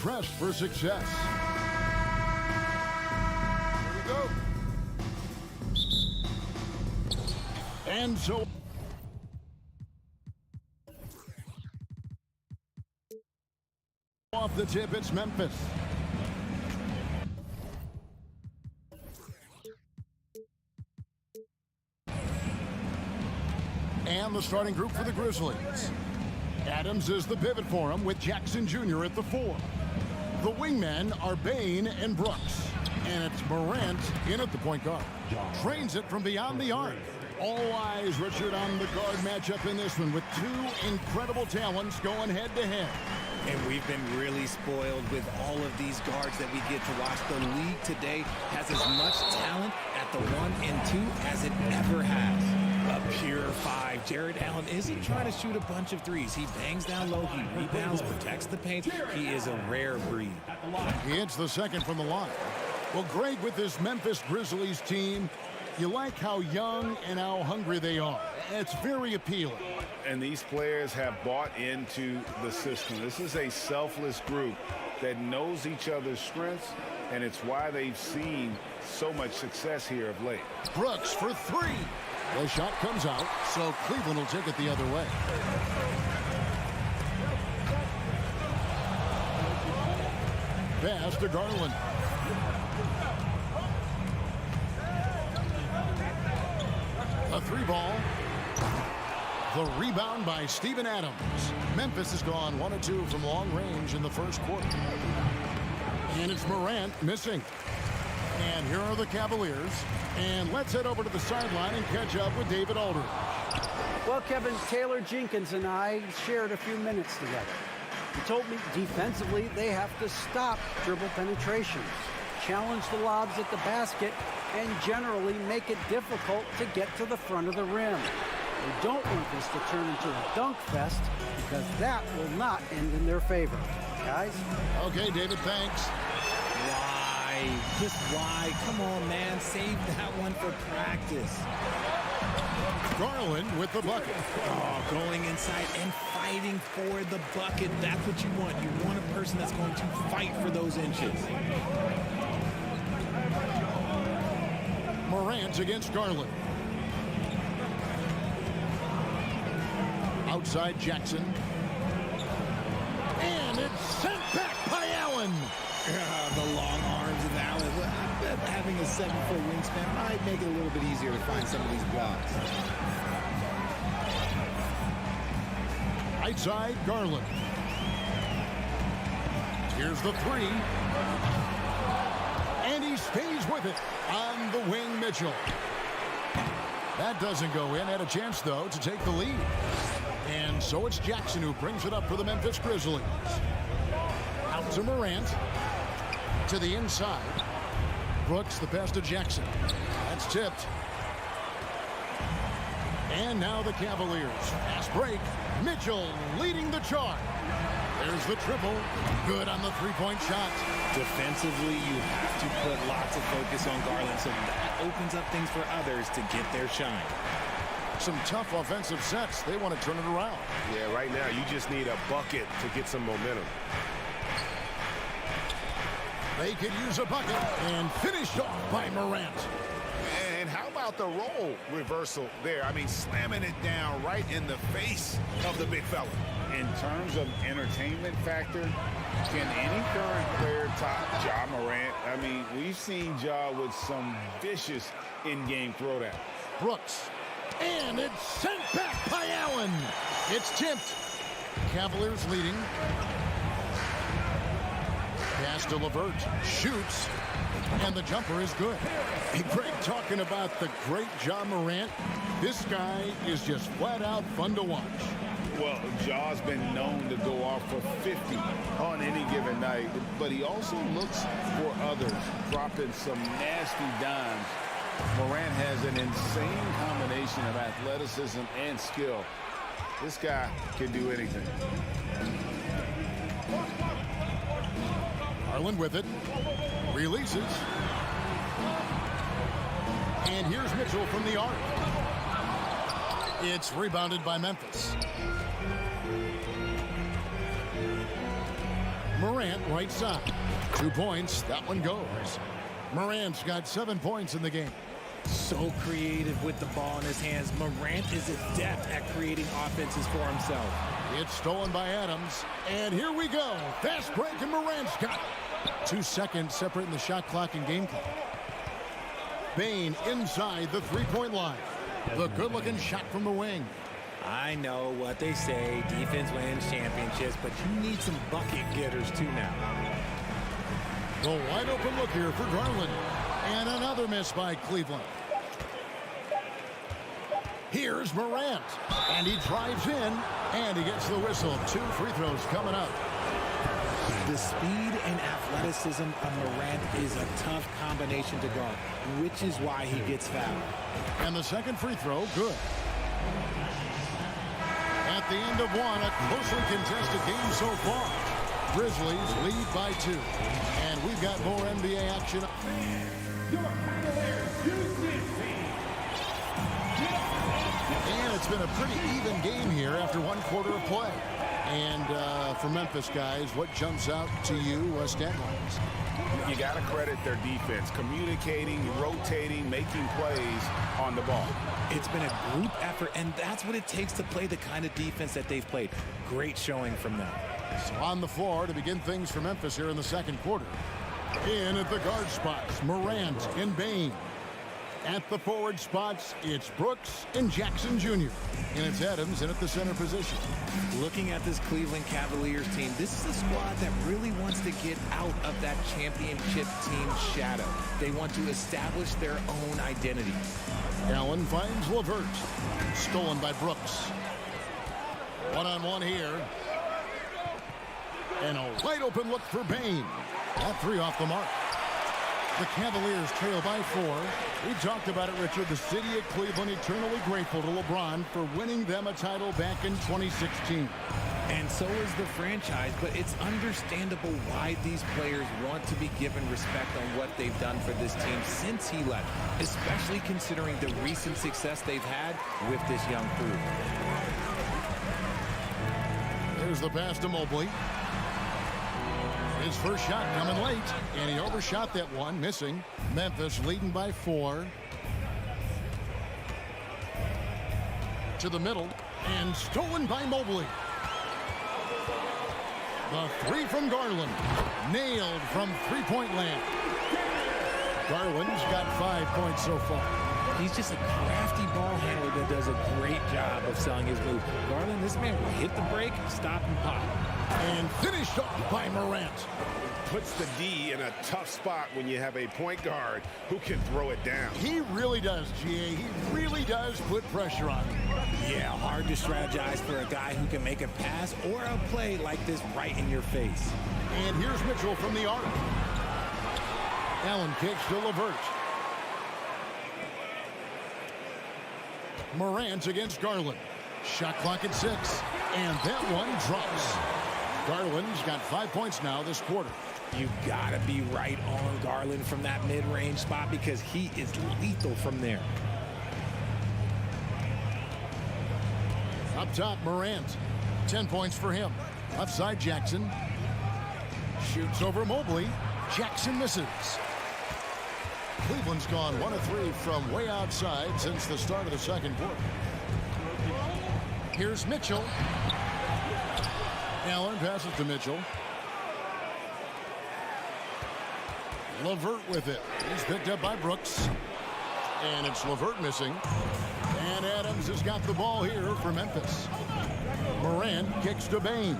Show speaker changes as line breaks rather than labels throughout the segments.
dressed for success. Here we go. And so... off the tip, it's Memphis. And the starting group for the Grizzlies. Adams is the pivot for him with Jackson Jr. at the 4. The wingmen are Bain and Brooks. And it's Morant in at the point guard. Trains it from beyond the arc. All eyes, Richard, on the guard matchup in this one with two incredible talents going head-to-head.
And we've been really spoiled with all of these guards that we get to watch. The league today has as much talent at the 1 and 2 as it ever has. A pure 5. Jared Allen isn't trying to shoot a bunch of threes. He bangs down low, he rebounds, protects the paint. He is a rare breed.
He hits the second from the line. Well, Greg, with this Memphis Grizzlies team, you like how young and how hungry they are. It's very appealing.
And these players have bought into the system. This is a selfless group that knows each other's strengths, and it's why they've seen so much success here of late.
Brooks for 3. The shot comes out, so Cleveland will take it the other way. Pass to Garland. A 3 ball. The rebound by Steven Adams. Memphis has gone 1 of 2 from long range in the first quarter. And it's Morant missing. And here are the Cavaliers. And let's head over to the sideline and catch up with David Aldridge.
Well, Kevin, Taylor Jenkins and I shared a few minutes together. He told me defensively they have to stop dribble penetrations, challenge the lobs at the basket, and generally make it difficult to get to the front of the rim. We don't want this to turn into a dunk fest because that will not end in their favor. Guys?
Okay, David, thanks.
Why? Just why? Come on, man. Save that one for practice.
Garland with the bucket.
Oh, going inside and fighting for the bucket. That's what you want. You want a person that's going to fight for those inches.
Morant against Garland. Outside Jackson. And it's sent back by Allen.
The long arms of Allen. I bet having a 7-foot wingspan might make it a little bit easier to find some of these blocks.
Right side, Garland. Here's the 3. And he stays with it on the wing, Mitchell. That doesn't go in. Had a chance, though, to take the lead. And so it's Jackson who brings it up for the Memphis Grizzlies. Out to Morant. To the inside. Brooks, the pass to Jackson. That's tipped. And now the Cavaliers. Fast break. Mitchell leading the charge. There's the triple. Good on the 3-point shot.
Defensively, you have to put lots of focus on Garland, so that opens up things for others to get their shine.
Some tough offensive sets. They want to turn it around.
Yeah, right now you just need a bucket to get some momentum.
They could use a bucket and finished off by Morant.
And how about the role reversal there? I mean, slamming it down right in the face of the big fella. In terms of entertainment factor, can any current player top Ja Morant? I mean, we've seen Ja with some vicious in-game throwdown.
Brooks. And it's sent back by Allen. It's tipped. Cavaliers leading. Pass to LeVert. Shoots. And the jumper is good. Hey, Greg, talking about the great Ja Morant, this guy is just flat out fun to watch.
Well, Ja's been known to go off for 50 on any given night, but he also looks for others, dropping some nasty dimes. Morant has an insane combination of athleticism and skill. This guy can do anything.
Garland with it. Releases. And here's Mitchell from the arc. It's rebounded by Memphis. Morant right side. 2 points. That one goes. Morant's got 7 points in the game.
So creative with the ball in his hands. Morant is adept at creating offenses for himself.
It's stolen by Adams. And here we go. Fast break, and Morant's got it. 2 seconds separating the shot clock and game clock. Bane inside the three-point line. The good-looking shot from the wing.
I know what they say, defense wins championships, but you need some bucket getters too now.
The wide open look here for Garland. And another miss by Cleveland. Here's Morant. And he drives in. And he gets the whistle. 2 free throws coming up.
The speed and athleticism of Morant is a tough combination to guard, which is why he gets fouled.
And the second free throw, good. At the end of one, a closely contested game so far. Grizzlies lead by 2. And we've got more NBA action. And it's been a pretty even game here after 1 quarter of play. And for Memphis guys, what jumps out to you stat-wise?
You got to credit their defense, communicating, rotating, making plays on the ball.
It's been a group effort, and that's what it takes to play the kind of defense that they've played. Great showing from them.
So on the floor to begin things for Memphis here in the second quarter. In at the guard spots, Morant and Bane. At the forward spots, it's Brooks and Jackson Jr. And it's Adams in at the center position.
Looking at this Cleveland Cavaliers team, this is a squad that really wants to get out of that championship team shadow. They want to establish their own identity.
Allen finds LeVert. Stolen by Brooks. One-on-one here. And a wide open look for Bane. That 3 off the mark. The Cavaliers trail by 4. We talked about it, Richard. The city of Cleveland eternally grateful to LeBron for winning them a title back in 2016.
And so is the franchise, but it's understandable why these players want to be given respect on what they've done for this team since he left, especially considering the recent success they've had with this young crew.
There's the pass to Mobley. His first shot coming late, and he overshot that one, missing. Memphis leading by 4. To the middle, and stolen by Mobley. The 3 from Garland, nailed from three-point land. Garland's got 5 points so far.
He's just a crafty ball handler that does a great job of selling his move. Garland, this man will hit the break, stop, and pop.
And finished off by Morant.
Puts the D in a tough spot when you have a point guard who can throw it down.
He really does, GA. He really does put pressure on him.
Yeah, hard to strategize for a guy who can make a pass or a play like this right in your face.
And here's Mitchell from the arc. Allen kicks to LeVert. Morant against Garland. Shot clock at 6. And that one drops. Garland's got 5 points now this quarter.
You gotta be right on Garland from that mid-range spot because he is lethal from there.
Up top, Morant. 10 points for him. Left side, Jackson. Shoots over Mobley. Jackson misses. Cleveland's gone 1 of 3 from way outside since the start of the second quarter. Here's Mitchell. Allen passes to Mitchell. LeVert with it. He's picked up by Brooks. And it's LeVert missing. And Adams has got the ball here for Memphis. Morant kicks to Bane.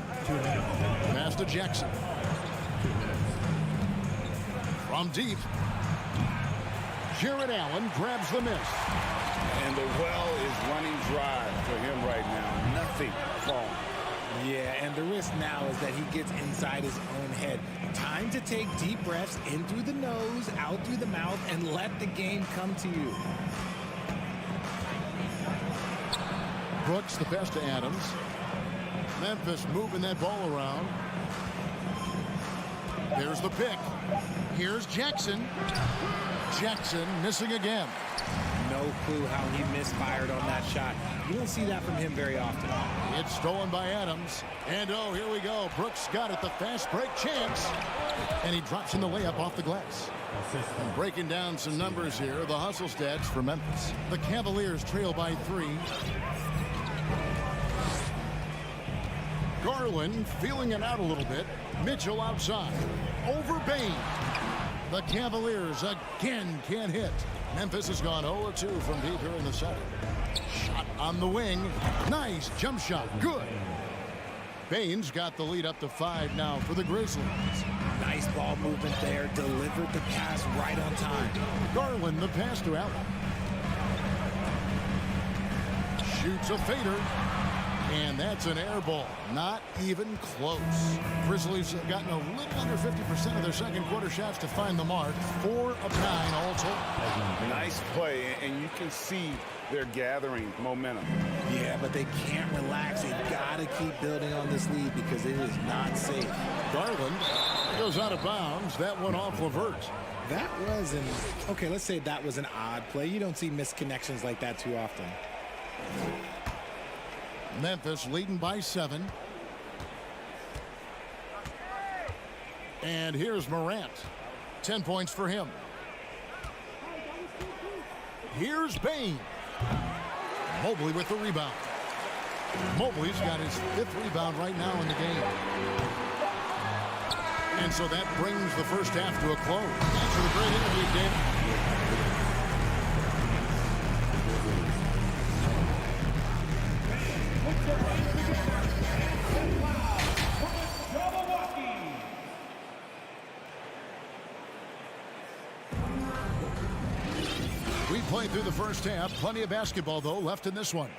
Pass to Jackson. From deep. Jared Allen grabs the miss.
And the well is running dry for him right now. Nothing falling.
Yeah, and the risk now is that he gets inside his own head. Time to take deep breaths in through the nose, out through the mouth, and let the game come to you.
Brooks, the pass to Adams. Memphis moving that ball around. There's the pick. Here's Jackson. Jackson missing again.
No no clue how he misfired on that shot. You don't see that from him very often.
It's stolen by Adams. And oh, here we go. Brooks got it, the fast break chance. And he drops in the layup off the glass. Breaking down some numbers here, the hustle stats for Memphis. The Cavaliers trail by 3. Garland feeling it out a little bit. Mitchell outside. Over Bain. The Cavaliers again can't hit. Memphis has gone 0-2 from deep here in the second. Shot on the wing. Nice jump shot. Good. Bain's got the lead up to 5 now for the Grizzlies.
Nice ball movement there. Delivered the pass right on time.
Garland the pass to Allen. Shoots a fader. And that's an air ball. Not even close. Grizzlies have gotten a little under 50% of their second quarter shots to find the mark. 4 of 9 all told.
Nice play, and you can see they're gathering momentum.
Yeah, but they can't relax. They've got to keep building on this lead because it is not safe.
Garland goes out of bounds. That one off Levert.
That was okay, let's say that was an odd play. You don't see misconnections like that too often.
Memphis leading by 7. And here's Morant. 10 points for him. Here's Bain. Mobley with the rebound. Mobley's got his 5th rebound right now in the game. And so that brings the first half to a close. Thanks for the great interview, Dave. We played through the first half. Plenty of basketball, though, left in this one.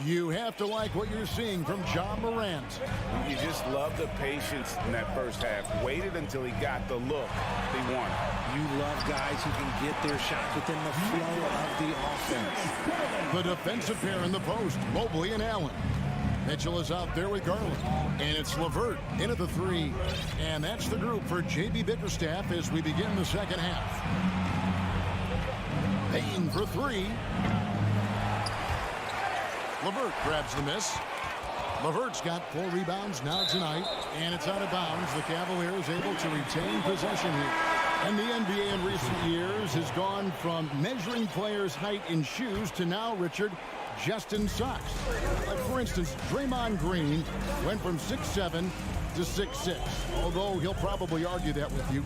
You have to like what you're seeing from Ja Morant.
You just love the patience in that first half. Waited until he got the look he wanted.
You love guys who can get their shot within the flow of the offense.
The defensive pair in the post, Mobley and Allen. Mitchell is out there with Garland. And it's Levert into the 3. And that's the group for J.B. Bickerstaff as we begin the second half. Bain for 3. Levert grabs the miss. Levert's got 4 rebounds now tonight, and it's out of bounds. The Cavaliers able to retain possession here. And the NBA in recent years has gone from measuring players' height in shoes to now, Richard, just in socks. Like, for instance, Draymond Green went from 6'7" to 6'6", although he'll probably argue that with you.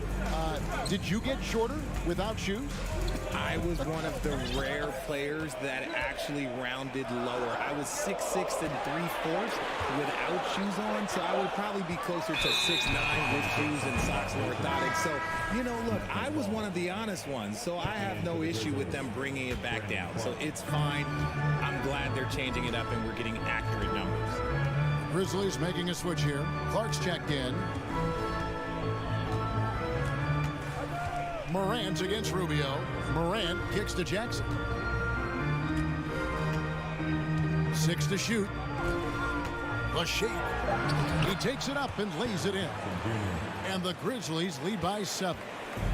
Did you get shorter without shoes?
I was one of the rare players that actually rounded lower. I was 6'6" and 3/4 without shoes on, so I would probably be closer to 6'9" with shoes and socks and orthotics. So, you know, look, I was one of the honest ones, so I have no issue with them bringing it back down. So it's fine. I'm glad they're changing it up and we're getting accurate numbers.
Grizzlies making a switch here. Clark's checked in. Morant against Rubio. Morant kicks to Jackson. 6 to shoot. The shake. He takes it up and lays it in. And the Grizzlies lead by 7.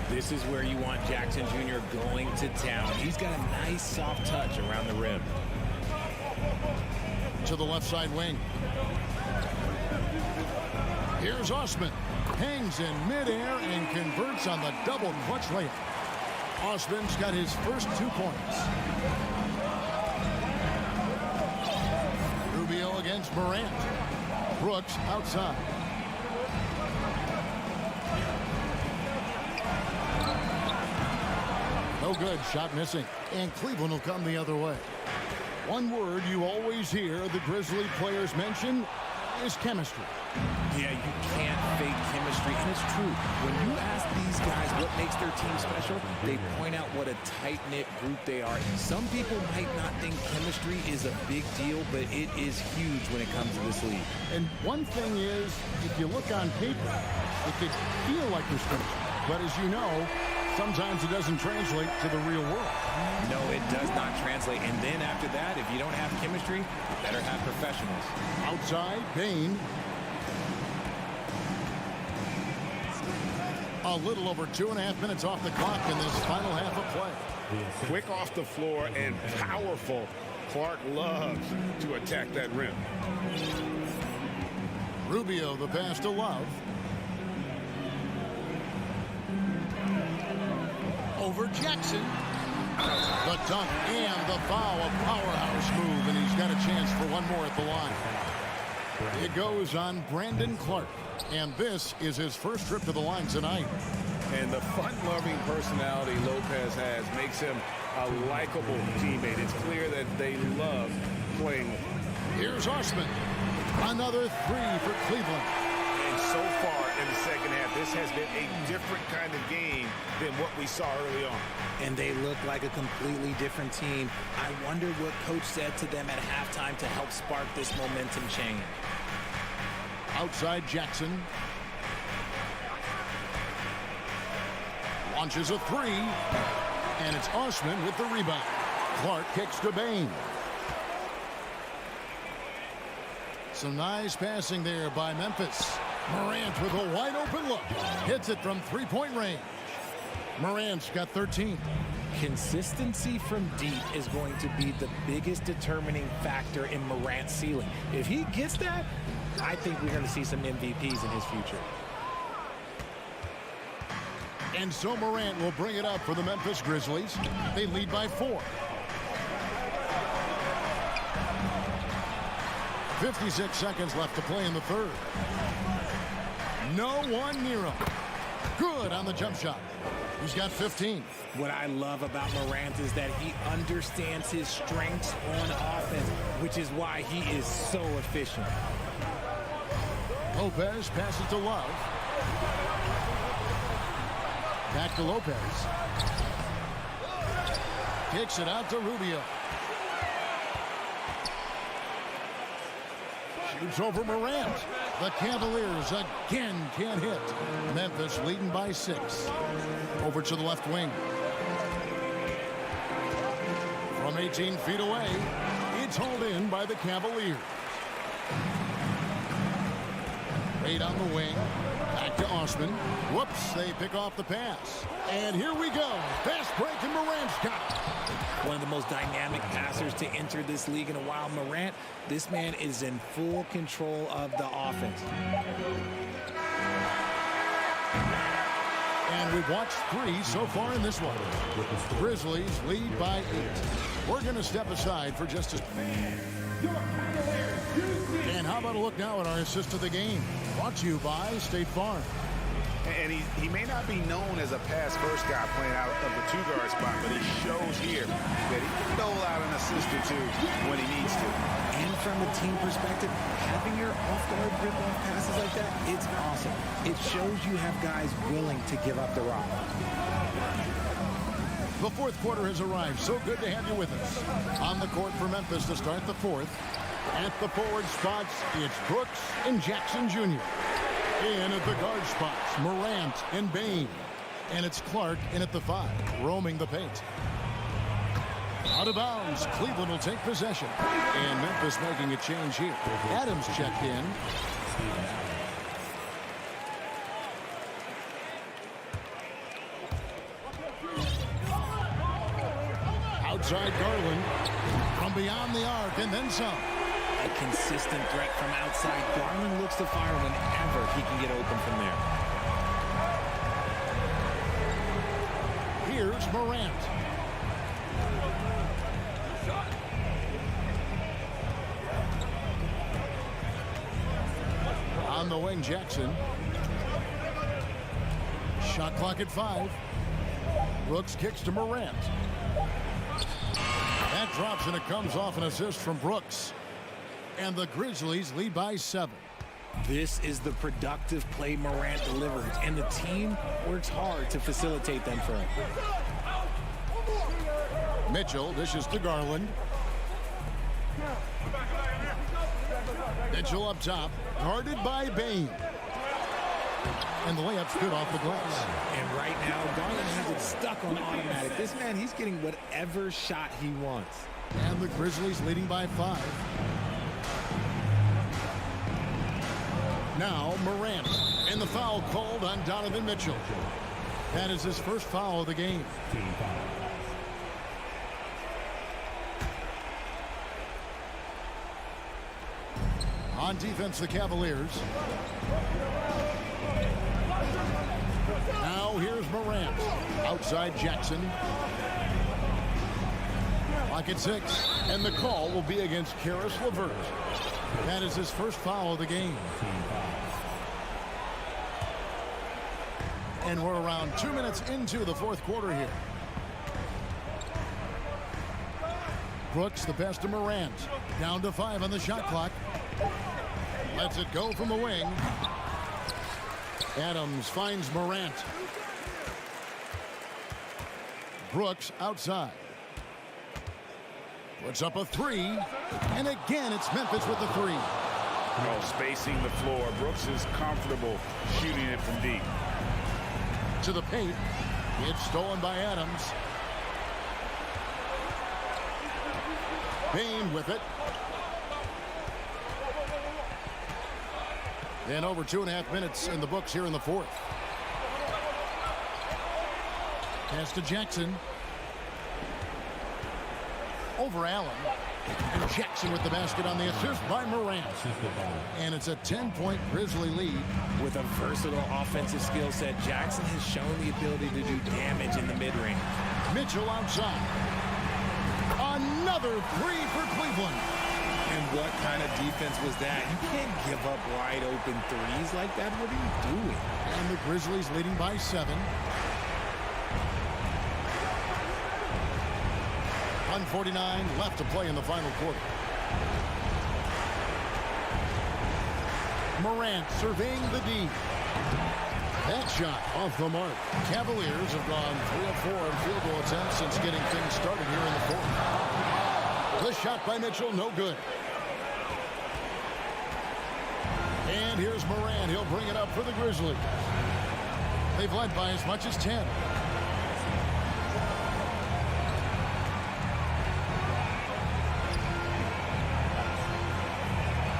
This is where you want Jackson Jr. going to town. He's got a nice soft touch around the rim.
To the left side wing. Here's Osman. Hangs in midair and converts on the double clutch layup. Osman's got his first 2 points. Rubio against Morant. Brooks outside. No good. Shot missing. And Cleveland will come the other way. One word you always hear the Grizzly players mention is chemistry.
Yeah, you can't fake chemistry, and it's true. When you ask these guys what makes their team special, they point out what a tight-knit group they are. Some people might not think chemistry is a big deal, but it is huge when it comes to this league.
And one thing is, if you look on paper, it could feel like there's chemistry. But as you know, sometimes it doesn't translate to the real world.
No, it does not translate. And then after that, if you don't have chemistry, you better have professionals.
Outside, Bain. A A little over 2.5 minutes off the clock in this final half of play.
Quick off the floor and powerful. Clark loves to attack that rim.
Rubio, the pass to Love. Over Jackson. The dunk and the foul, a powerhouse move, and he's got a chance for one more at the line. It goes on Brandon Clark, and this is his first trip to the line tonight.
And the fun-loving personality Lopez has makes him a likable teammate. It's clear that they love playing with him.
Here's Osman. Another three for Cleveland.
And so far in the second half, this has been a different kind of game than what we saw early on.
And they look like a completely different team. I wonder what coach said to them at halftime to help spark this momentum change.
Outside Jackson. Launches a three. And it's Osman with the rebound. Clark kicks to Bain. Some nice passing there by Memphis. Morant with a wide open look. Hits it from three-point range. Morant's got 13.
Consistency from deep is going to be the biggest determining factor in Morant's ceiling. If he gets that, I think we're going to see some MVPs in his future.
And so Morant will bring it up for the Memphis Grizzlies. They lead by 4. 56 seconds left to play in the third. No one near him. Good on the jump shot. He's got 15.
What I love about Morant is that he understands his strengths on offense, which is why he is so efficient.
Lopez passes to Love. Back to Lopez. Kicks it out to Rubio. Shoots over Morant. The Cavaliers again can't hit. Memphis leading by 6. Over to the left wing. From 18 feet away, it's hauled in by the Cavaliers. Eight on the wing. Back to Osman. Whoops, they pick off the pass. And here we go. Fast break and Morant's got it.
One of the most dynamic passers to enter this league in a while. Morant, this man is in full control of the offense.
And we've watched 3 so far in this one. Grizzlies lead by 8. We're going to step aside for just a... And how about a look now at our assist of the game? Brought to you by State Farm.
And he may not be known as a pass-first guy playing out of the two-guard spot, but he shows here that he can dole out an assist or two when he needs to.
And from a team perspective, having your off-guard rip-off passes like that, it's awesome. It shows you have guys willing to give up the rock.
The fourth quarter has arrived. So good to have you with us. On the court for Memphis to start the fourth. At the forward spots, it's Brooks and Jackson Jr. In at the guard spots, Morant and Bain. And it's Clark in at the 5, roaming the paint. Out of bounds, Cleveland will take possession. And Memphis making a change here. Adams checked in. Outside Garland. From beyond the arc and then some.
A consistent threat from outside. Garland looks to fire whenever he can get open from there.
Here's Morant. On the wing, Jackson. Shot clock at 5. Brooks kicks to Morant. That drops and it comes off an assist from Brooks. And the Grizzlies lead by 7.
This is the productive play Morant delivers, and the team works hard to facilitate them for him.
Mitchell dishes to Garland. Mitchell up top, guarded by Bain. And the layup's good off the glass.
And right now, Garland has it stuck on automatic. This man, he's getting whatever shot he wants.
And the Grizzlies leading by 5. Now Morant, and the foul called on Donovan Mitchell. That is his first foul of the game.
Team foul.
On defense, the Cavaliers. Now here's Morant. Outside Jackson. Clock at 6. And the call will be against Karis LeVert. That is his first foul of the game.
Team foul.
And we're around 2 minutes into the fourth quarter here. Brooks, the pass to Morant. Down to 5 on the shot clock. Lets it go from the wing. Adams finds Morant. Brooks outside. Puts up a 3. And again, it's Memphis with the 3.
No, spacing the floor. Brooks is comfortable shooting it from deep.
To the paint. It's stolen by Adams. Payne with it. And over 2.5 minutes in the books here in the fourth. Pass to Jackson. Over Allen. And Jackson with the basket on the assist by Morant. And it's a 10-point Grizzly lead.
With a versatile offensive skill set, Jackson has shown the ability to do damage in the mid-range.
Mitchell outside. Another 3 for Cleveland.
And what kind of defense was that? You can't give up wide open threes like that. What are you doing?
And the Grizzlies leading by 7. 1:49 left to play in the final quarter. Morant surveying the D. That shot off the mark. Cavaliers have gone 3 of 4 in field goal attempts since getting things started here in the fourth. The shot by Mitchell, no good. And here's Morant. He'll bring it up for the Grizzlies. They've led by as much as 10.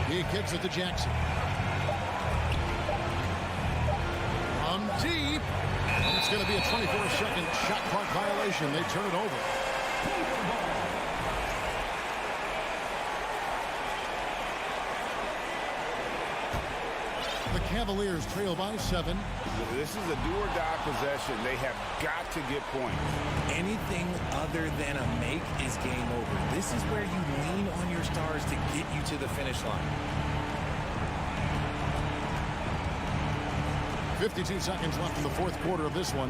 He kicks it to Jackson. From deep. And it's going to be a 24-second shot clock violation. They turn it over. The Cavaliers trail by 7.
This is a do-or-die possession. They have got to get points.
Anything other than a make is game over. This is where you lean on your stars to get you to the finish line.
52 seconds left in the fourth quarter of this one.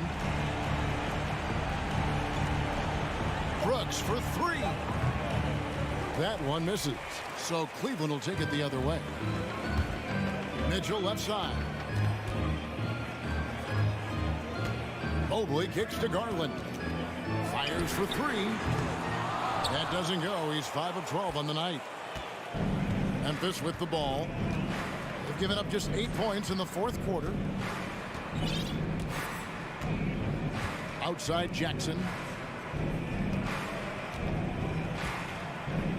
Brooks for 3. That one misses. So Cleveland will take it the other way. Mitchell left side. Mobley kicks to Garland. Fires for 3. That doesn't go. He's 5 of 12 on the night. Memphis with the ball. They've given up just 8 points in the fourth quarter. Outside Jackson.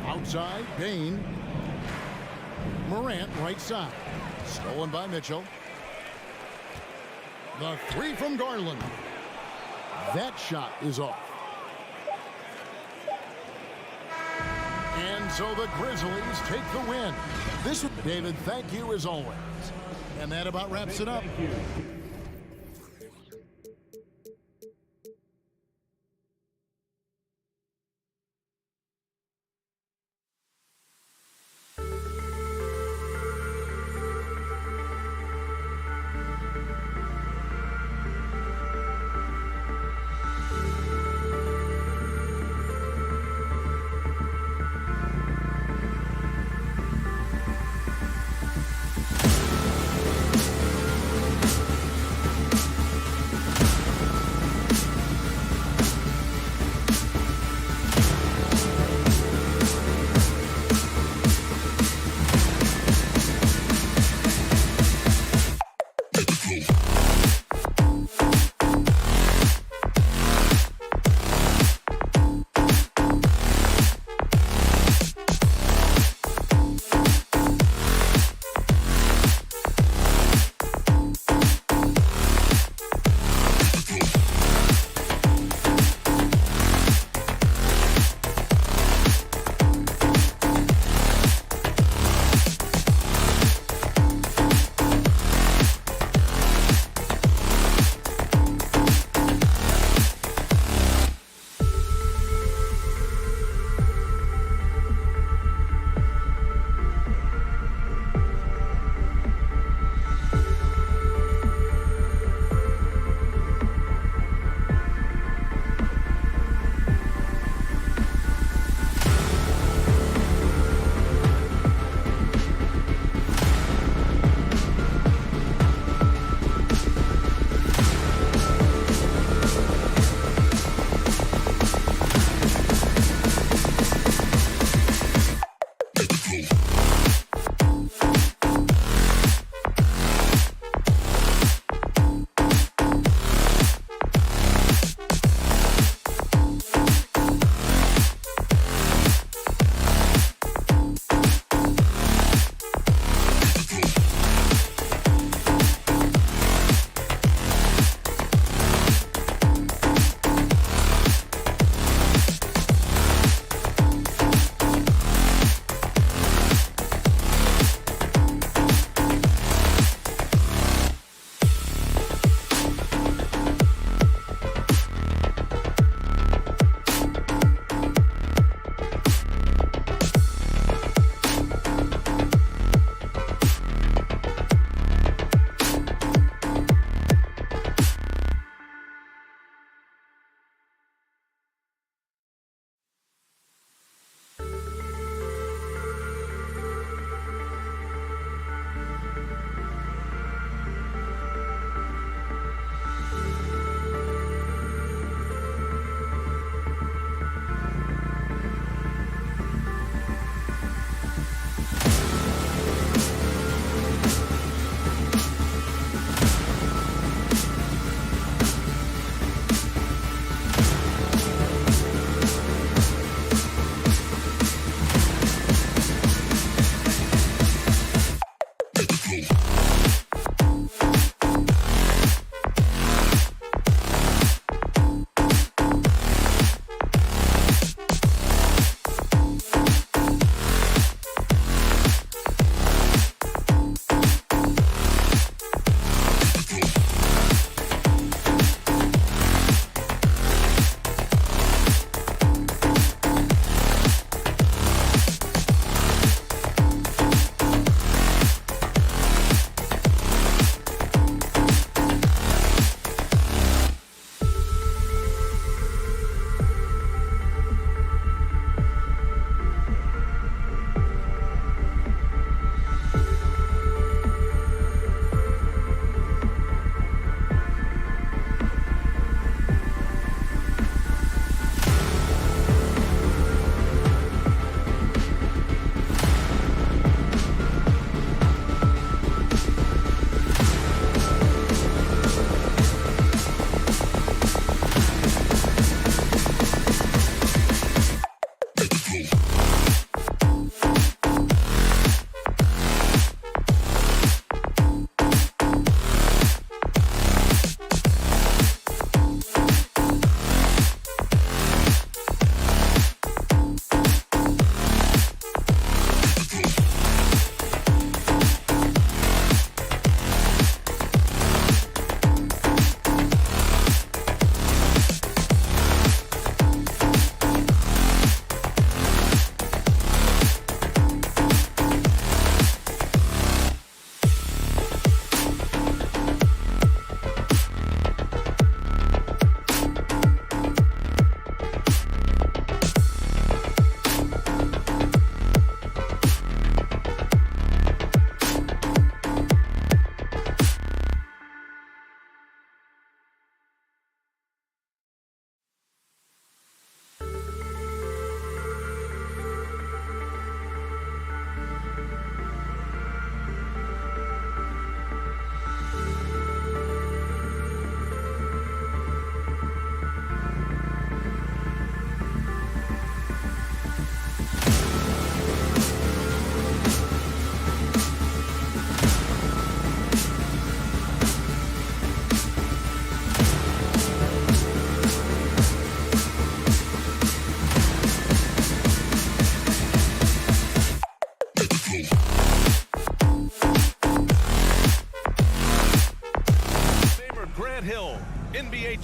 Outside Payne. Morant right side. Stolen by Mitchell. The 3 from Garland. That shot is off. And so the Grizzlies take the win. This is David, thank you as always. And that about wraps it up.
Thank you.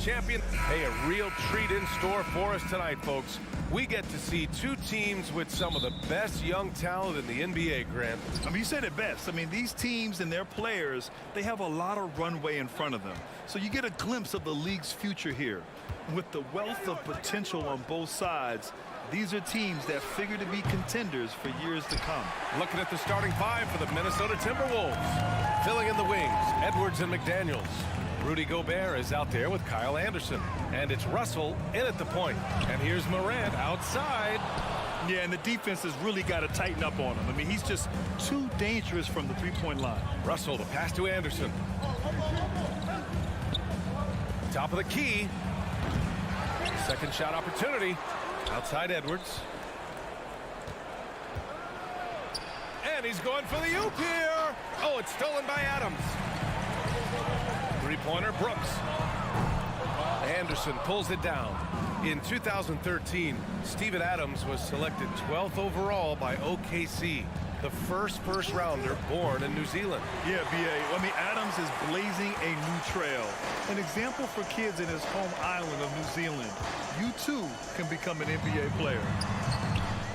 champion. Hey, a real treat in store for us tonight, folks. We get to see two teams with some of the best young talent in the NBA, Grant.
I mean, you said it best. I mean, these teams and their players, they have a lot of runway in front of them. So you get a glimpse of the league's future here. With the wealth of potential on both sides, these are teams that figure to be contenders for years to come.
Looking at the starting five for the Minnesota Timberwolves. Filling in the wings, Edwards and McDaniels. Rudy Gobert is out there with Kyle Anderson. And it's Russell in at the point. And here's Morant outside.
Yeah, and the defense has really got to tighten up on him. I mean, he's just too dangerous from the three-point line.
Russell, the pass to Anderson. Top of the key. Second shot opportunity. Outside Edwards. And he's going for the oop here. Oh, it's stolen by Adams. Three-pointer, Brooks. Anderson pulls it down. In 2013, Steven Adams was selected 12th overall by OKC, the first rounder born in New Zealand.
Yeah, B.A. I mean, Adams is blazing a new trail. An example for kids in his home island of New Zealand. You, too, can become an NBA player.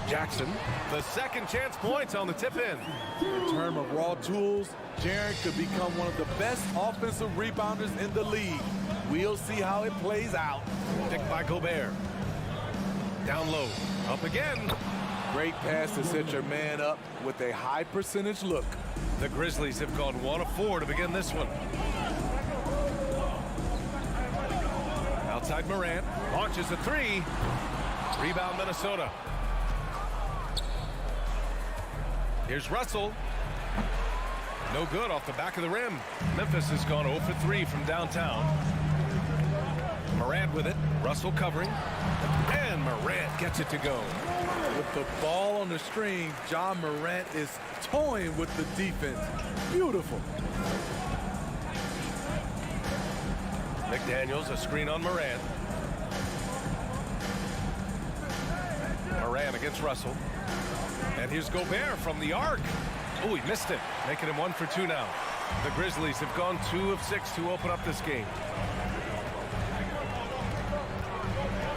Jackson, the second chance points on the tip-in.
In terms of raw tools, Jaren could become one of the best offensive rebounders in the league. We'll see how it plays out.
Picked by Gobert. Down low. Up again.
Great pass to set your man up with a high percentage look.
The Grizzlies have gone 1 of 4 to begin this one. Outside Morant. Launches a three. Rebound Minnesota. Here's Russell. No good off the back of the rim. Memphis has gone 0 for 3 from downtown. Morant with it. Russell covering. And Morant gets it to go.
With the ball on the string, John Morant is toying with the defense. Beautiful.
McDaniels, a screen on Morant. Morant against Russell. And here's Gobert from the arc. Oh, he missed it, making him 1 for 2 now. The Grizzlies have gone 2 of 6 to open up this game.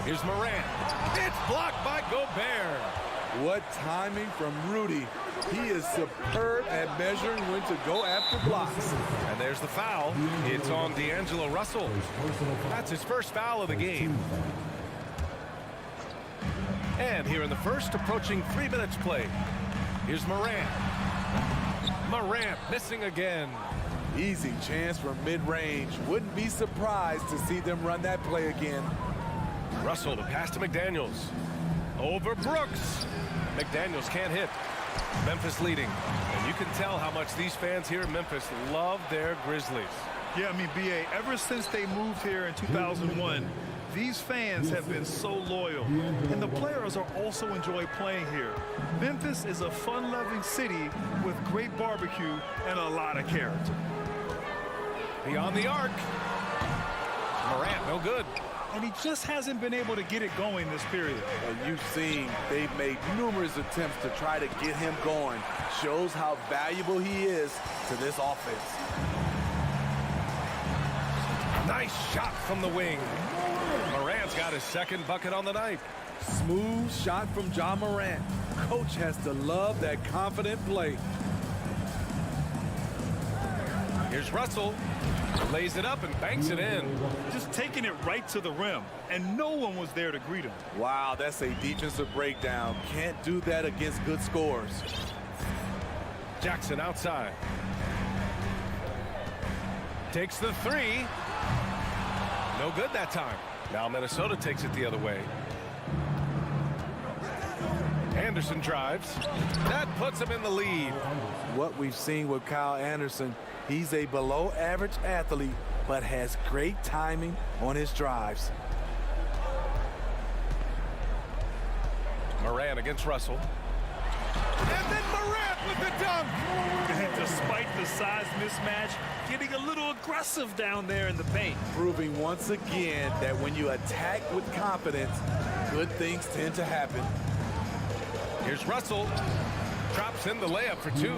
Here's Morant. It's blocked by Gobert.
What timing from Rudy. He is superb at measuring when to go after blocks.
And there's the foul. It's on D'Angelo Russell. That's his first foul of the game. And here in the first, approaching 3 minutes play. Here's Morant. Morant missing again.
Easy chance from mid-range. Wouldn't be surprised to see them run that play again.
Russell, the pass to McDaniels. Over Brooks. McDaniels can't hit. Memphis leading. And you can tell how much these fans here in Memphis love their Grizzlies.
Yeah, I mean, B.A., ever since they moved here in 2001, these fans have been so loyal, and the players are also enjoy playing here. Memphis is a fun-loving city with great barbecue and a lot of character.
Beyond the arc. Morant, no good.
And he just hasn't been able to get it going this period.
And you've seen they've made numerous attempts to try to get him going. Shows how valuable he is to this offense.
Nice shot from the wing. Morant's got his second bucket on the night.
Smooth shot from John Morant. Coach has to love that confident play.
Here's Russell. Lays it up and banks it in.
Just taking it right to the rim, and no one was there to greet him.
Wow, that's a defensive breakdown. Can't do that against good scores.
Jackson outside. Takes the three. No good that time. Now Minnesota takes it the other way. Anderson drives. That puts him in the lead.
What we've seen with Kyle Anderson, he's a below-average athlete, but has great timing on his drives.
Morant against Russell. And then Morant with the dunk.
And despite the size mismatch, getting a little aggressive down there in the paint.
Proving once again that when you attack with confidence, good things tend to happen.
Here's Russell. Drops in the layup for 2.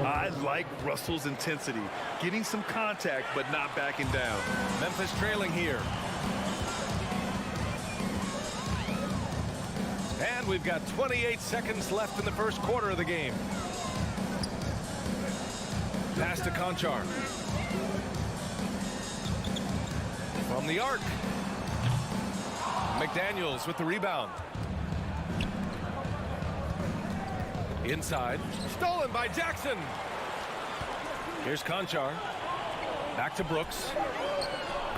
I like Russell's intensity. Getting some contact, but not backing down.
Memphis trailing here. we've got 28 seconds left in the first quarter of the game. Pass to Conchar. From the arc. McDaniels with the rebound. Inside. Stolen by Jackson. Here's Conchar. Back to Brooks.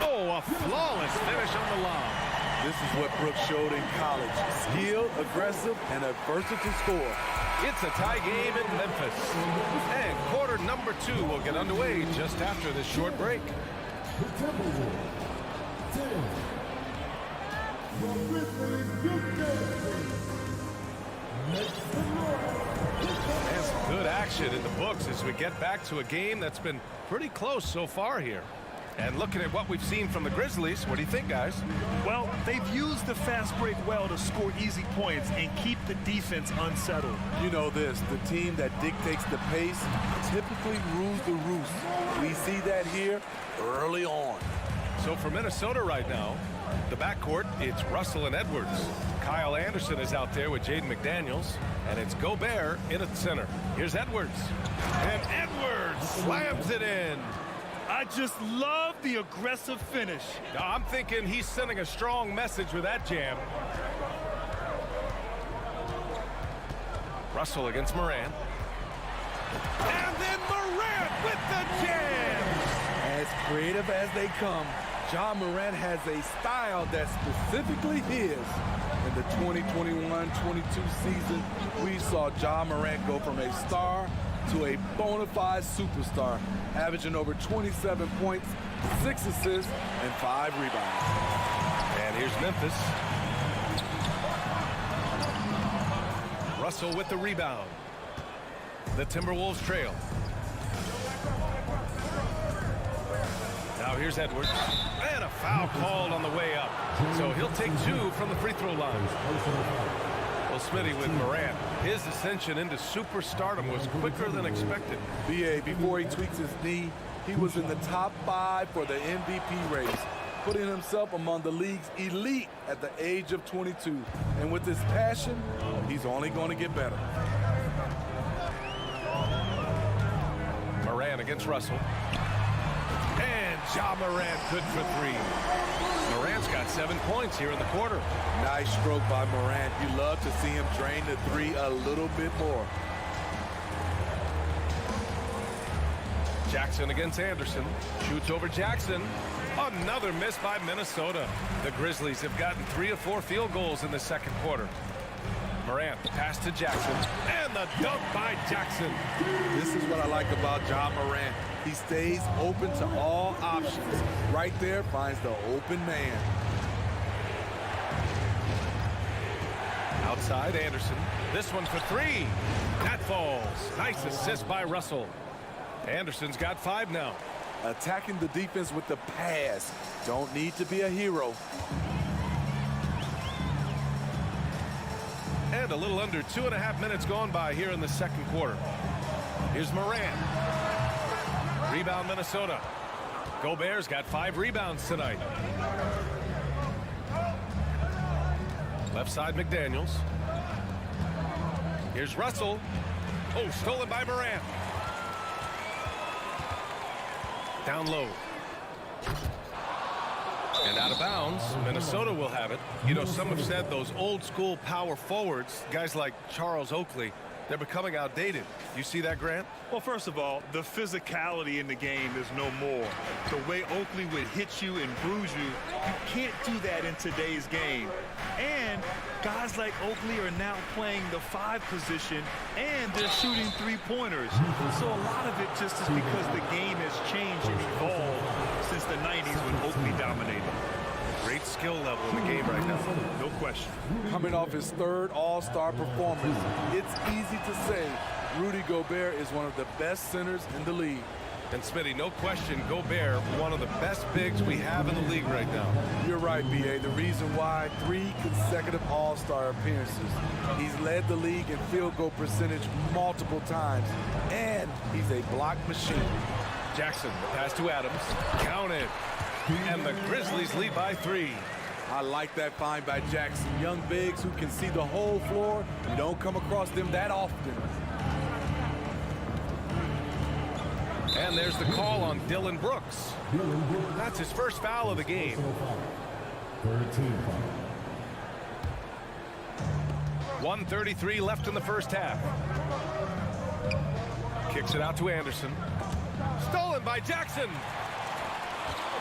Oh, a flawless finish on the lob.
This is what Brooks showed in college. Skill, aggressive, and a versatile score.
It's a tie game in Memphis. And quarter number 2 will get underway just after this short break. And some good action in the books as we get back to a game that's been pretty close so far here. And looking at what we've seen from the Grizzlies, what do you think, guys?
Well, they've used the fast break well to score easy points and keep the defense unsettled.
You know this, the team that dictates the pace typically rules the roost. We see that here early on.
So for Minnesota right now, the backcourt, it's Russell and Edwards. Kyle Anderson is out there with Jaden McDaniels, and it's Gobert in at center. Here's Edwards. And Edwards slams it in.
I just love the aggressive finish.
I'm thinking he's sending a strong message with that jam. Russell against Morant. And then Morant with the jam.
As creative as they come, Ja Morant has a style that's specifically his. In the 2021-22 season, we saw Ja Morant go from a star to a bona fide superstar, averaging over 27 points, 6 assists, and 5 rebounds.
And here's Memphis. Russell with the rebound. The Timberwolves trail. Now here's Edwards. And a foul called on the way up. So he'll take 2 from the free throw line. Well, Smitty with Morant. His ascension into superstardom was quicker than expected.
BA, before he tweaks his knee, he was in the top 5 for the MVP race, putting himself among the league's elite at the age of 22. And with his passion, he's only going to get better.
Morant against Russell. And Ja Morant good for 3. Morant's got 7 points here in the quarter.
Nice stroke by Morant. You love to see him drain the 3 a little bit more.
Jackson against Anderson. Shoots over Jackson. Another miss by Minnesota. The Grizzlies have gotten 3 of 4 field goals in the second quarter. Morant, pass to Jackson. And the dunk by Jackson.
This is what I like about Ja Morant. He stays open to all options. Right there finds the open man.
Outside Anderson. This one for 3. That falls. Nice assist by Russell. Anderson's got 5 now.
Attacking the defense with the pass. Don't need to be a hero.
And a little under 2.5 minutes gone by here in the second quarter. Here's Morant. Rebound Minnesota. Gobert's got 5 rebounds tonight. Left side McDaniels. Here's Russell. Oh, stolen by Morant. Down low. And out of bounds. Minnesota will have it. You know, some have said those old school power forwards, guys like Charles Oakley, they're becoming outdated. You see that, Grant?
Well, first of all, the physicality in the game is no more. The way Oakley would hit you and bruise you, you can't do that in today's game. And guys like Oakley are now playing the 5 position, and they're shooting 3-pointers. So a lot of it just is because the game has changed and evolved since the 90s when Oakley dominated.
Great skill level in the game right now.
No question.
Coming off his 3rd All-Star performance, it's easy to say Rudy Gobert is one of the best centers in the league.
And Smitty, no question, Gobert, one of the best bigs we have in the league right now.
You're right, B.A. The reason why 3 consecutive All-Star appearances. He's led the league in field goal percentage multiple times, and he's a block machine.
Jackson, pass to Adams. Count it. And the Grizzlies lead by 3.
I like that find by Jackson. Young bigs who can see the whole floor. You don't come across them that often.
And there's the call on Dylan Brooks. That's his first foul of the game. 1:33 left in the first half. Kicks it out to Anderson. Stolen by Jackson.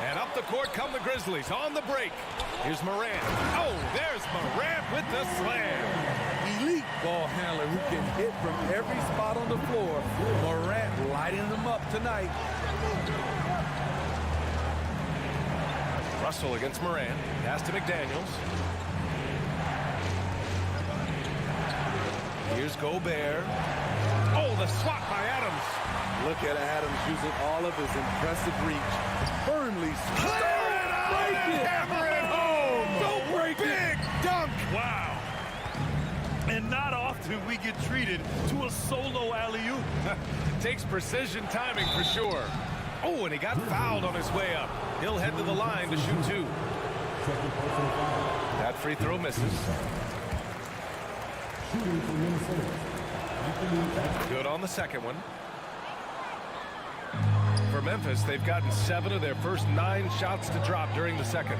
And up the court come the Grizzlies on the break. Here's Morant. Oh, there's Morant with the slam.
Elite ball handler who can hit from every spot on the floor. Morant lighting them up tonight.
Russell against Morant. Pass to McDaniels. Here's Gobert. Oh, the swat by Adams.
Look at Adams using all of his impressive reach. Firmly.
Hammer it home.
Don't break it.
Big dunk. Wow. And not often we get treated to a solo alley-oop.
Takes precision timing for sure. Oh, and he got fouled on his way up. He'll head to the line to shoot two. That free throw misses. Good on the second one. For Memphis, they've gotten 7 of their first 9 shots to drop during the second.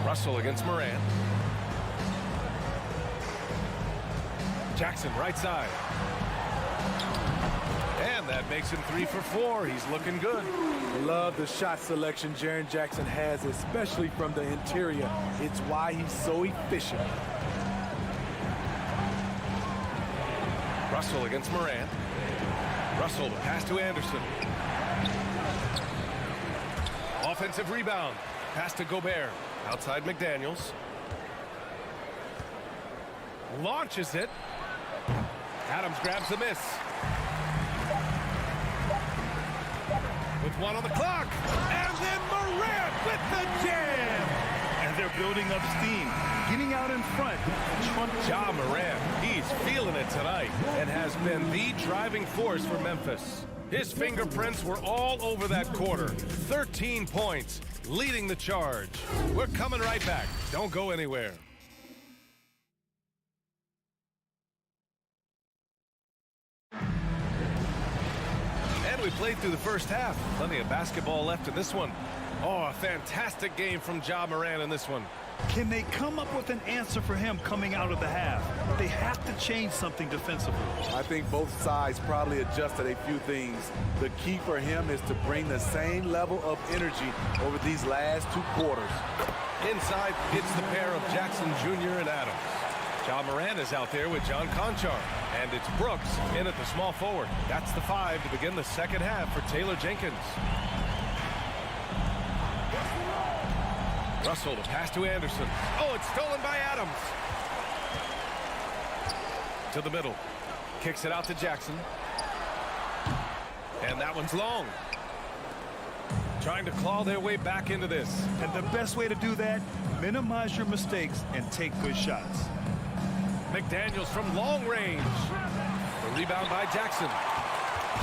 Russell against Morant. Jackson right side. And that makes him 3 for 4. He's looking good.
Love the shot selection Jaren Jackson has, especially from the interior. It's why he's so efficient.
Russell against Morant. Russell, pass to Anderson. Offensive rebound. Pass to Gobert. Outside McDaniels. Launches it. Adams grabs the miss. With 1 on the clock. And then Morant with the jam.
And they're building up steam, getting out in front.
Ja Morant, he's feeling it tonight and has been the driving force for Memphis. His fingerprints were all over that quarter. 13 points, leading the charge. We're coming right back. Don't go anywhere. And we played through the first half. Plenty of basketball left in this one. Oh, a fantastic game from Ja Morant in this one.
Can they come up with an answer for him coming out of the half? They have to change something defensively.
I think both sides probably adjusted a few things. The key for him is to bring the same level of energy over these last 2 quarters.
Inside hits the pair of Jackson Jr. and Adams. Ja Morant is out there with John Conchar. And it's Brooks in at the small forward. That's the 5 to begin the second half for Taylor Jenkins. Russell to pass to Anderson. Oh, it's stolen by Adams. To the middle. Kicks it out to Jackson. And that one's long. Trying to claw their way back into this.
And the best way to do that, minimize your mistakes and take good shots.
McDaniels from long range. The rebound by Jackson.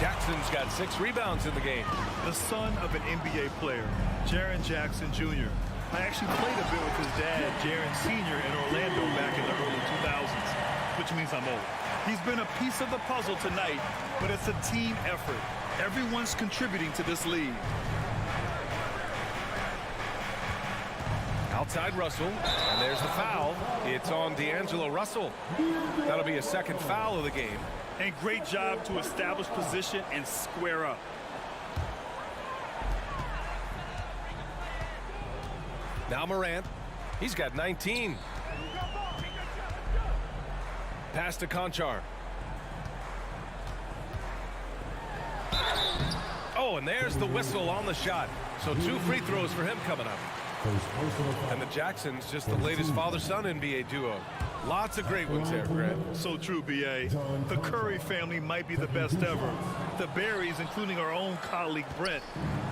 Jackson's got 6 rebounds in the game.
The son of an NBA player, Jaren Jackson Jr. I actually played a bit with his dad, Jaren Sr. in Orlando back in the early 2000s, which means I'm old. He's been a piece of the puzzle tonight, but it's a team effort. Everyone's contributing to this lead.
Outside Russell, and there's the foul. It's on D'Angelo Russell. That'll be a second foul of the game.
And great job to establish position and square up.
Now Morant, he's got 19. Pass to Conchar. Oh, and there's the whistle on the shot. So 2 free throws for him coming up. And the Jacksons, just the latest father-son NBA duo. Lots of great ones there, Grant.
So true, B.A. The Curry family might be the best ever. The Berries, including our own colleague Brent.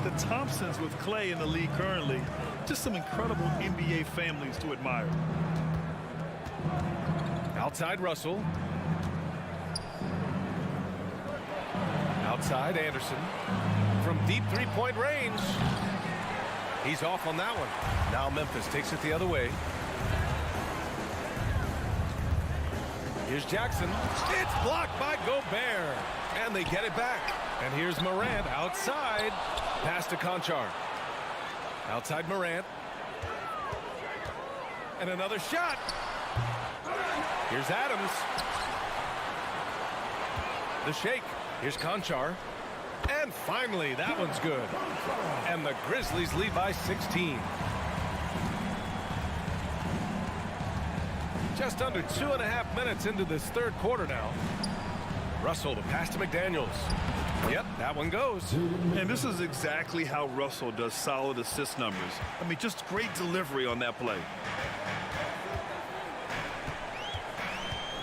The Thompsons with Clay in the league currently. Just some incredible NBA families to admire.
Outside Russell. Outside Anderson. From deep 3-point range. He's off on that one. Now Memphis takes it the other way. Here's Jackson. It's blocked by Gobert. And they get it back. And here's Morant outside. Pass to Conchar. Outside Morant. And another shot. Here's Adams. The shake. Here's Conchar. And finally, that one's good. And the Grizzlies lead by 16. Just under 2.5 minutes into this third quarter now. Russell, the pass to McDaniels. Yep, that one goes.
And this is exactly how Russell does solid assist numbers. I mean, just great delivery on that play.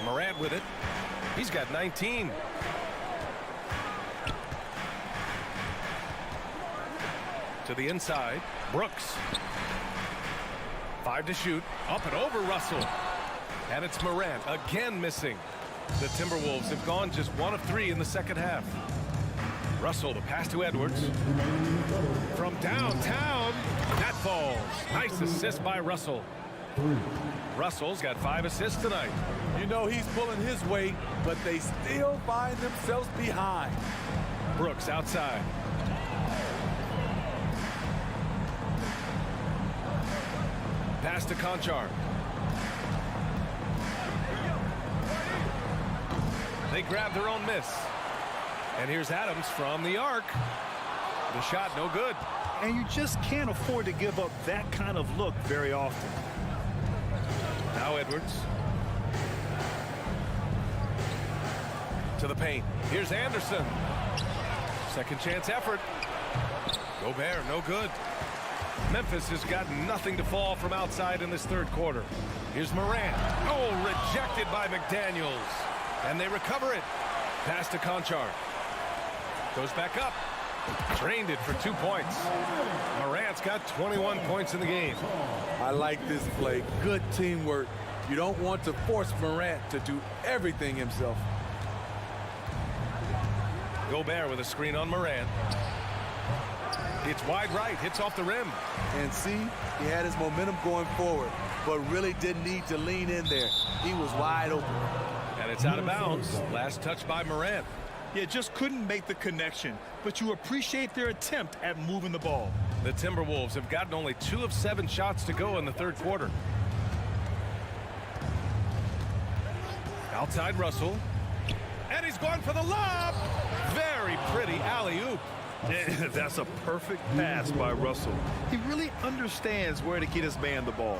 Morant with it. He's got 19. To the inside. Brooks. 5 to shoot. Up and over Russell. And it's Morant again missing. The Timberwolves have gone just 1 of 3 in the second half. Russell, the pass to Edwards. From downtown, that falls. Nice assist by Russell. Russell's got 5 assists tonight.
You know he's pulling his weight, but they still find themselves behind.
Brooks outside. Pass to Conchar. They grab their own miss. And here's Adams from the arc. The shot no good.
And you just can't afford to give up that kind of look very often.
Now Edwards. To the paint. Here's Anderson. Second chance effort. Gobert, no good. Memphis has got nothing to fall from outside in this third quarter. Here's Morant. Oh, rejected by McDaniels. And they recover it. Pass to Conchar. Goes back up. Drained it for 2 points. Morant's got 21 points in the game.
I like this play. Good teamwork. You don't want to force Morant to do everything himself.
Gobert with a screen on Morant. It's wide right. Hits off the rim.
And see, he had his momentum going forward, but really didn't need to lean in there. He was wide open.
And it's out of bounds. Last touch by Morant.
Yeah, just couldn't make the connection, but you appreciate their attempt at moving the ball.
The Timberwolves have gotten only 2 of 7 shots to go in the third quarter. Outside Russell. And he's going for the lob. Very pretty alley-oop.
That's a perfect pass by Russell. He really understands where to get his man the ball.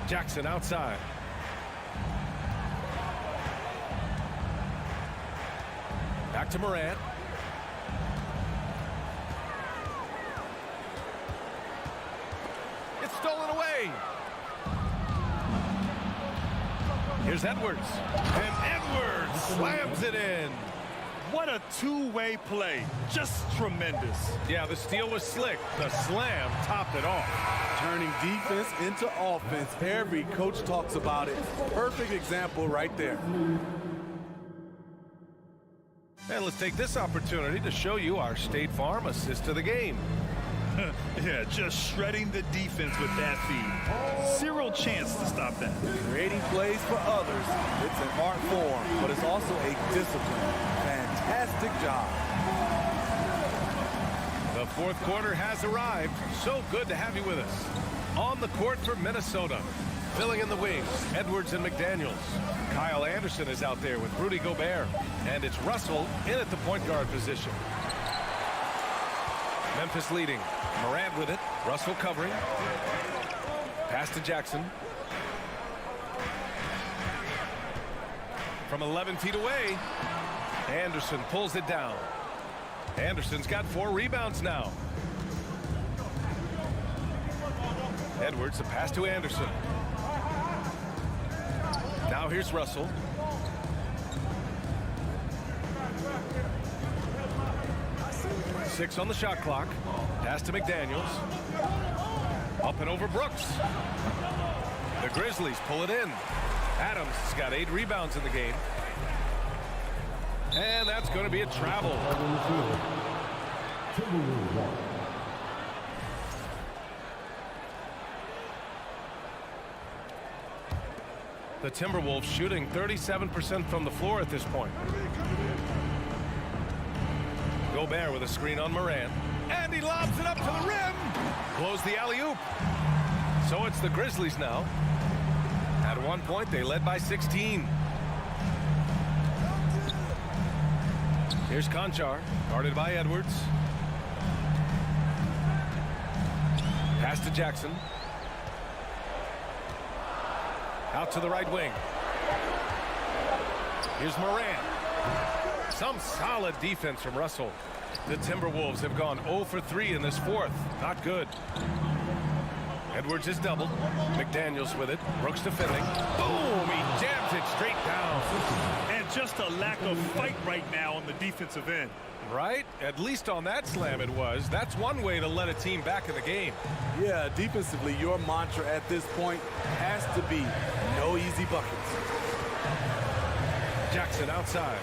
Jackson outside. Back to Morant. It's stolen away. Here's Edwards. And Edwards slams it in.
What a two-way play. Just tremendous.
Yeah, the steal was slick. The slam topped it off.
Turning defense into offense. Every coach talks about it. Perfect example right there.
And let's take this opportunity to show you our State Farm assist to the game.
Yeah, just shredding the defense with that feed. Zero chance to stop that.
Creating plays for others. It's an art form, but it's also a discipline. Fantastic job.
The fourth quarter has arrived. So good to have you with us. On the court for Minnesota. Filling in the wings, Edwards and McDaniels. Kyle Anderson is out there with Rudy Gobert. And it's Russell in at the point guard position. Memphis leading. Morant with it. Russell covering. Pass to Jackson. From 11 feet away, Anderson pulls it down. Anderson's got 4 rebounds now. Edwards, a pass to Anderson. Now here's Russell. Six on the shot clock. Pass to McDaniels. Up and over Brooks. The Grizzlies pull it in. Adams has got 8 rebounds in the game. And that's going to be a travel. The Timberwolves shooting 37% from the floor at this point. Gobert with a screen on Morant. And he lobs it up to the rim. Blows the alley-oop. So it's the Grizzlies now. At one point, they led by 16. Here's Conchar, guarded by Edwards. Pass to Jackson. Out to the right wing. Here's Morant. Some solid defense from Russell. The Timberwolves have gone 0 for 3 in this fourth. Not good. Edwards is doubled. McDaniels with it. Brooks defending. Boom! He jams it straight down.
And just a lack of fight right now on the defensive end.
Right? At least on that slam it was. That's one way to let a team back in the game.
Yeah, defensively, your mantra at this point has to be no easy buckets.
Jackson outside.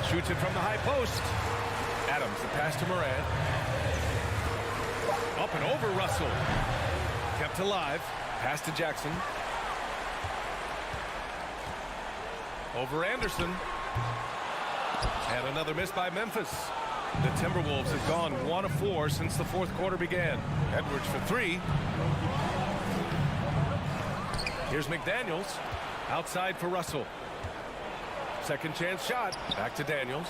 Shoots it from the high post. Adams, the pass to Morant. Up and over Russell. Kept alive. Pass to Jackson. Over Anderson. And another miss by Memphis. The Timberwolves have gone 1 of 4 since the fourth quarter began. Edwards for 3. Here's McDaniels. Outside for Russell. Second chance shot. Back to Daniels.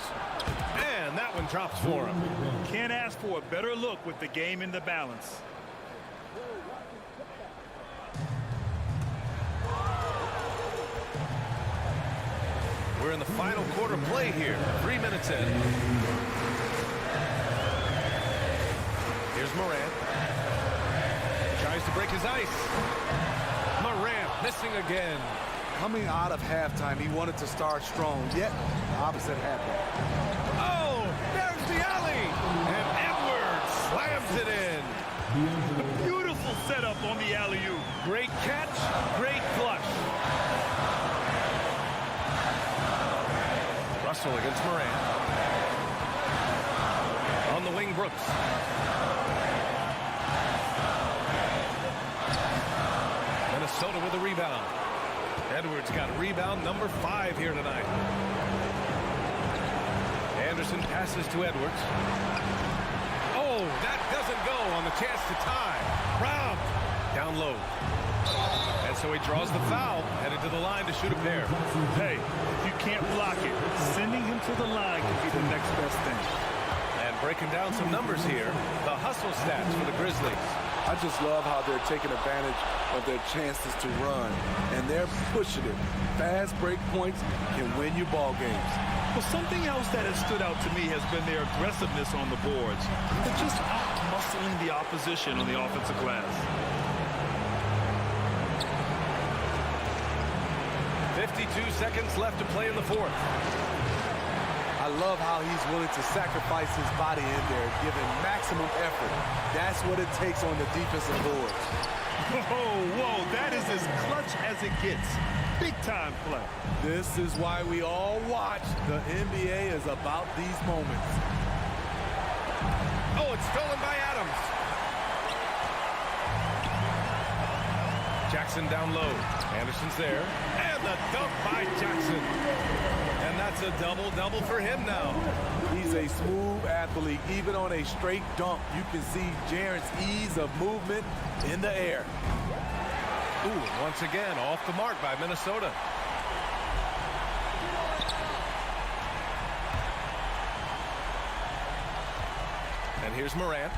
And that one drops for him.
Can't ask for a better look with the game in the balance.
We're in the final quarter play here. 3 minutes in. Here's Morant. Tries to break his ice. Morant missing again.
Coming out of halftime, he wanted to start strong, yet the opposite happened.
Oh, there's the alley. And Edwards slams it in.
Beautiful setup on the alley-oop.
Great catch, great flush. Russell against Morant. On the wing, Brooks. Minnesota with a rebound. Edwards got rebound number 5 here tonight. Anderson passes to Edwards. Oh, that doesn't go on the chance to tie. Robbed. Down low. And so he draws the foul, headed to the line to shoot a pair.
Hey, if you can't block it, sending him to the line could be the next best thing.
And breaking down some numbers here, the hustle stats for the Grizzlies.
I just love how they're taking advantage of their chances to run, and they're pushing it. Fast break points can win you ball games.
Well, something else that has stood out to me has been their aggressiveness on the boards. They're just out-muscling the opposition on the offensive glass.
52 seconds left to play in the fourth.
I love how he's willing to sacrifice his body in there, giving maximum effort. That's what it takes on the defensive boards.
Whoa, that is as clutch as it gets. Big time play.
This is why we all watch. The NBA is about these moments.
Oh, it's stolen by Adams. Jackson down low. Anderson's there. And the dunk by Jackson. And that's a double-double for him now.
He's a smooth athlete. Even on a straight dunk, you can see Jaren's ease of movement in the air.
Ooh, once again, off the mark by Minnesota. And here's Morant.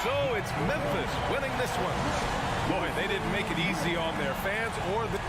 So it's Memphis winning this one. Boy, they didn't make it easy on their fans or the...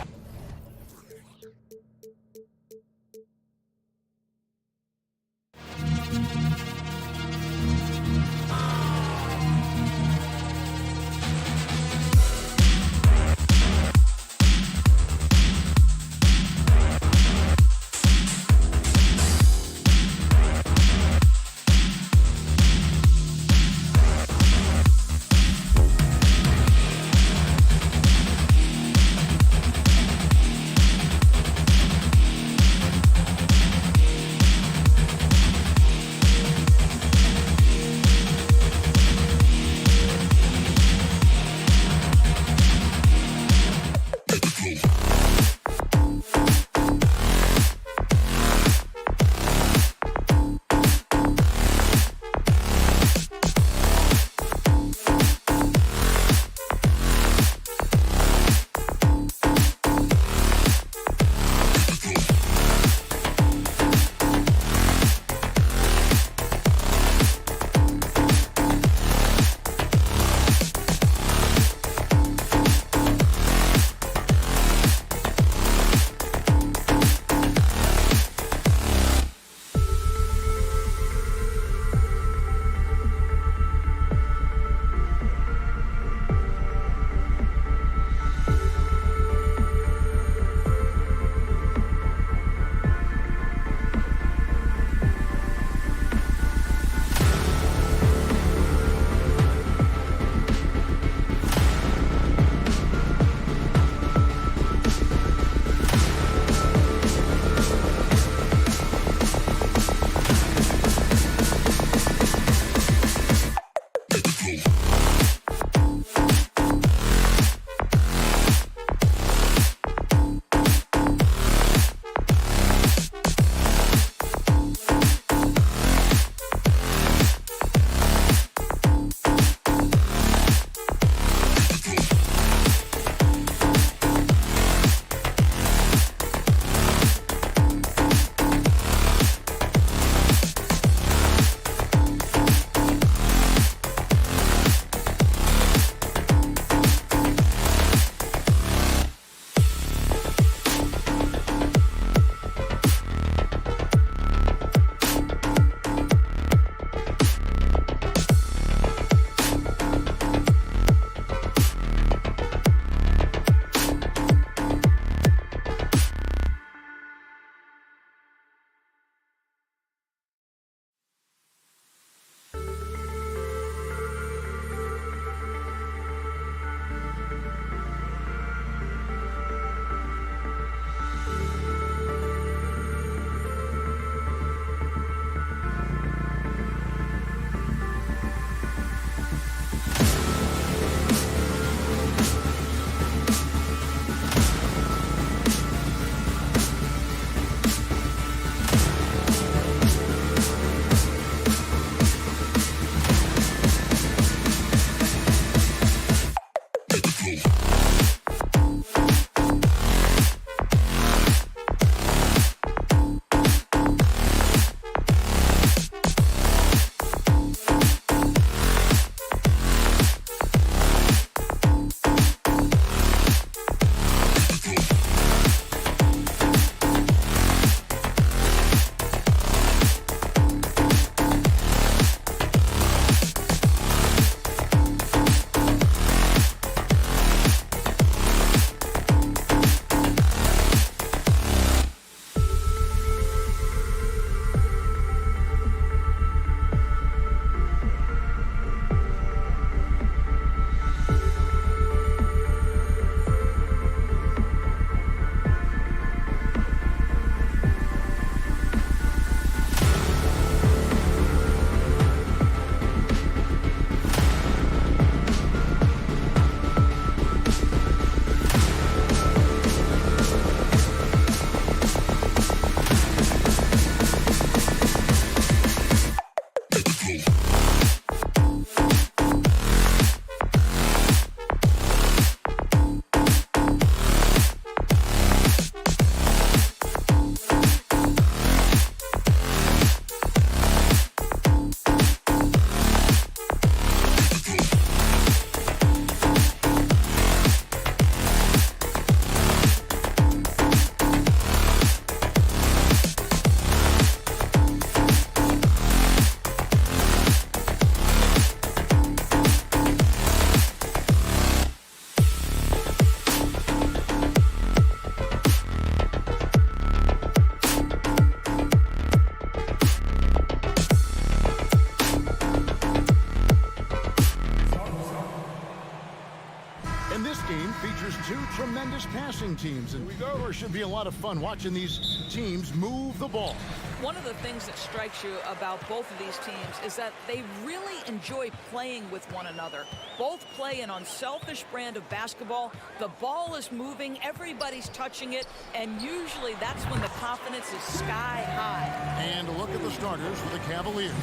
And this game features two tremendous passing teams, and there should be a lot of fun watching these teams move the ball.
One of the things that strikes you about both of these teams is that they really enjoy playing with one another. Both play an unselfish brand of basketball. The ball is moving, everybody's touching it, and usually that's when the confidence is sky high.
And look at the starters for the Cavaliers.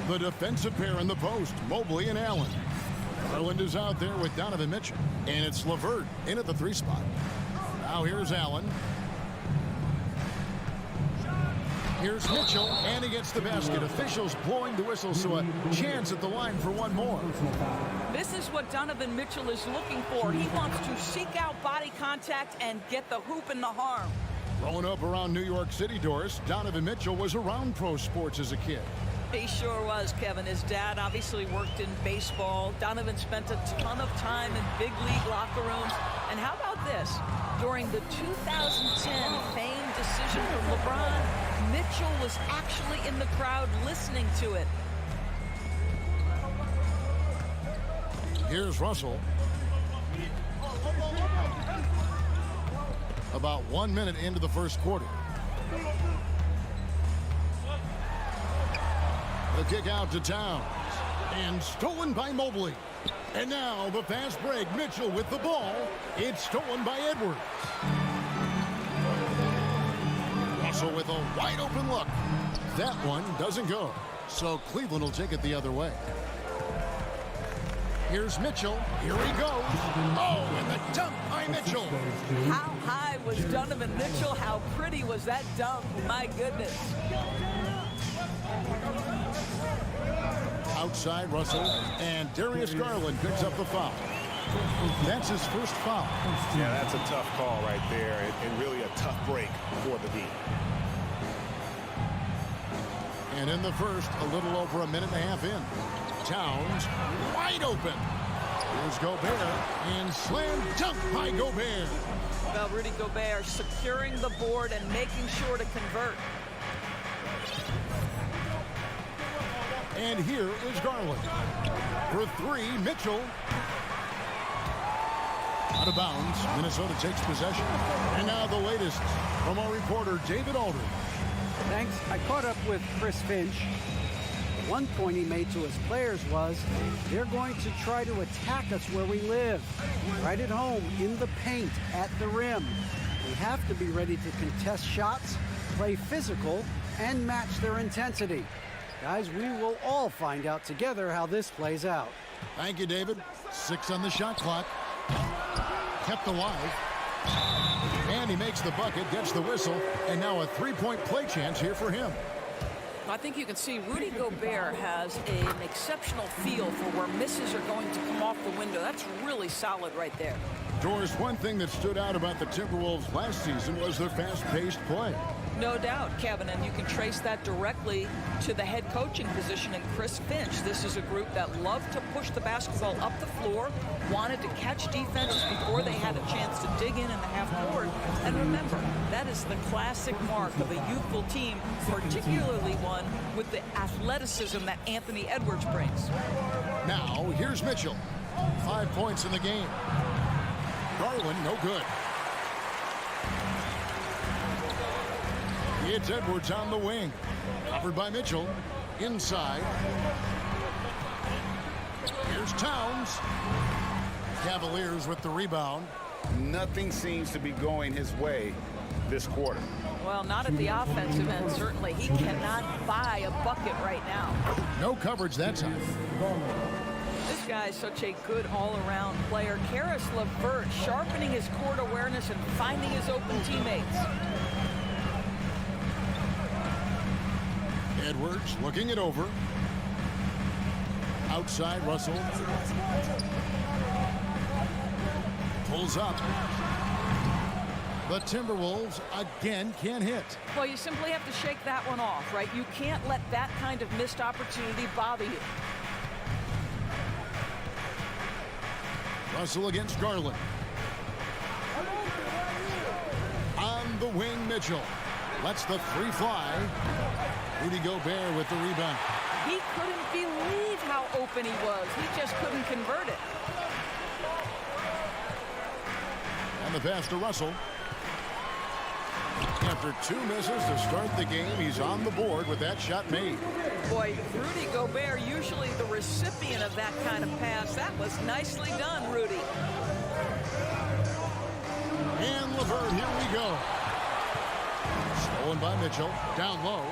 The defensive pair in the post, Mobley and Allen. Garland is out there with Donovan Mitchell, and it's LeVert in at the 3 spot. Now here's Allen. Here's Mitchell, and he gets the basket. Officials blowing the whistle, so a chance at the line for one more.
This is what Donovan Mitchell is looking for. He wants to seek out body contact and get the hoop in the harm.
Growing up around New York City, Doris, Donovan Mitchell was around pro sports as a kid.
He sure was, Kevin. His dad obviously worked in baseball. Donovan spent a ton of time in big league locker rooms. And how about this? During the 2010 famed decision from LeBron, Mitchell was actually in the crowd listening to it.
Here's Russell. About 1 minute into the first quarter. The kick out to Towns. And stolen by Mobley. And now the fast break. Mitchell with the ball. It's stolen by Edwards. Russell with a wide open look. That one doesn't go. So Cleveland will take it the other way. Here's Mitchell. Here he goes. Oh, and the dunk by Mitchell.
How high was Donovan Mitchell? How pretty was that dunk? My goodness.
Outside Russell, and Darius Garland picks up the foul. That's his first foul.
Yeah, that's a tough call right there, and really a tough break for the D.
And in the first, a little over a minute and a half in. Towns, wide open. Here's Gobert, and slam dunk by Gobert.
Well, Rudy Gobert securing the board and making sure to convert.
And here is Garland. For 3, Mitchell. Out of bounds, Minnesota takes possession. And now the latest from our reporter, David Aldridge.
Thanks. I caught up with Chris Finch. One point he made to his players was, they're going to try to attack us where we live. Right at home, in the paint, at the rim. We have to be ready to contest shots, play physical, and match their intensity. Guys, we will all find out together how this plays out.
Thank you, David. 6 on the shot clock. Kept alive. And he makes the bucket, gets the whistle, and now a three-point play chance here for him.
I think you can see Rudy Gobert has an exceptional feel for where misses are going to come off the window. That's really solid right there.
Doris, one thing that stood out about the Timberwolves last season was their fast-paced play.
No doubt, Kevin, and you can trace that directly to the head coaching position in Chris Finch. This is a group that loved to push the basketball up the floor, wanted to catch defenses before they had a chance to dig in the half court. And remember, that is the classic mark of a youthful team, particularly one with the athleticism that Anthony Edwards brings.
Now, here's Mitchell. 5 points in the game. Garland, no good. It's Edwards on the wing. Covered by Mitchell. Inside. Here's Towns. Cavaliers with the rebound.
Nothing seems to be going his way this quarter.
Well, not at the offensive end, certainly. He cannot buy a bucket right now.
No coverage that time.
This guy is such a good all-around player. Karis LeVert sharpening his court awareness and finding his open teammates.
Edwards looking it over. Outside, Russell. Pulls up. The Timberwolves again can't hit.
Well, you simply have to shake that one off, right? You can't let that kind of missed opportunity bother you.
Russell against Garland. On the wing, Mitchell. Lets the three fly. Rudy Gobert with the rebound.
He couldn't believe how open he was. He just couldn't convert it.
And the pass to Russell. After 2 misses to start the game, he's on the board with that shot made.
Boy, Rudy Gobert, usually the recipient of that kind of pass. That was nicely done, Rudy.
And LeVert, here we go. Stolen by Mitchell, down low.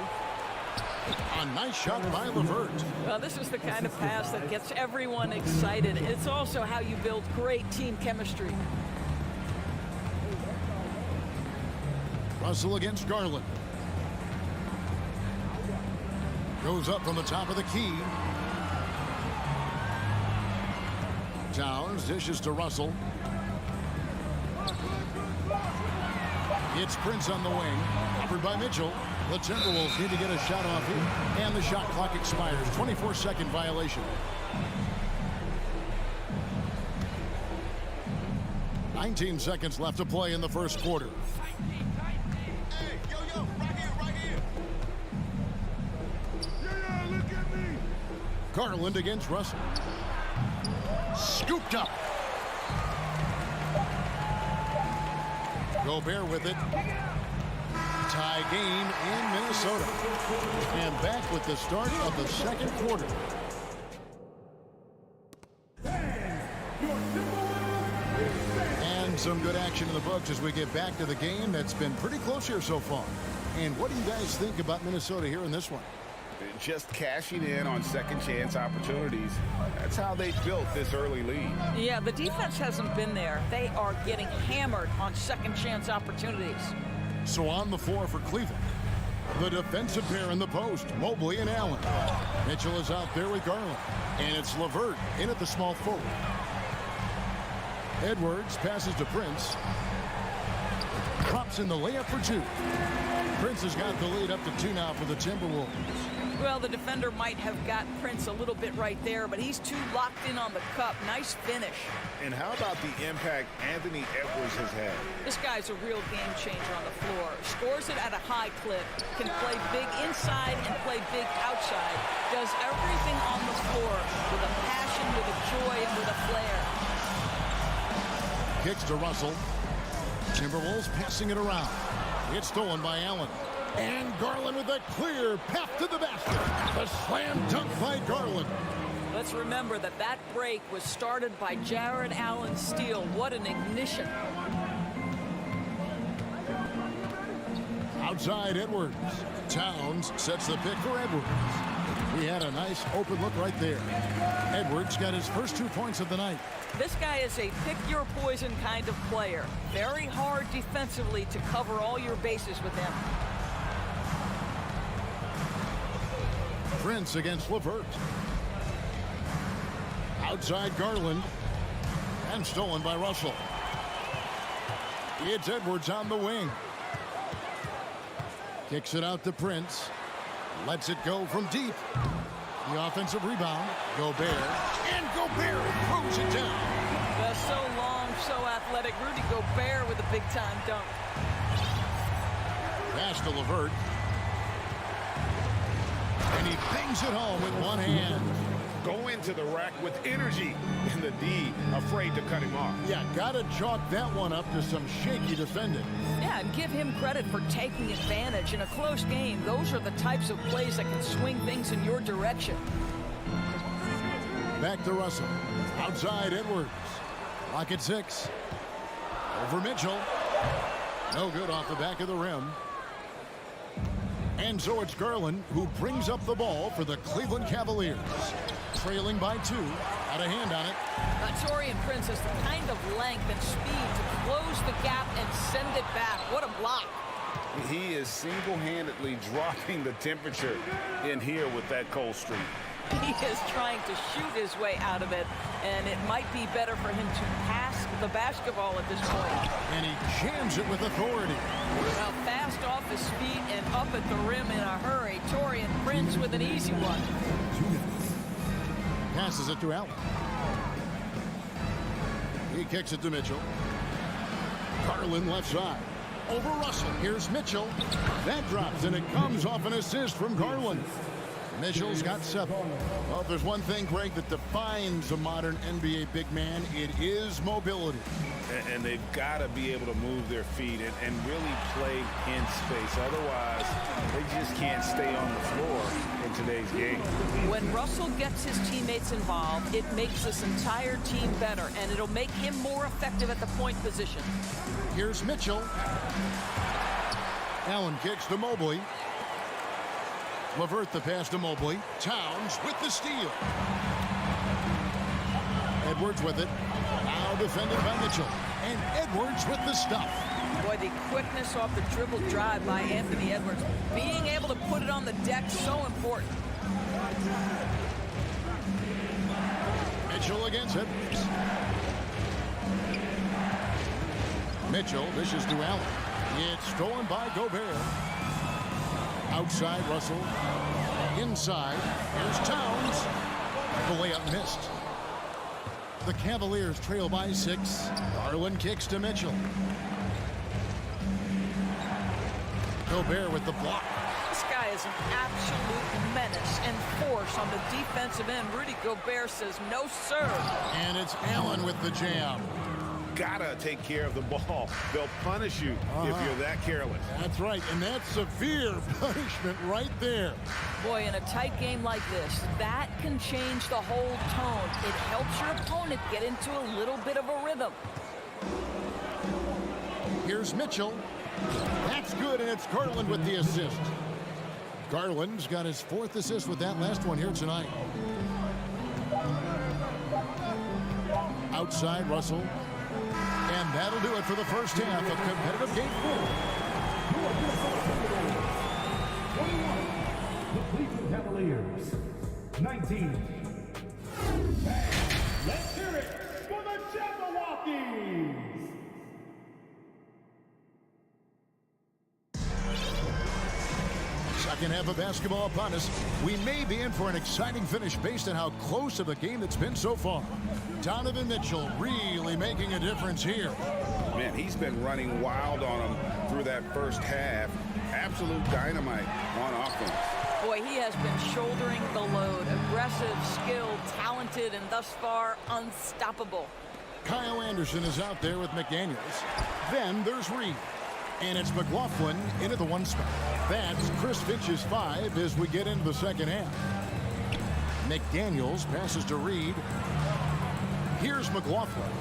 A nice shot by LeVert.
Well, this is the kind of pass that gets everyone excited. It's also how you build great team chemistry.
Russell against Garland. Goes up from the top of the key. Towns dishes to Russell. It's Prince on the wing. Covered by Mitchell. The Timberwolves need to get a shot off here. And the shot clock expires. 24-second violation. 19 seconds left to play in the first quarter. Garland against Russell. Scooped up. Gobert with it. Tie game in Minnesota. And back with the start of the second quarter. And some good action in the books as we get back to the game that's been pretty close here so far. And what do you guys think about Minnesota here in this one?
Just cashing in on second chance opportunities. That's how they built this early lead.
Yeah, the defense hasn't been there. They are getting hammered on second chance opportunities.
So on the floor for Cleveland, the defensive pair in the post, Mobley and Allen. Mitchell is out there with Garland. And it's LeVert in at the small forward. Edwards passes to Prince. Drops in the layup for 2. Prince has got the lead up to 2 now for the Timberwolves.
Well, the defender might have got Prince a little bit right there, but he's too locked in on the cup. Nice finish.
And how about the impact Anthony Edwards has had?
This guy's a real game changer on the floor. Scores it at a high clip. Can play big inside and play big outside. Does everything on the floor with a passion, with a joy, and with a flair.
Kicks to Russell. Timberwolves passing it around. It's stolen by Allen. And Garland with a clear path to the basket. The slam dunk by Garland.
Let's remember that that break was started by Jared Allen's steal. What an ignition.
Outside Edwards. Towns sets the pick for Edwards. He had a nice open look right there. Edwards got his first 2 points of the night.
This guy is a pick-your-poison kind of player. Very hard defensively to cover all your bases with him.
Prince against LeVert. Outside Garland. And stolen by Russell. It's Edwards on the wing. Kicks it out to Prince. Lets it go from deep. The offensive rebound. Gobert. And Gobert throws it down.
That's so long, so athletic. Rudy Gobert with a big-time dunk.
Pass to LeVert. And he bangs it home with one hand.
Go into the rack with energy. And the D afraid to cut him off.
Yeah, gotta chalk that one up to some shaky defending.
Yeah, and give him credit for taking advantage in a close game. Those are the types of plays that can swing things in your direction.
Back to Russell. Outside Edwards. Lock at 6. Over Mitchell. No good off the back of the rim. And so it's Garland who brings up the ball for the Cleveland Cavaliers. Trailing by 2. Got a hand on it.
Taurean Prince has the kind of length and speed to close the gap and send it back. What a block.
He is single-handedly dropping the temperature in here with that cold streak.
He is trying to shoot his way out of it, and it might be better for him to pass the basketball at this point.
And he jams it with authority.
Well, fast off his feet and up at the rim in a hurry. Taurean Prince with an easy one.
Passes it to Allen. He kicks it to Mitchell. Garland left side. Over Russell. Here's Mitchell. That drops, and it comes off an assist from Garland. Mitchell's got 7. Well, if there's one thing, Greg, that defines a modern NBA big man, it is mobility.
And they've got to be able to move their feet and really play in space. Otherwise, they just can't stay on the floor in today's game.
When Russell gets his teammates involved, it makes this entire team better, and it'll make him more effective at the point position.
Here's Mitchell. Allen kicks to Mobley. LeVert the pass to Mobley. Towns with the steal. Edwards with it. Now defended by Mitchell. And Edwards with the stuff.
Boy, the quickness off the dribble drive by Anthony Edwards. Being able to put it on the deck, so important.
Mitchell against Edwards. Mitchell dishes to Allen. It's stolen by Gobert. Outside Russell. Inside. Here's Towns. The layup missed. The Cavaliers trail by 6. Garland kicks to Mitchell. Gobert with the block.
This guy is an absolute menace and force on the defensive end. Rudy Gobert says no, sir.
And it's Allen with the jam.
Gotta take care of the ball. They'll punish you if you're that careless.
That's right, and that's severe punishment right there.
Boy, in a tight game like this, that can change the whole tone. It helps your opponent get into a little bit of a rhythm.
Here's Mitchell. That's good, and it's Garland with the assist. Garland's got his 4th assist with that last one here tonight. Outside Russell. And that'll do it for the first half of competitive game 4.
The Cleveland Cavaliers, 19. Let's hear it for the Jabberwockies!
Second half of basketball upon us. We may be in for an exciting finish based on how close of a game it's been so far. Donovan Mitchell really making a difference here.
Man, he's been running wild on him through that first half. Absolute dynamite on offense.
Boy, he has been shouldering the load. Aggressive, skilled, talented, and thus far unstoppable.
Kyle Anderson is out there with McDaniels. Then there's Reed. And it's McLaughlin into the 1 spot. That's Chris Finch's 5 as we get into the second half. McDaniels passes to Reed. Here's McLaughlin.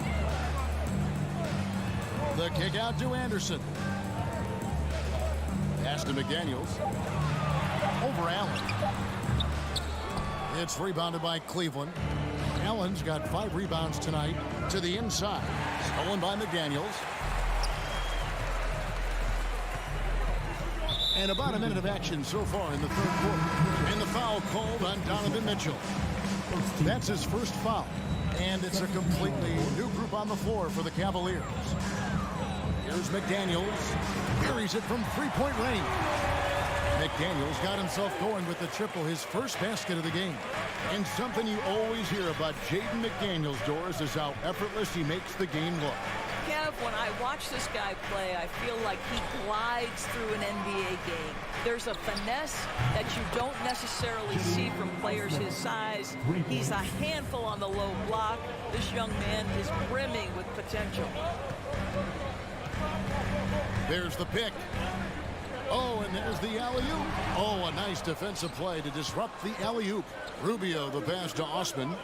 The kick out to Anderson. Pass to McDaniels. Over Allen. It's rebounded by Cleveland. Allen's got 5 rebounds tonight to the inside. Stolen by McDaniels. And about a minute of action so far in the third quarter. And the foul called on Donovan Mitchell. That's his first foul. And it's a completely new group on the floor for the Cavaliers. Here's McDaniels. Buries it from three-point range. McDaniels got himself going with the triple, his first basket of the game. And something you always hear about Jaden McDaniels, Doris, is how effortless he makes the game look.
Kev, when I watch this guy play, I feel like he glides through an NBA game. There's a finesse that you don't necessarily see from players his size. He's a handful on the low block. This young man is brimming with potential.
There's the pick. Oh, and there's the alley-oop. Oh, a nice defensive play to disrupt the alley-oop. Rubio, the pass to Osman.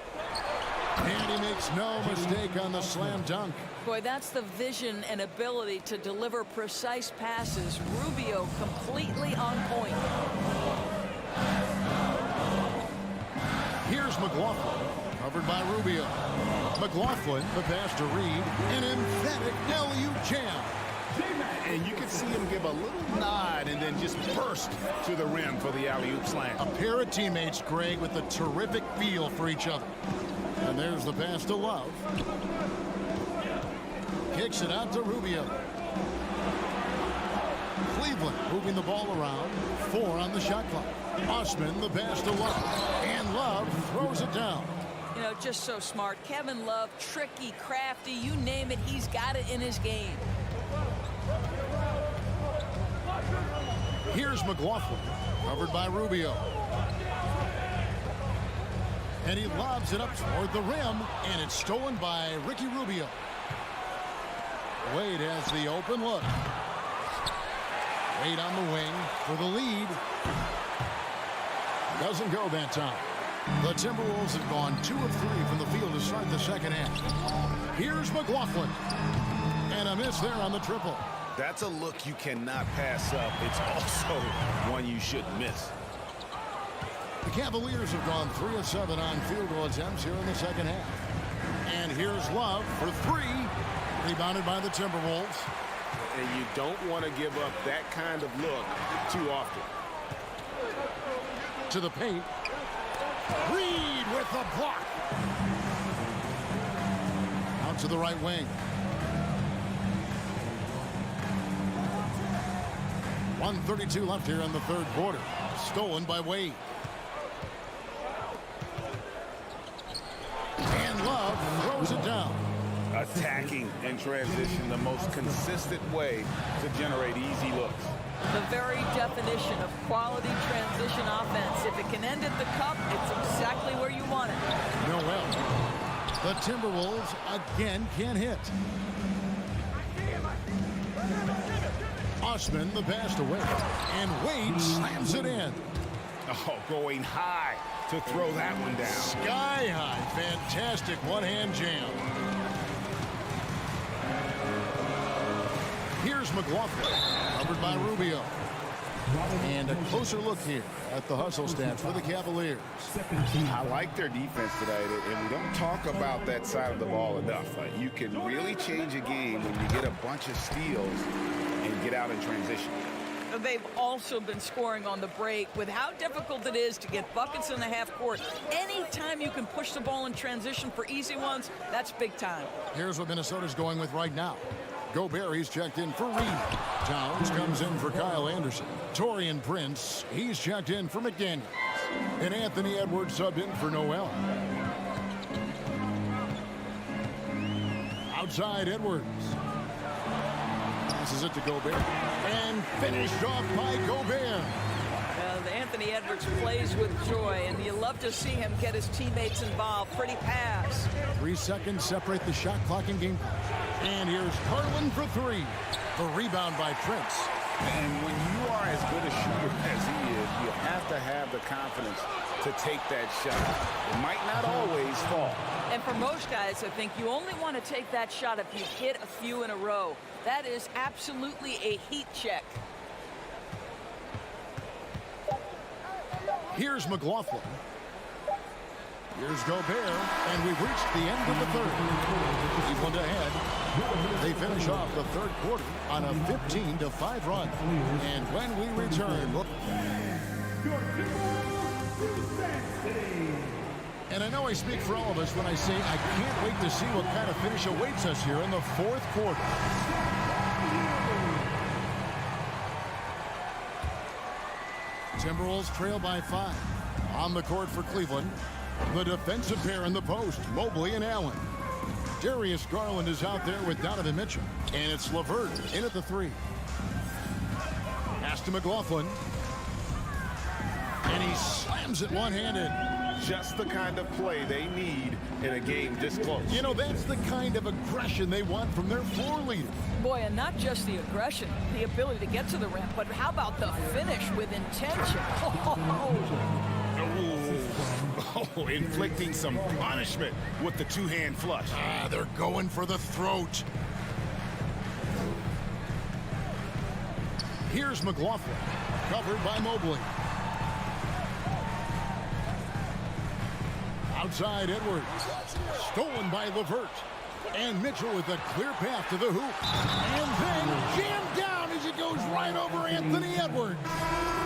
And he makes no mistake on the slam dunk.
Boy, that's the vision and ability to deliver precise passes. Rubio completely on point.
Here's McLaughlin, covered by Rubio. McLaughlin, the pass to Reed. An emphatic alley-oop jam.
And you can see him give a little nod and then just burst to the rim for the alley-oop slam.
A pair of teammates, Greg, with a terrific feel for each other. And there's the pass to Love. Kicks it out to Rubio. Cleveland moving the ball around. 4 on the shot clock. Osman, the pass to Love. And Love throws it down.
You know, just so smart. Kevin Love, tricky, crafty, you name it, he's got it in his game.
Here's McLaughlin, covered by Rubio. And he lobs it up toward the rim, and it's stolen by Ricky Rubio. Wade has the open look. Wade on the wing for the lead. Doesn't go that time. The Timberwolves have gone 2 of 3 from the field to start the second half. Here's McLaughlin. And a miss there on the triple.
That's a look you cannot pass up. It's also one you shouldn't miss.
The Cavaliers have gone 3 of 7 on field goal attempts here in the second half. And here's Love for 3. Rebounded by the Timberwolves.
And you don't want to give up that kind of look too often.
To the paint. Reed with the block. Out to the right wing. 1:32 left here in the third quarter. Stolen by Wade. And Love throws it down.
Attacking in transition, the most consistent way to generate easy looks.
The very definition of quality transition offense. If it can end at the cup, it's exactly where you want it.
Noel. The Timberwolves again can't hit. Osman, the pass to Wade. And Wade slams it in.
Oh, going high to throw that one down.
Sky high. Fantastic one-hand jam. Here's McLaughlin, covered by Rubio. And a closer look here at the hustle stats for the Cavaliers.
I like their defense today, and we don't talk about that side of the ball enough. You can really change a game when you get a bunch of steals and get out in transition.
They've also been scoring on the break. With how difficult it is to get buckets in the half court, anytime you can push the ball in transition for easy ones, that's big time.
Here's what Minnesota's going with right now. Gobert, he's checked in for Reed. Towns comes in for Kyle Anderson. Taurean Prince, he's checked in for McDaniels. And Anthony Edwards subbed in for Noel. Outside Edwards. Passes it to Gobert. And finished off by Gobert.
Anthony Edwards plays with joy, and you love to see him get his teammates involved. Pretty pass.
3 seconds separate the shot clock and game clock. And here's Garland for 3. The rebound by Prince.
And when you are as good a shooter as he is, you have to have the confidence to take that shot. It might not always fall.
And for most guys, I think you only want to take that shot if you hit a few in a row. That is absolutely a heat check.
Here's McLaughlin. Here's Gobert, and we've reached the end of the third. Cleveland ahead. They finish off the third quarter on a 15-5 run. And when we return, and I know I speak for all of us when I say I can't wait to see what kind of finish awaits us here in the fourth quarter. Timberwolves trail by 5. On the court for Cleveland, the defensive pair in the post, Mobley and Allen. Darius Garland is out there with Donovan Mitchell. And it's LeVert in at the 3. Pass to McLaughlin. And he slams it one-handed.
Just the kind of play they need in a game this close.
You know, that's the kind of aggression they want from their floor leader.
Boy, and not just the aggression, the ability to get to the rim, but how about the finish with intention?
Oh, inflicting some punishment with the two-hand flush.
They're going for the throat. Here's McLaughlin, covered by Mobley. Outside Edwards, stolen by LeVert. And Mitchell with a clear path to the hoop. And then jammed down as it goes right over Anthony Edwards.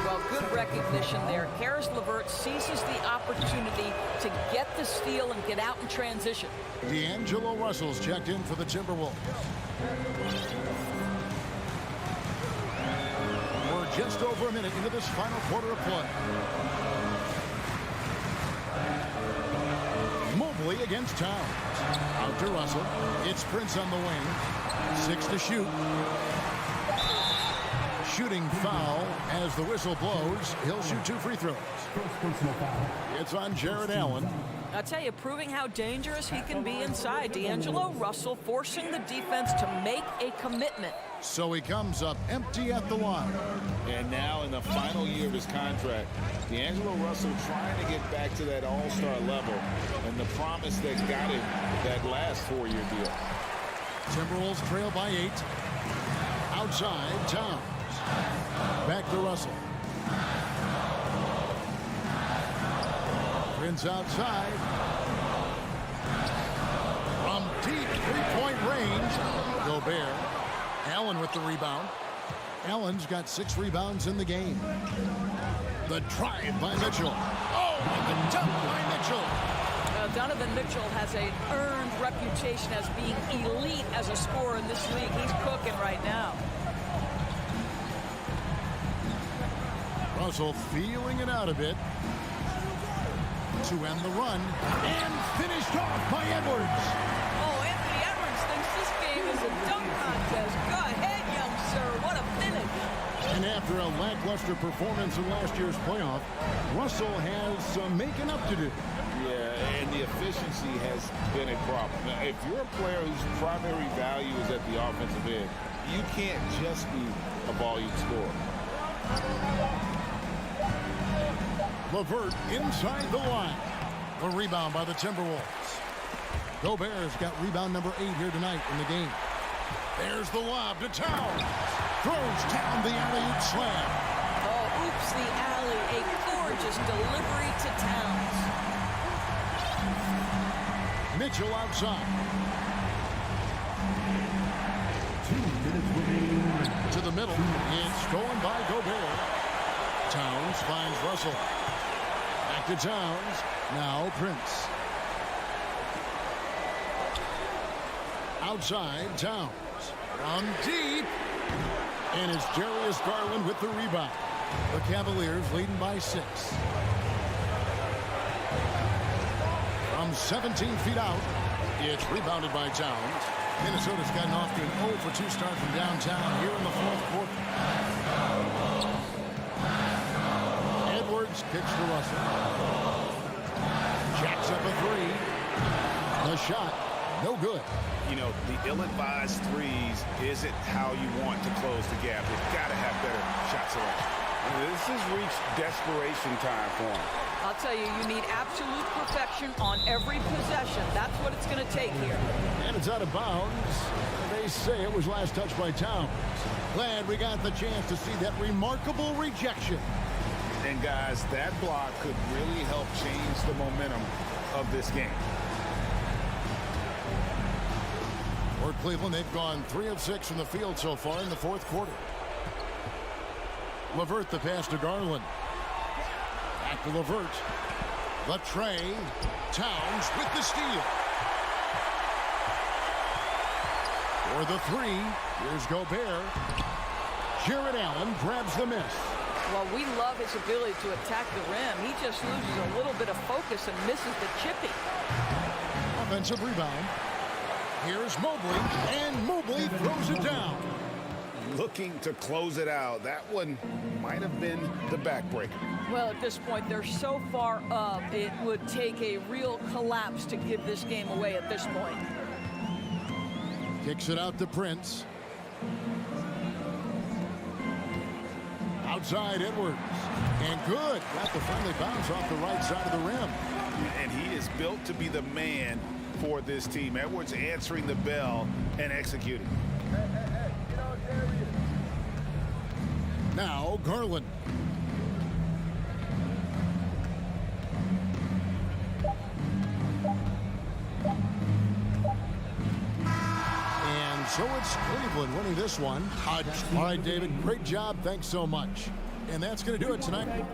Well, good recognition there. Karis LeVert seizes the opportunity to get the steal and get out in transition.
D'Angelo Russell's checked in for the Timberwolves. We're just over a minute into this final quarter of play. Mobley against Towns. Out to Russell. It's Prince on the wing. 6 to shoot. Shooting foul as the whistle blows. He'll shoot 2 free throws. It's on Jared Allen.
I'll tell you, proving how dangerous he can be inside. D'Angelo Russell forcing the defense to make a commitment.
So he comes up empty at the line.
And now in the final year of his contract, D'Angelo Russell trying to get back to that all-star level and the promise that got him that last 4-year deal.
Timberwolves trail by 8. Outside, Towns. Back to Russell. Prince outside. From deep three-point range. Gobert. Allen with the rebound. Allen's got 6 rebounds in the game. The drive by Mitchell. Oh, and the dunk by Mitchell.
Donovan Mitchell has an earned reputation as being elite as a scorer in this league. He's cooking right now.
Russell feeling it out a bit to end the run, and finished off by Edwards.
Oh, Anthony Edwards thinks this game is a dunk contest. Go ahead, young sir. What a finish.
And after a lackluster performance in last year's playoff, Russell has some making up to do.
Yeah, and the efficiency has been a problem. Now, if you're a player whose primary value is at the offensive end, you can't just be a volume scorer.
LeVert inside the line. The rebound by the Timberwolves. Gobert's got rebound number 8 here tonight in the game. There's the lob to Towns. Throws down the alley-oop slam.
Oh, oops, the alley. A gorgeous delivery to Towns.
Mitchell outside.
2 minutes remaining.
To the middle. It's stolen by Gobert. Towns finds Russell. Back to Towns. Now Prince. Outside, Towns. From deep. And it's Darius Garland with the rebound. The Cavaliers leading by 6. From 17 feet out, it's rebounded by Towns. Minnesota's gotten off to an 0-for-2 start from downtown here in the fourth quarter. Edwards kicks to Russell. Jacks up a 3. The shot, no good.
You know, the ill-advised threes isn't how you want to close the gap. You've got to have better shot selection. This has reached desperation time for him.
I'll tell you, you need absolute perfection on every possession. That's what it's going to take here.
And it's out of bounds. They say it was last touched by Towns. Glad we got the chance to see that remarkable rejection.
And guys, that block could really help change the momentum of this game.
For Cleveland, they've gone 3 of 6 from the field so far in the fourth quarter. LeVert the pass to Garland. Back to LeVert. The tray. Towns with the steal. For the 3, here's Gobert. Jared Allen grabs the miss.
Well, we love his ability to attack the rim. He just loses a little bit of focus and misses the chippy.
Offensive rebound. Here's Mobley, and Mobley throws it down.
Looking to close it out. That one might have been the backbreaker.
Well, at this point, they're so far up, it would take a real collapse to give this game away at this point.
Kicks it out to Prince. Outside Edwards. And good. Got the friendly bounce off the right side of the rim.
And he is built to be the man for this team. Edwards answering the bell and executing.
Now Garland. And so it's Cleveland winning this one. All right, David, great job. Thanks so much. And that's going to do it tonight.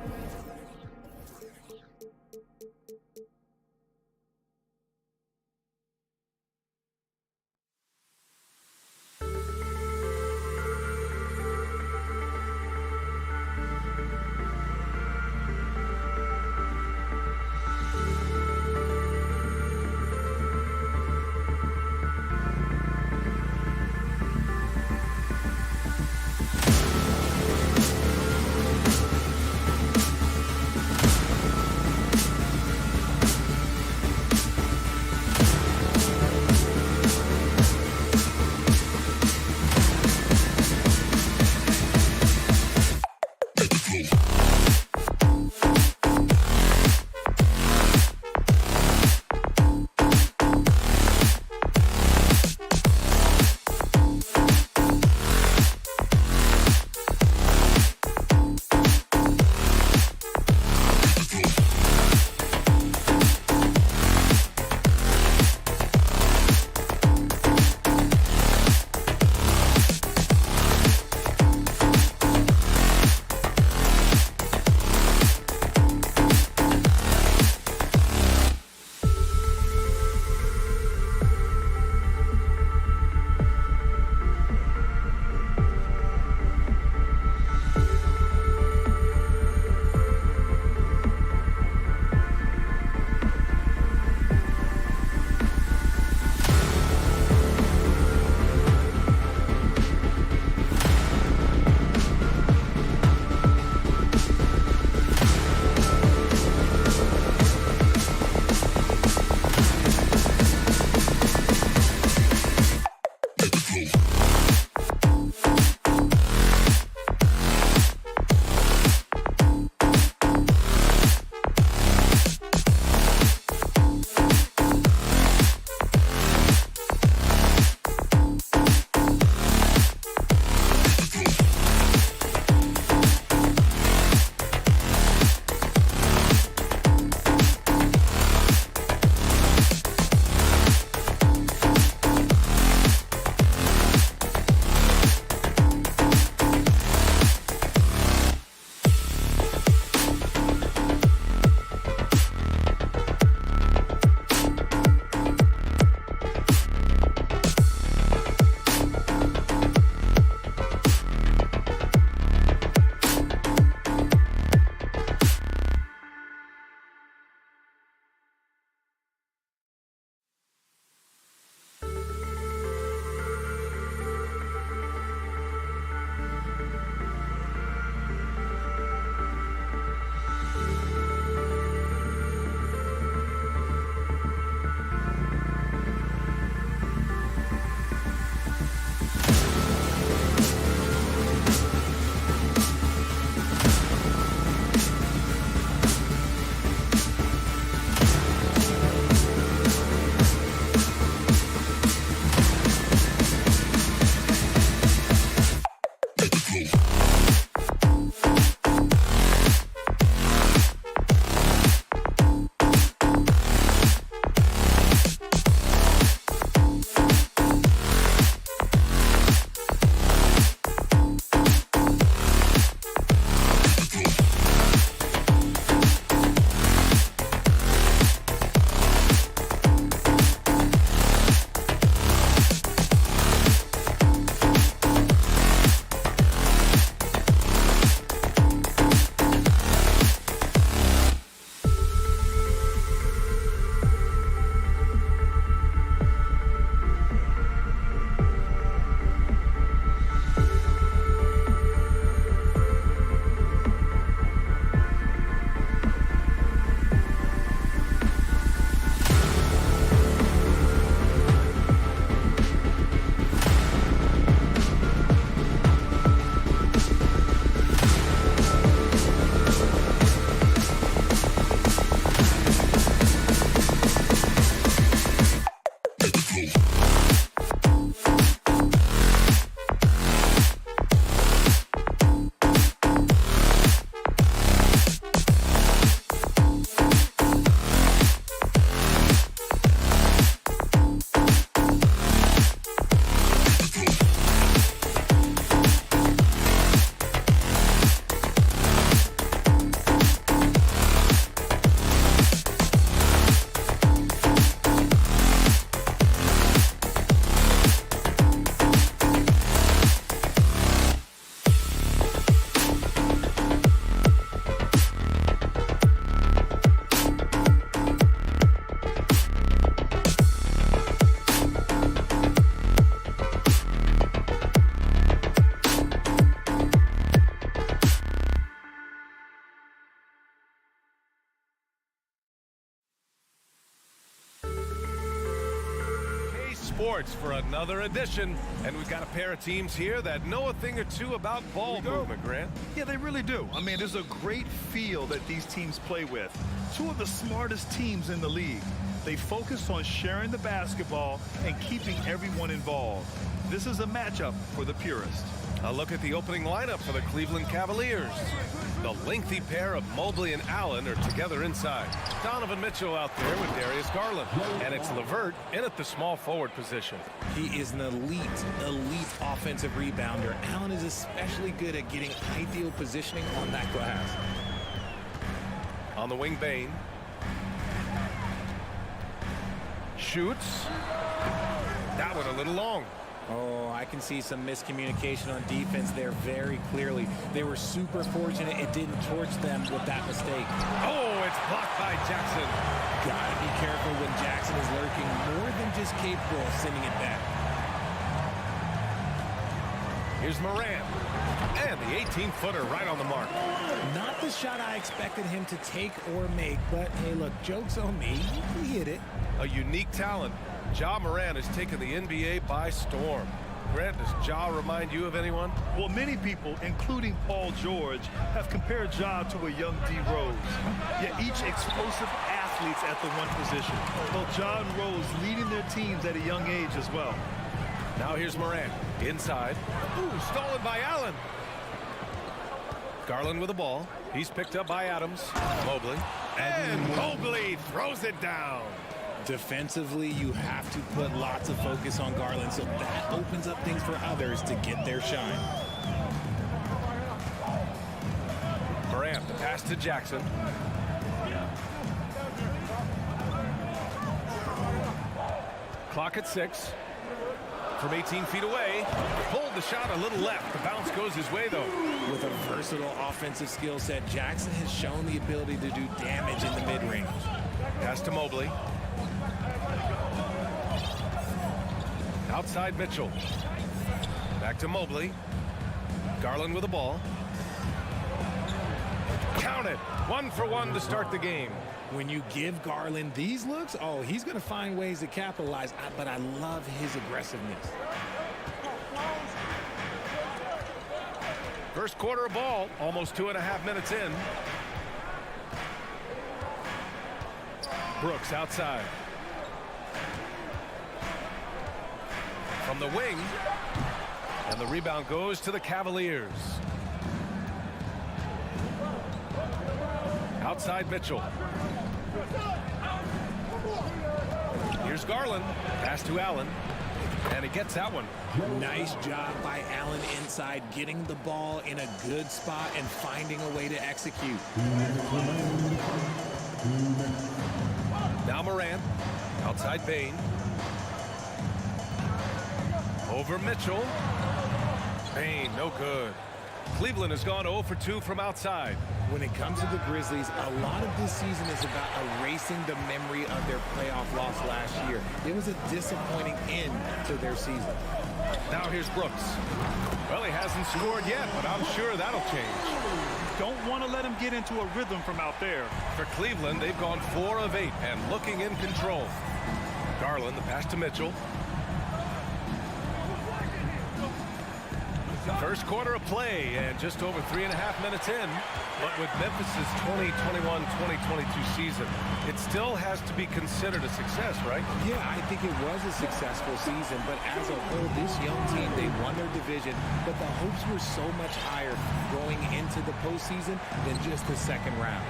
sports for another edition, and we've got a pair of teams here that know a thing or two about ball movement, Grant.
Yeah, they really do. I mean, there's a great feel that these teams play with. Two of the smartest teams in the league. They focus on sharing the basketball and keeping everyone involved. This is a matchup for the purist.
A look at the opening lineup for the Cleveland Cavaliers. The lengthy pair of Mobley and Allen are together inside. Donovan Mitchell out there with Darius Garland. And it's LeVert in at the small forward position.
He is an elite offensive rebounder. Allen is especially good at getting ideal positioning on that glass.
On the wing, Bane. Shoots. That one a little long.
Oh, I can see some miscommunication on defense there very clearly. They were super fortunate it didn't torch them with that mistake.
Oh, it's blocked by Jackson.
Gotta be careful when Jackson is lurking more than just capable of sending it back.
Here's Morant. And the 18-footer right on the mark.
Not the shot I expected him to take or make, but hey, look, joke's on me. He hit it.
A unique talent. Ja Morant has taken the NBA by storm. Grant, does Ja remind you of anyone?
Well, many people, including Paul George, have compared Ja to a young D. Rose. Yet each explosive athletes at the one position. Both Ja and Rose leading their teams at a young age as well.
Now here's Morant. Inside. Ooh, stolen by Allen. Garland with the ball. He's picked up by Adams. Mobley. And Mobley throws it down.
Defensively, you have to put lots of focus on Garland, so that opens up things for others to get their shine.
Morant, the pass to Jackson. Clock at 6. From 18 feet away. Pulled the shot a little left. The bounce goes his way, though.
With a versatile offensive skill set, Jackson has shown the ability to do damage in the mid-range.
Pass to Mobley. Outside Mitchell. Back to Mobley. Garland with the ball. Count it. 1 for 1 to start the game.
When you give Garland these looks, oh, he's going to find ways to capitalize, but I love his aggressiveness.
First quarter of ball, almost 2.5 minutes in. Brooks outside. From the wing. And the rebound goes to the Cavaliers. Outside Mitchell. Here's Garland. Pass to Allen. And he gets that one.
Nice job by Allen inside, getting the ball in a good spot and finding a way to execute.
Now Morant. Outside Bane. Over Mitchell. Bane, no good. Cleveland has gone 0 for 2 from outside.
When it comes to the Grizzlies, a lot of this season is about erasing the memory of their playoff loss last year. It was a disappointing end to their season.
Now here's Brooks. Well, he hasn't scored yet, but I'm sure that'll change.
Don't want to let him get into a rhythm from out there.
For Cleveland, they've gone 4 of 8 and looking in control. Garland, the pass to Mitchell. First quarter of play and just over 3.5 minutes in. But with Memphis' 2021-2022 season, it still has to be considered a success, right?
Yeah, I think it was a successful season, but as a whole, this young team, they won their division, but the hopes were so much higher going into the postseason than just the second round.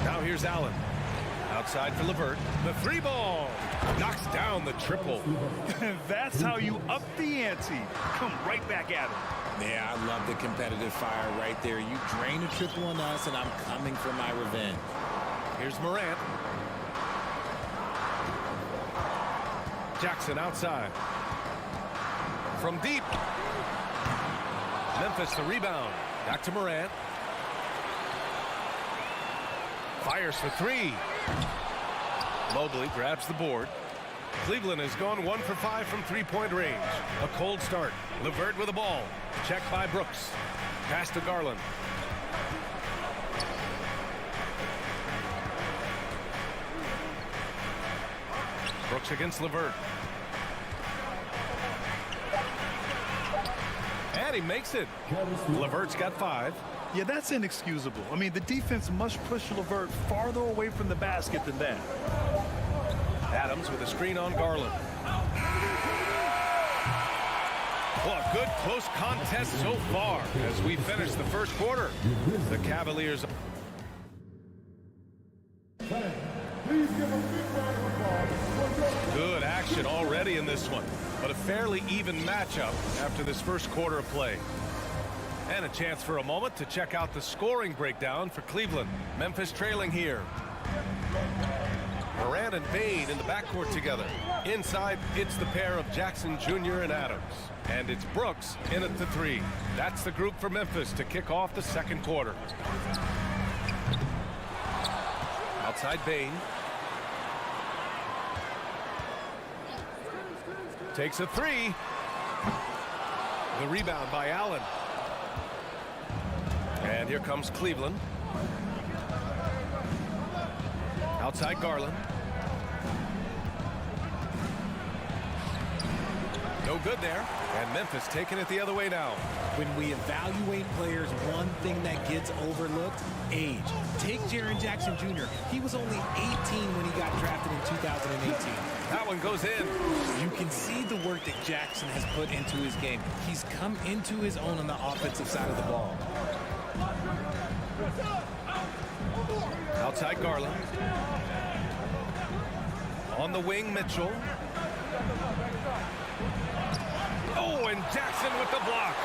Now here's Allen. Outside for LeVert. The 3-ball. Knocks down the triple.
That's how you up the ante. Come right back at him.
Yeah, I love the competitive fire right there. You drain a triple on us, and I'm coming for my revenge.
Here's Morant. Jackson outside. From deep. Memphis the rebound. Back to Morant. Fires for 3. Mobley grabs the board. Cleveland has gone 1 for 5 from 3-point range. A cold start. LeVert with the ball. Checked by Brooks. Pass to Garland. Brooks against LeVert. And he makes it. Levert's got 5.
Yeah, that's inexcusable. I mean, the defense must push Levert farther away from the basket than that.
Adams with a screen on Garland. Well, a good close contest so far as we finish the first quarter. The Cavaliers. Good action already in this one, but a fairly even matchup after this first quarter of play. And a chance for a moment to check out the scoring breakdown for Cleveland. Memphis trailing here. Morant and Bane in the backcourt together. Inside, it's the pair of Jackson Jr. and Adams. And it's Brooks in at the 3. That's the group for Memphis to kick off the second quarter. Outside Bane. Takes a 3. The rebound by Allen. And here comes Cleveland. Outside Garland. No good there. And Memphis taking it the other way now.
When we evaluate players, one thing that gets overlooked, age. Take Jaren Jackson Jr. He was only 18 when he got drafted in 2018.
That one goes in.
You can see the work that Jackson has put into his game. He's come into his own on the offensive side of the ball.
Outside Garland. On the wing, Mitchell. Oh, and Jackson with the block.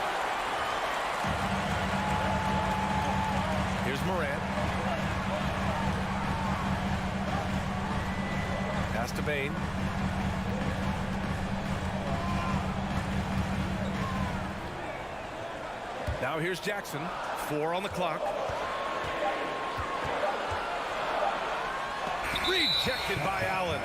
Here's Morant. Pass to Bane. Now here's Jackson. 4 on the clock. Rejected by Allen.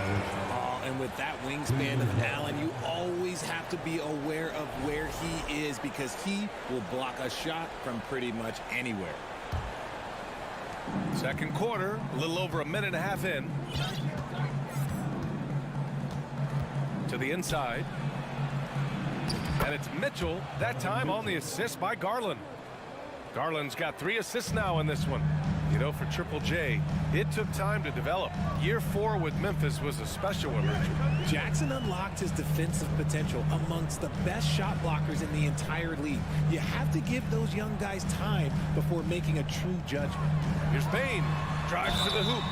And with that wingspan of Allen, you always have to be aware of where he is because he will block a shot from pretty much anywhere.
Second quarter, a little over a minute and a half in. To the inside. And it's Mitchell, that time on the assist by Garland. Garland's got 3 assists now in this one. You know, for Triple J, it took time to develop. Year 4 with Memphis was a special one, Richard.
Jackson unlocked his defensive potential amongst the best shot blockers in the entire league. You have to give those young guys time before making a true judgment.
Here's Bane. Drives to the hoop.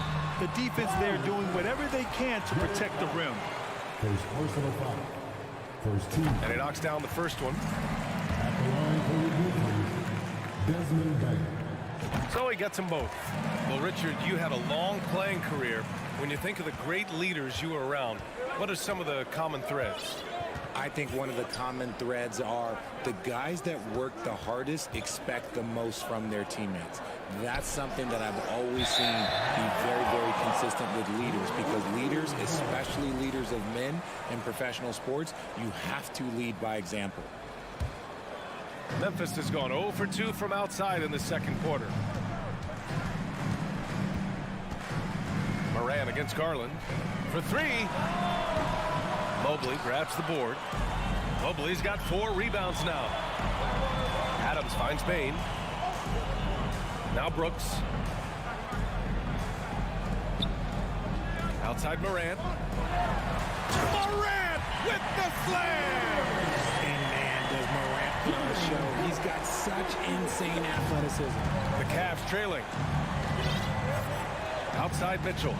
The defense there doing whatever they can to protect the rim.
First personal foul. First team.
And he knocks down the first one.
At the line for the Desmond Bain.
So he gets them both. Well, Richard, you had a long playing career. When you think of the great leaders you were around, what are some of the common threads?
I think one of the common threads are the guys that work the hardest expect the most from their teammates. That's something that I've always seen be very, very consistent with leaders because leaders, especially leaders of men in professional sports, you have to lead by example.
Memphis has gone 0 for 2 from outside in the second quarter. Morant against Garland for 3. Mobley grabs the board. Mobley's got 4 rebounds now. Adams finds Bane. Now Brooks. Outside Morant. Morant with the slam!
And man, does Morant put on the show. He's got such insane athleticism.
The Cavs trailing. Outside Mitchell.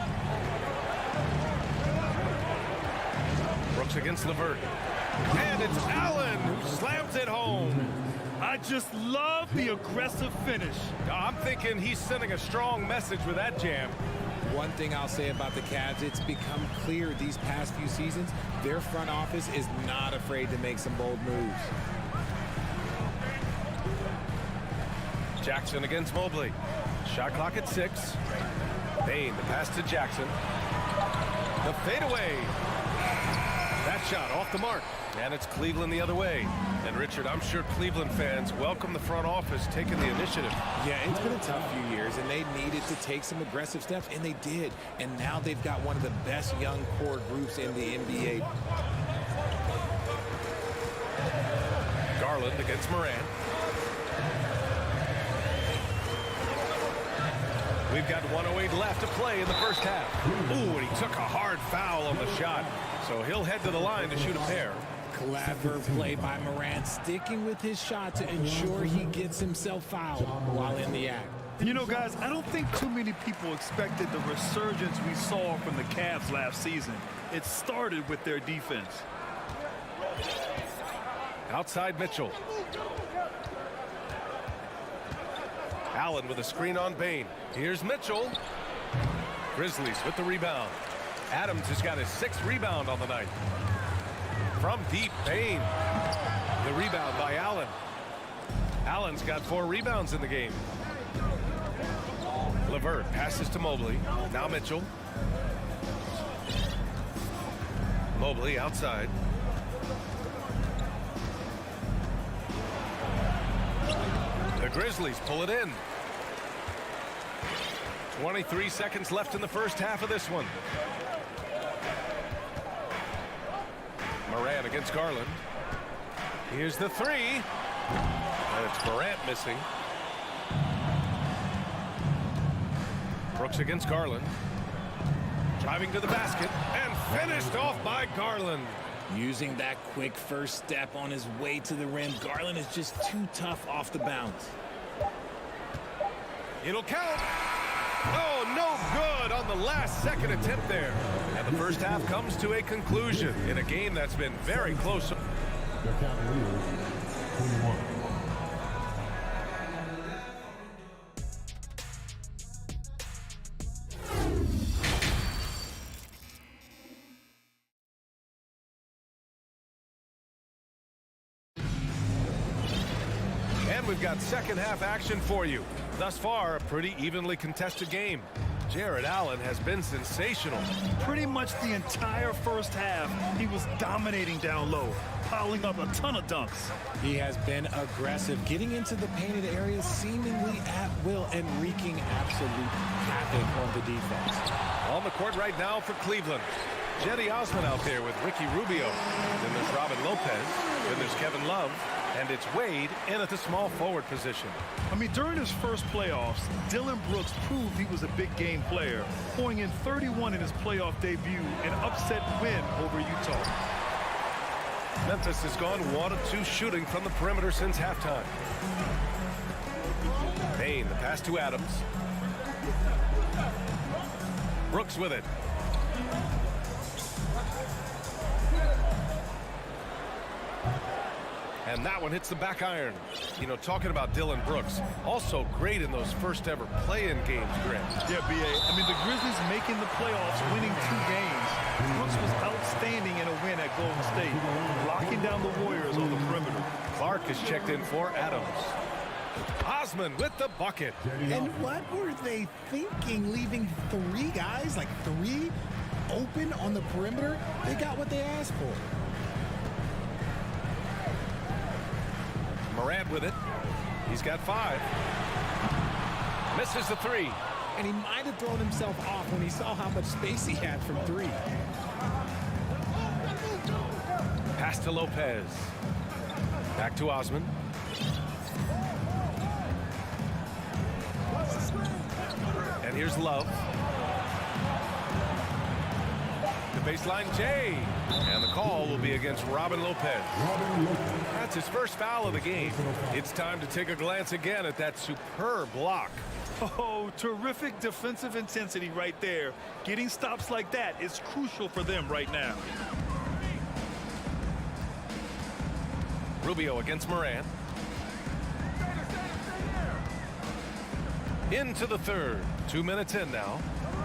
Brooks against Levert. And it's Allen who slams it home.
I just love the aggressive finish.
I'm thinking he's sending a strong message with that jam.
One thing I'll say about the Cavs, it's become clear these past few seasons, their front office is not afraid to make some bold moves.
Jackson against Mobley. Shot clock at 6. Bane, the pass to Jackson. The fadeaway. That shot off the mark. And it's Cleveland the other way. And Richard, I'm sure Cleveland fans welcome the front office taking the initiative.
Yeah, it's been a tough few years, and they needed to take some aggressive steps, and they did. And now they've got one of the best young core groups in the NBA.
Garland against Morant. We've got 1:08 left to play in the first half. Ooh, and he took a hard foul on the shot. So he'll head to the line to shoot a pair.
Clever play by Morant, sticking with his shot to ensure he gets himself fouled while in the act.
You know, guys, I don't think too many people expected the resurgence we saw from the Cavs last season. It started with their defense.
Outside Mitchell. Allen with a screen on Bane. Here's Mitchell. Grizzlies with the rebound. Adams has got his 6th rebound on the night. From deep, Bane. The rebound by Allen. Allen's got 4 rebounds in the game. LeVert passes to Mobley. Now Mitchell. Mobley outside. The Grizzlies pull it in. 23 seconds left in the first half of this one. Morant against Garland. Here's the 3. And it's Morant missing. Brooks against Garland. Driving to the basket and finished off by Garland.
Using that quick first step on his way to the rim, Garland is just too tough off the bounce.
It'll count. Oh, no good on the last second attempt there. And the first half comes to a conclusion in a game that's been very close.
The Cavaliers, 21.
And we've got second half action for you. Thus far, a pretty evenly contested game. Jared Allen has been sensational.
Pretty much the entire first half, he was dominating down low, piling up a ton of dunks.
He has been aggressive, getting into the painted areas seemingly at will and wreaking absolute havoc on the defense.
On the court right now for Cleveland. Jetty Osman out there with Ricky Rubio. Then there's Robin Lopez. Then there's Kevin Love. And it's Wade in at the small forward position.
I mean, during his first playoffs, Dylan Brooks proved he was a big game player, pouring in 31 in his playoff debut, an upset win over Utah.
Memphis has gone 1 of 2 shooting from the perimeter since halftime. Payne, the pass to Adams. Brooks with it. And that one hits the back iron. You know, talking about Dylan Brooks, also great in those first ever play-in games, Grant.
Yeah, B.A. I mean, the Grizzlies making the playoffs, winning 2 games. Brooks was outstanding in a win at Golden State, locking down the Warriors on the perimeter.
Clark is checked in for Adams. Osman with the bucket.
And what were they thinking, leaving 3 guys, like 3 open on the perimeter? They got what they asked for.
Morant with it. He's got 5. Misses the 3.
And he might have thrown himself off when he saw how much space he had from 3.
Pass to Lopez. Back to Osman. And here's Love. The baseline J. And the call will be against Robin Lopez. That's his first foul of the game. It's time to take a glance again at that superb block.
Oh, terrific defensive intensity right there. Getting stops like that is crucial for them right now.
Rubio against Morant. Into the third. 2 minutes in now.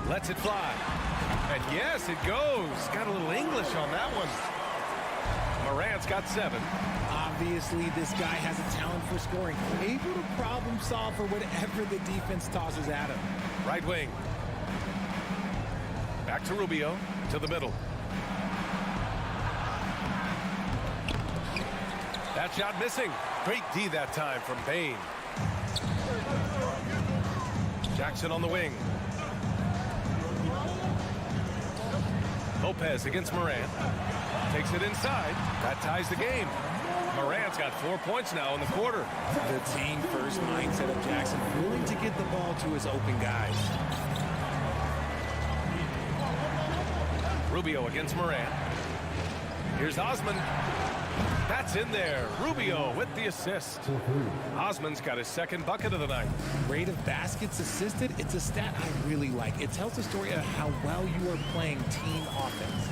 Lets it fly. And yes, it goes. Got a little English on that one. Morant's got 7.
Obviously, this guy has a talent for scoring. Able to problem solve for whatever the defense tosses at him.
Right wing. Back to Rubio. To the middle. That shot missing. Great D that time from Bane. Jackson on the wing. Lopez against Morant. Takes it inside. That ties the game. Morant's got 4 points now in the quarter.
The team-first mindset of Jackson, willing to get the ball to his open guys.
Rubio against Morant. Here's Osman. That's in there. Rubio with the assist. Osman's got his second bucket of the night.
Rate of baskets assisted, it's a stat I really like. It tells the story of how well you are playing team offense.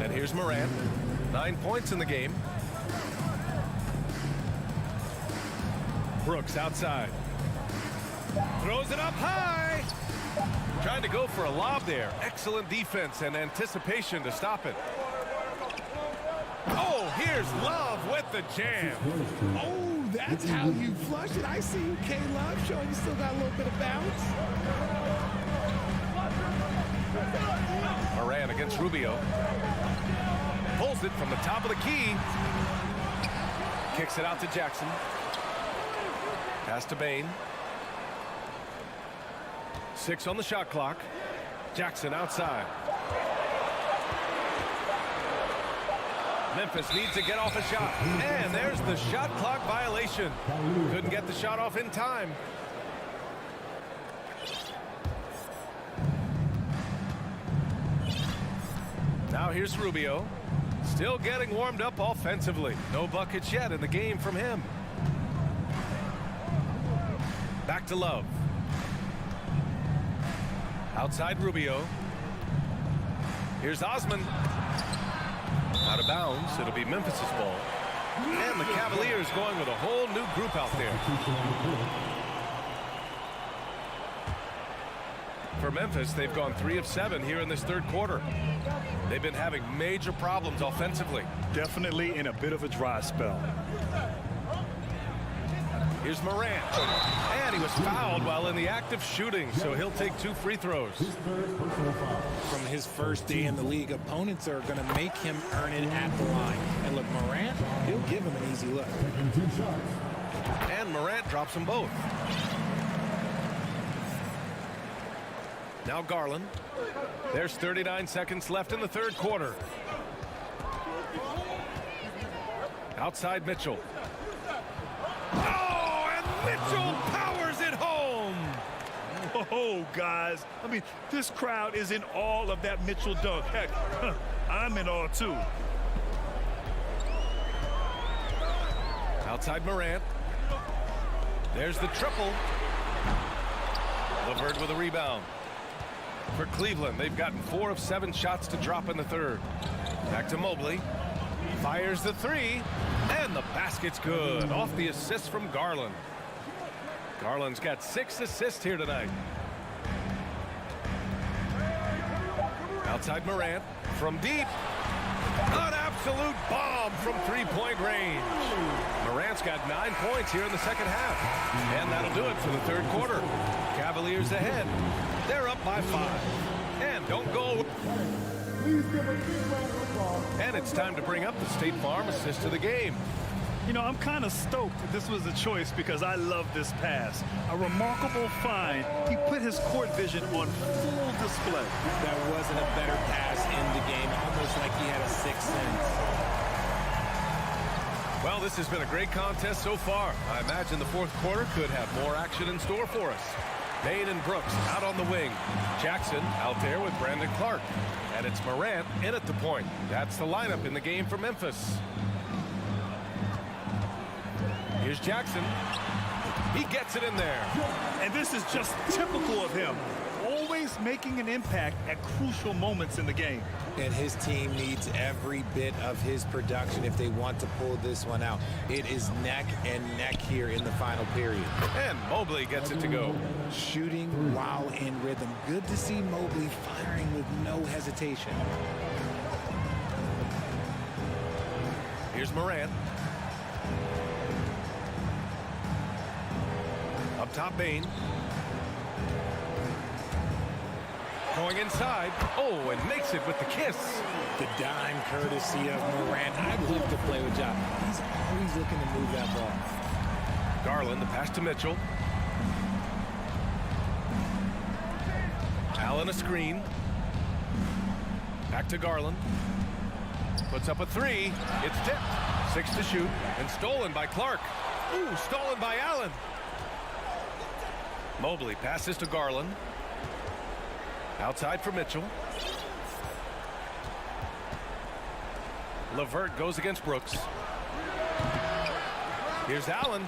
And here's Morant. 9 points in the game. Brooks outside. Throws it up high. Trying to go for a lob there. Excellent defense and anticipation to stop it. Oh, here's Love with the jam.
Oh, that's how you flush it. I see you, K-Love, showing you still got a little bit of bounce.
Morant against Rubio. Pulls it from the top of the key. Kicks it out to Jackson. Pass to Bain. 6 on the shot clock. Jackson outside. Memphis needs to get off a shot. And there's the shot clock violation. Couldn't get the shot off in time. Now here's Rubio. Still getting warmed up offensively. No buckets yet in the game from him. Back to Love. Outside Rubio. Here's Osman. Out of bounds. It'll be Memphis' ball. And the Cavaliers going with a whole new group out there. For Memphis, they've gone 3 of 7 here in this third quarter. They've been having major problems offensively.
Definitely in a bit of a dry spell.
Here's Morant. And he was fouled while in the act of shooting, so he'll take 2 free throws.
From his first day in the league, opponents are going to make him earn it at the line. And look, Morant, he'll give him an easy look.
And Morant drops them both. Now Garland. There's 39 seconds left in the third quarter. Outside Mitchell. Oh, and Mitchell powers it home.
Oh, guys. I mean, this crowd is in awe of that Mitchell dunk. Heck, I'm in awe, too.
Outside Morant. There's the triple. LeVert with a rebound. For Cleveland, they've gotten 4 of 7 shots to drop in the third. Back to Mobley. Fires the 3. And the basket's good. Off the assist from Garland. Garland's got 6 assists here tonight. Outside Morant. From deep. An absolute bomb from 3-point range. Morant's got 9 points here in the second half. And that'll do it for the third quarter. Cavaliers ahead. They're up by 5. And don't go. And it's time to bring up the State Farm assist of the game.
You know, I'm kind of stoked that this was a choice because I love this pass. A remarkable find. He put his court vision on full display.
That wasn't a better pass in the game, almost like he had a 6th sense.
Well, this has been a great contest so far. I imagine the fourth quarter could have more action in store for us. Bain and Brooks out on the wing. Jackson out there with Brandon Clark. And it's Morant in at the point. That's the lineup in the game for Memphis. Here's Jackson. He gets it in there.
And this is just typical of him. Always making an impact at crucial moments in the game.
And his team needs every bit of his production if they want to pull this one out. It is neck and neck here in the final period.
And Mobley gets it to go.
Shooting while in rhythm. Good to see Mobley firing with no hesitation.
Here's Morant. Up top, Bain. Going inside. Oh, and makes it with the kiss.
The dime courtesy of Morant. I'd love to play with Ja. He's always looking to move that ball.
Garland, the pass to Mitchell. Allen a screen. Back to Garland. Puts up a three. It's tipped. 6 to shoot. And stolen by Clark. Ooh, stolen by Allen. Mobley passes to Garland. Outside for Mitchell. LeVert goes against Brooks. Here's Allen.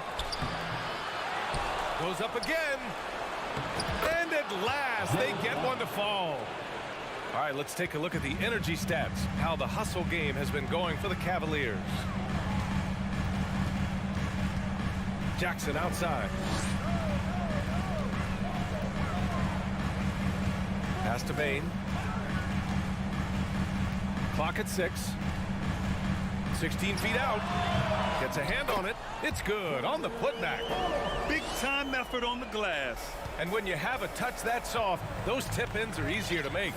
Goes up again. And at last, they get one to fall. All right, let's take a look at the energy stats. How the hustle game has been going for the Cavaliers. Jackson outside. Pass to Bane. Clock at 6. 16 feet out. Gets a hand on it. It's good on the putback.
Big time effort on the glass.
And when you have a touch that soft, those tip-ins are easier to make.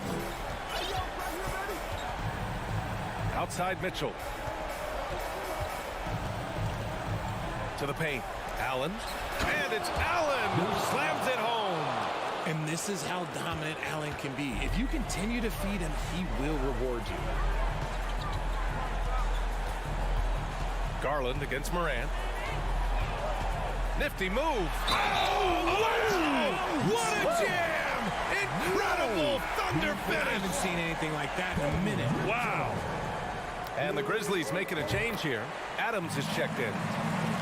Outside Mitchell. To the paint. Allen. And it's Allen who slams it home.
And this is how dominant Allen can be. If you continue to feed him, he will reward you.
Garland against Morant. Nifty move. Oh, what a jam! Incredible thunder finish.
I haven't seen anything like that in a minute.
Wow. And the Grizzlies making a change here. Adams is checked in.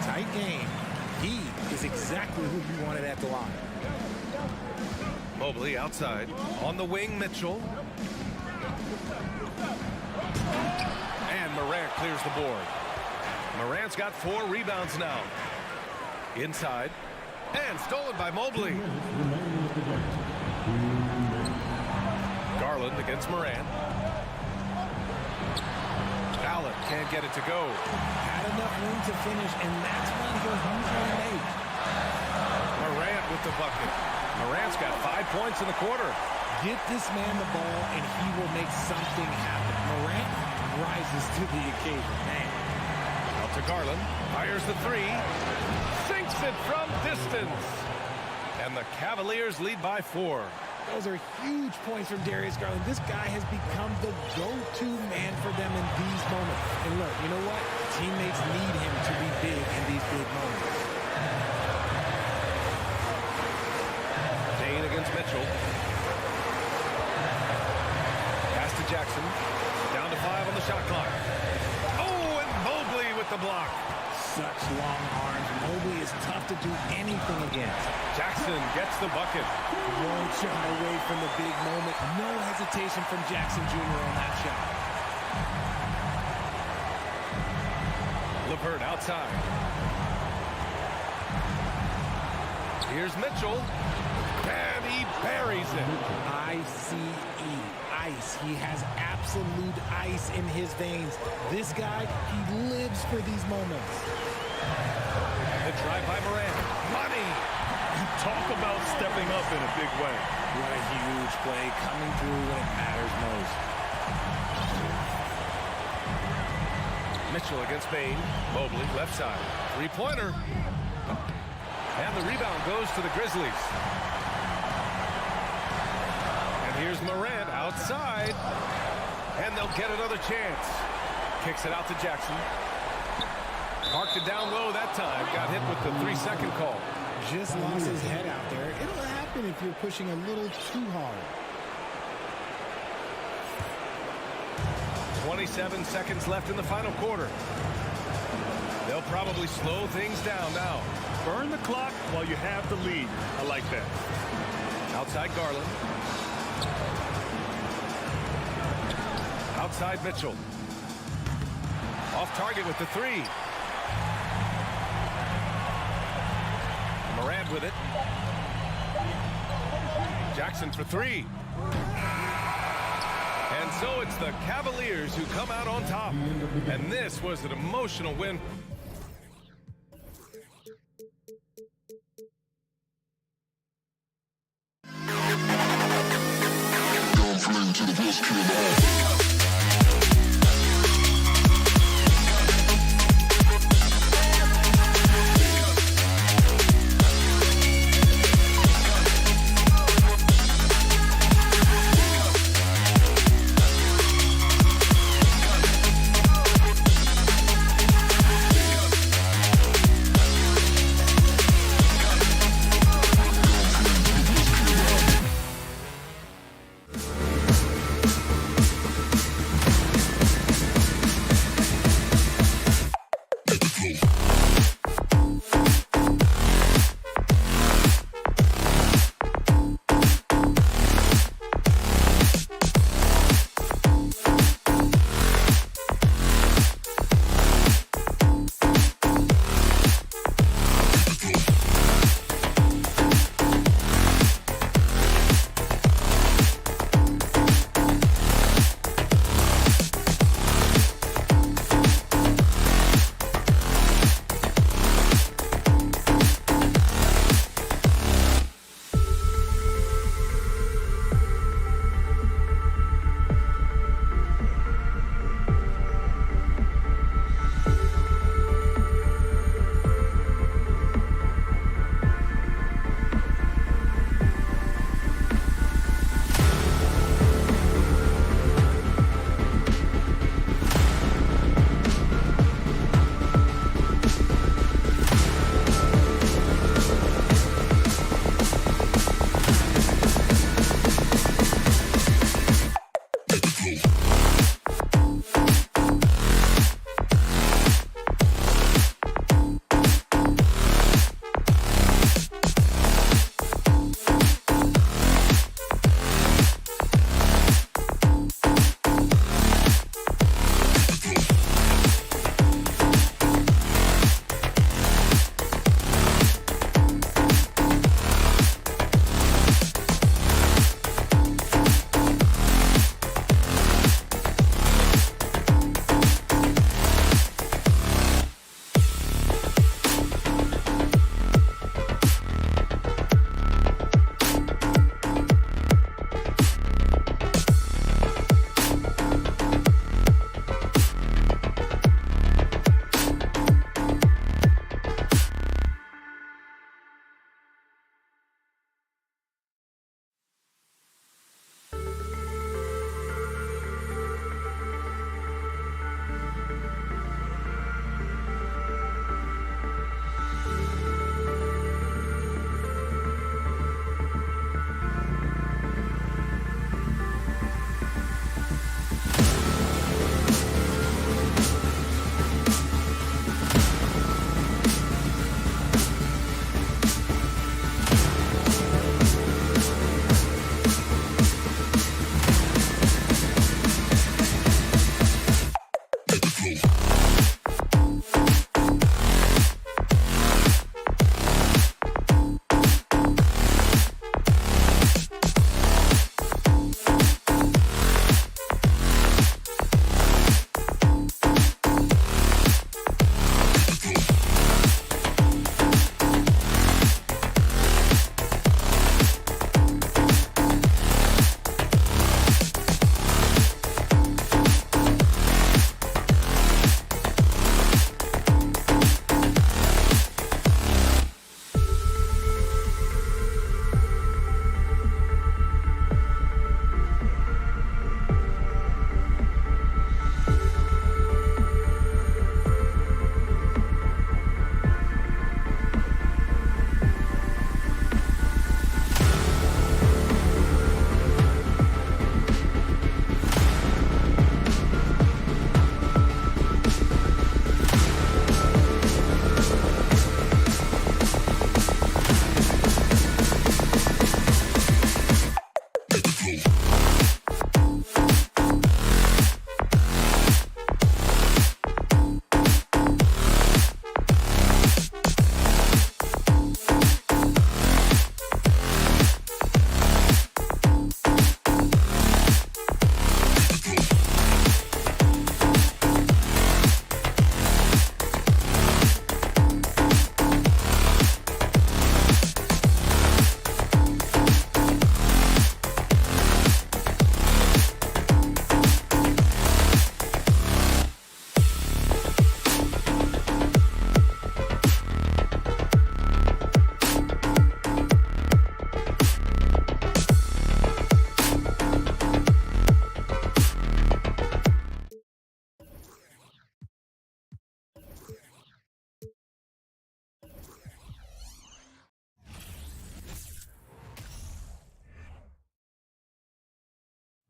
Tight game. He is exactly who you wanted at the line.
Mobley outside. On the wing, Mitchell. And Morant clears the board. Morant's got 4 rebounds now. Inside. And stolen by Mobley. Garland against Morant. Allen can't get it to go.
Had enough room to finish, and that's when he'll usually make.
Morant with the bucket. Morant's got 5 points in the quarter.
Get this man the ball, and he will make something happen. Morant rises to the occasion. Man.
Out to Garland. Fires the 3. Sinks it from distance. And the Cavaliers lead by 4.
Those are huge points from Darius Garland. This guy has become the go-to man for them in these moments. And look, you know what? Teammates need him to be big in these big moments.
Dane against Mitchell. Pass to Jackson. Down to 5 on the shot clock. Oh, and Mobley with the block.
Such long arms. Mobley is tough to do anything against.
Jackson gets the bucket.
Won't shy away from the big moment. No hesitation from Jackson Jr. on that shot.
LeVert outside. Here's Mitchell. And he buries it.
I-C-E. Ice. He has absolute ice in his veins. This guy, he lives for these moments.
The drive by Morant. Money.
Talk about stepping up in a big way.
What a huge play coming through when it matters most.
Mitchell against Bane. Mobley left side. 3-pointer. And the rebound goes to the Grizzlies. And here's Morant outside. And they'll get another chance. Kicks it out to Jackson. Marked it down low that time. Got hit with the 3-second call.
Just lost his head out there. It'll happen if you're pushing a little too hard.
27 seconds left in the final quarter. They'll probably slow things down now.
Burn the clock while you have the lead. I like that.
Outside Garland. Outside Mitchell. Off target with the 3. Morant with it. Jackson for 3. And so it's the Cavaliers who come out on top. And this was an emotional win.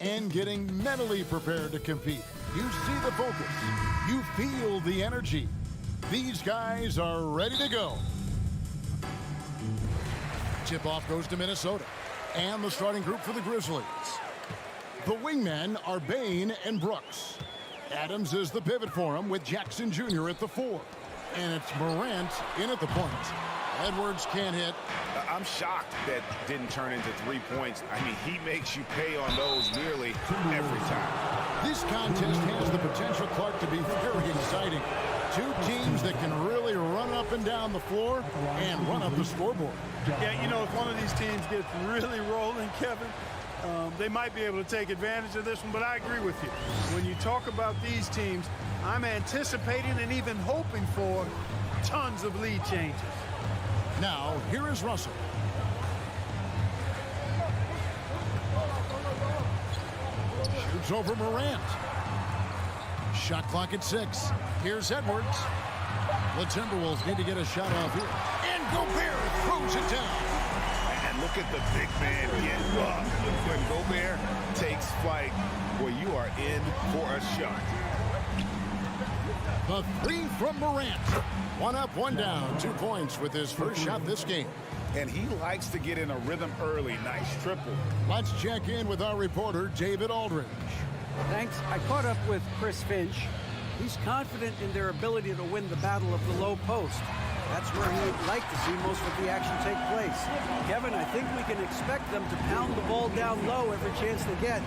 and getting mentally prepared to compete. You see the focus. You feel the energy. These guys are ready to go. Tip-off goes to Minnesota. And the starting group for the Grizzlies. The wingmen are Bain and Brooks. Adams is the pivot for him with Jackson Jr. at the 4. And it's Morant in at the point. Edwards can't hit.
I'm shocked that didn't turn into 3 points. I mean, he makes you pay on those nearly every time.
This contest has the potential, Clark, to be very exciting. Two teams that can really run up and down the floor and run up the scoreboard.
Yeah, you know, if one of these teams gets really rolling, Kevin, they might be able to take advantage of this one, but I agree with you. When you talk about these teams, I'm anticipating and even hoping for tons of lead changes.
Now, here is Russell. Shoots over Morant. Shot clock at 6. Here's Edwards. The Timberwolves need to get a shot off here. And Gobert throws it down.
And look at the big man get up. When Gobert takes flight, well, you are in for a shot.
The 3 from Morant. 1 up, 1 down. 2 points with his first shot this game.
And he likes to get in a rhythm early. Nice triple.
Let's check in with our reporter, David Aldridge.
Thanks. I caught up with Chris Finch. He's confident in their ability to win the battle of the low post. That's where he'd like to see most of the action take place. Kevin, I think we can expect them to pound the ball down low every chance they get.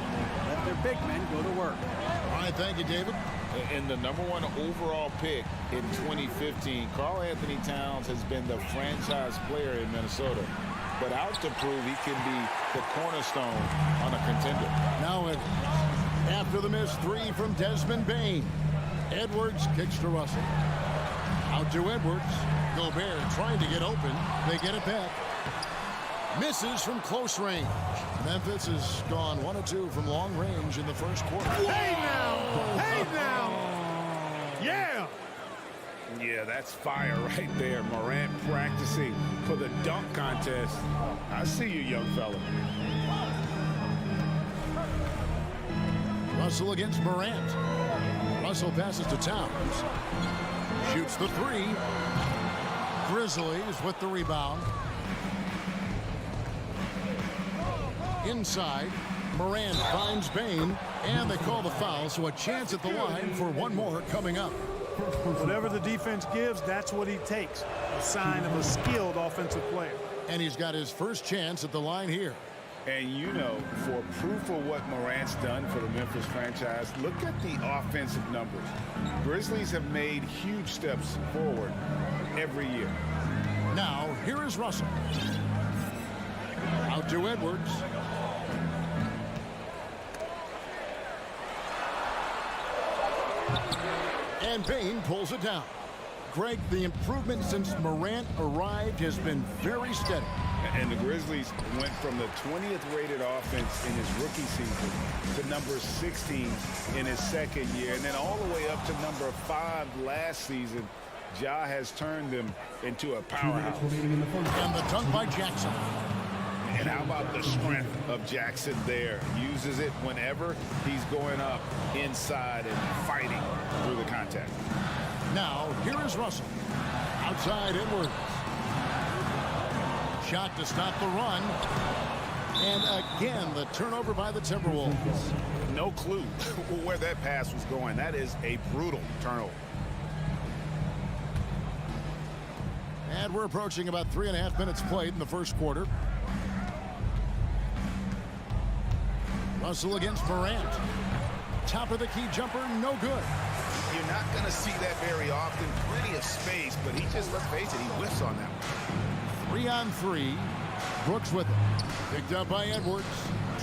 Let their big men go to work.
All right, thank you, David.
And the #1 overall pick in 2015, Karl Anthony Towns has been the franchise player in Minnesota, but out to prove he can be the cornerstone on a contender.
Now after the missed 3 from Desmond Bain. Edwards kicks to Russell. Out to Edwards. Gobert trying to get open. They get it back. Misses from close range. Memphis has gone 1 of 2 from long range in the first quarter.
Hey now! Hey now! Yeah!
Yeah, that's fire right there. Morant practicing for the dunk contest. I see you, young fella.
Russell against Morant. Russell passes to Towns. Shoots the 3. Grizzlies with the rebound. Inside, Morant finds Bain, and they call the foul, so a chance at the line for 1 more coming up.
Whatever the defense gives, that's what he takes. A sign of a skilled offensive player.
And he's got his first chance at the line here.
And you know, for proof of what Morant's done for the Memphis franchise, look at the offensive numbers. Grizzlies have made huge steps forward every year.
Now, here is Russell. Out to Edwards. And Bain pulls it down. Greg, the improvement since Morant arrived has been very steady.
And the Grizzlies went from the 20th rated offense in his rookie season to number 16 in his second year, and then all the way up to number 5 last season. Ja has turned them into a powerhouse.
And the dunk by Jackson.
And how about the strength of Jackson there? Uses it whenever he's going up inside and fighting through the contact.
Now, here is Russell. Outside Edwards. Shot to stop the run. And again, the turnover by the Timberwolves.
No clue where that pass was going. That is a brutal turnover.
And we're approaching about 3.5 minutes played in the first quarter. Russell against Morant. Top of the key jumper, no good.
You're not going to see that very often. Plenty of space, but he just, let's face it, he whiffs on that one.
3 on 3. Brooks with it. Picked up by Edwards.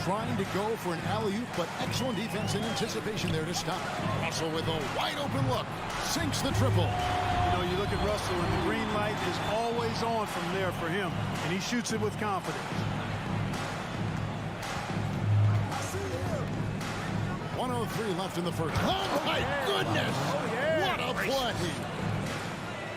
Trying to go for an alley-oop, but excellent defense and anticipation there to stop. Russell with a wide open look. Sinks the triple.
You know, you look at Russell, and the green light is always on from there for him, and he shoots it with confidence.
1:03 left in the first. Oh, my goodness! What a play!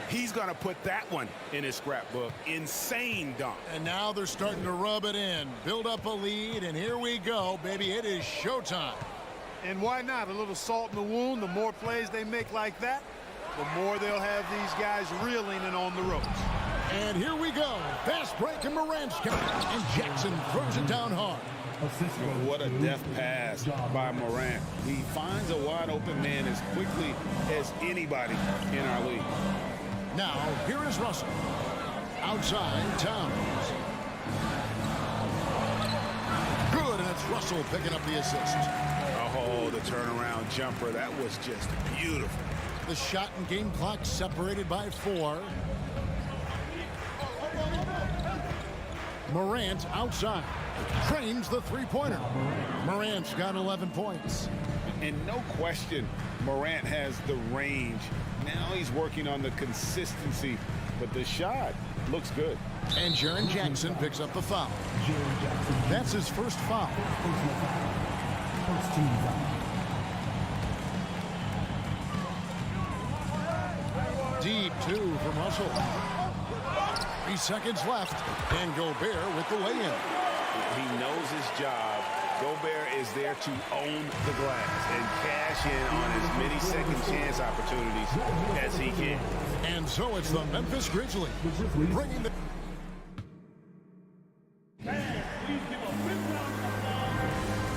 He's
going to put that one in his scrapbook. Insane dunk.
And now they're starting to rub it in, build up a lead, and here we go, baby. It is showtime.
And why not? A little salt in the wound. The more plays they make like that, the more they'll have these guys reeling and on the ropes.
And here we go. Fast break and Morant's got it. And Jackson throws it down hard.
What a deft pass by Morant. He finds a wide open man as quickly as anybody in our league.
Now, here is Russell. Outside, Towns. Good, and it's Russell picking up the assist.
Oh, the turnaround jumper. That was just beautiful.
The shot and game clock separated by 4. Morant outside. Trains the three-pointer. Morant's got 11 points.
And no question, Morant has the range. Now he's working on the consistency, but the shot looks good.
And Jaren Jackson picks up the foul. That's his first foul. Deep 2 from Russell. 3 seconds left. And Gobert with the lay-in.
He knows his job. Gobert is there to own the glass and cash in on as many second chance opportunities as he can.
And so it's the Memphis Grizzlies bringing the...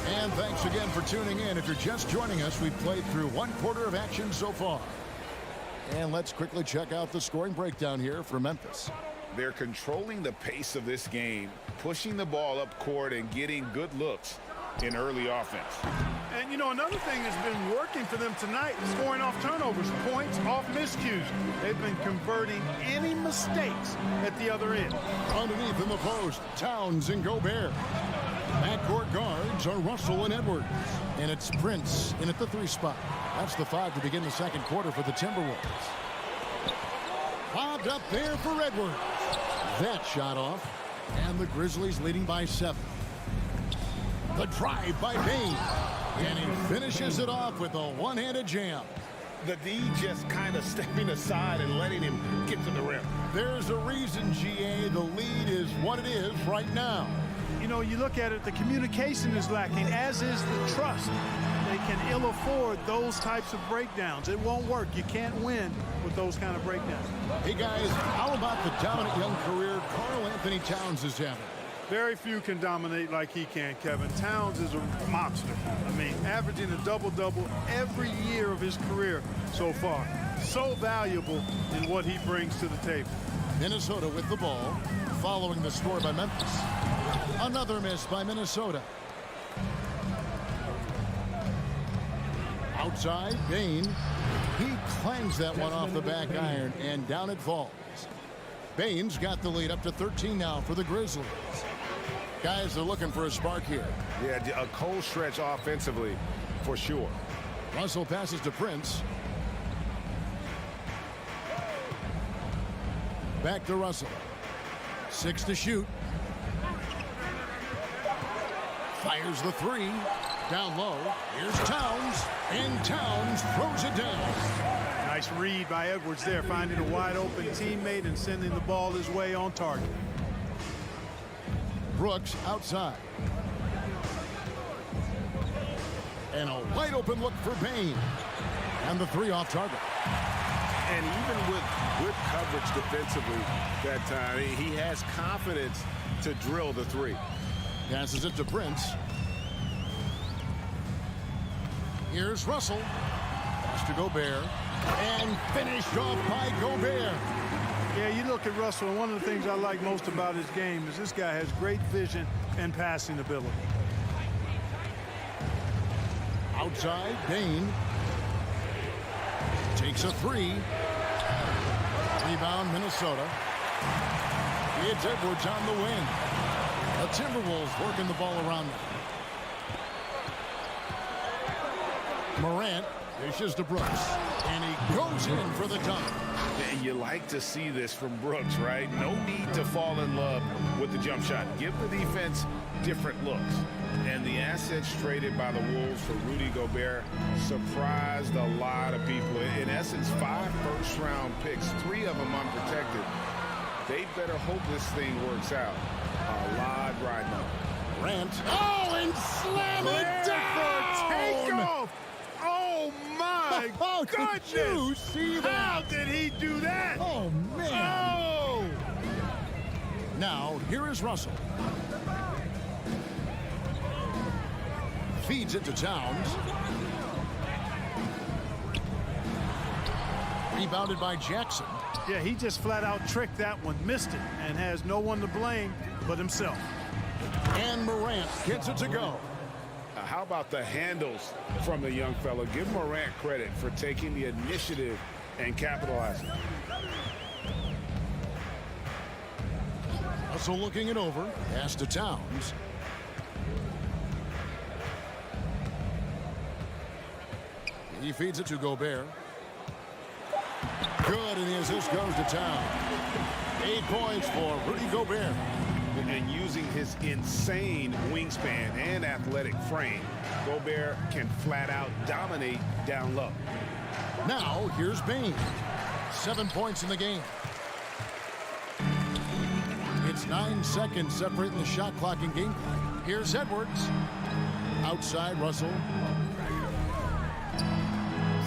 And thanks again for tuning in. If you're just joining us, we've played through 1/4 of action so far. And let's quickly check out the scoring breakdown here for Memphis.
They're controlling the pace of this game, pushing the ball up court and getting good looks in early offense.
And, you know, another thing that's been working for them tonight is scoring off turnovers, points off miscues. They've been converting any mistakes at the other end.
Underneath in the post, Towns and Gobert. Backcourt guards are Russell and Edwards. And it's Prince in at the 3 spot. That's the 5 to begin the second quarter for the Timberwolves. Lobbed up there for Edwards. That shot off. And the Grizzlies leading by 7. The drive by Bane. And he finishes it off with a one-handed jam.
The D just kind of stepping aside and letting him get to the rim.
There's a reason, GA, the lead is what it is right now.
You know, you look at it, the communication is lacking, as is the trust. They can ill afford those types of breakdowns. It won't work. You can't win with those kind of breakdowns.
Hey, guys, how about the dominant young career Karl Anthony Towns is having?
Very few can dominate like he can, Kevin. Towns is a monster. I mean, averaging a double-double every year of his career so far. So valuable in what he brings to the table.
Minnesota with the ball, following the score by Memphis. Another miss by Minnesota. Outside, Bane. He clangs that one off the back iron, and down it falls. Bane's got the lead up to 13 now for the Grizzlies. Guys are looking for a spark here.
Yeah, a cold stretch offensively, for sure.
Russell passes to Prince. Back to Russell. 6 to shoot. Fires the 3. Down low. Here's Towns. And Towns throws it down.
Nice read by Edwards there, finding a wide open teammate and sending the ball his way on target.
Brooks outside. And a wide open look for Bane. And the 3 off target.
And even with good coverage defensively that time, he has confidence to drill the 3.
Passes it to Prince. Here's Russell. Pass to Gobert. And finished off by Gobert.
Yeah, you look at Russell, and one of the things I like most about his game is this guy has great vision and passing ability.
Outside, Bane. Takes a 3. Rebound, Minnesota. It's Edwards on the wing. The Timberwolves working the ball around them. Morant dishes to Brooks. And he goes in for the dunk.
And you like to see this from Brooks, right? No need to fall in love with the jump shot. Give the defense different looks. And the assets traded by the Wolves for Rudy Gobert surprised a lot of people. In essence, 5 first-round picks, 3 of them unprotected. They better hope this thing works out. A lot riding on.
Morant. Oh, and slam it down!
Takeoff! Oh, my goodness!
Did you see that?
How did he do that?
Oh, man.
Oh!
Now, here is Russell. Feeds it to Towns. Rebounded by Jackson.
Yeah, he just flat out tricked that one, missed it, and has no one to blame but himself.
And Morant gets it to go.
How about the handles from the young fella? Give Morant credit for taking the initiative and capitalizing.
Russell looking it over. Pass to Towns. He feeds it to Gobert. Good, and the assist goes to Towns. 8 points for Rudy Gobert.
And using his insane wingspan and athletic frame, Gobert can flat out dominate down low.
Now, here's Bane. 7 points in the game. It's 9 seconds separating the shot clock and game clock. Here's Edwards. Outside, Russell.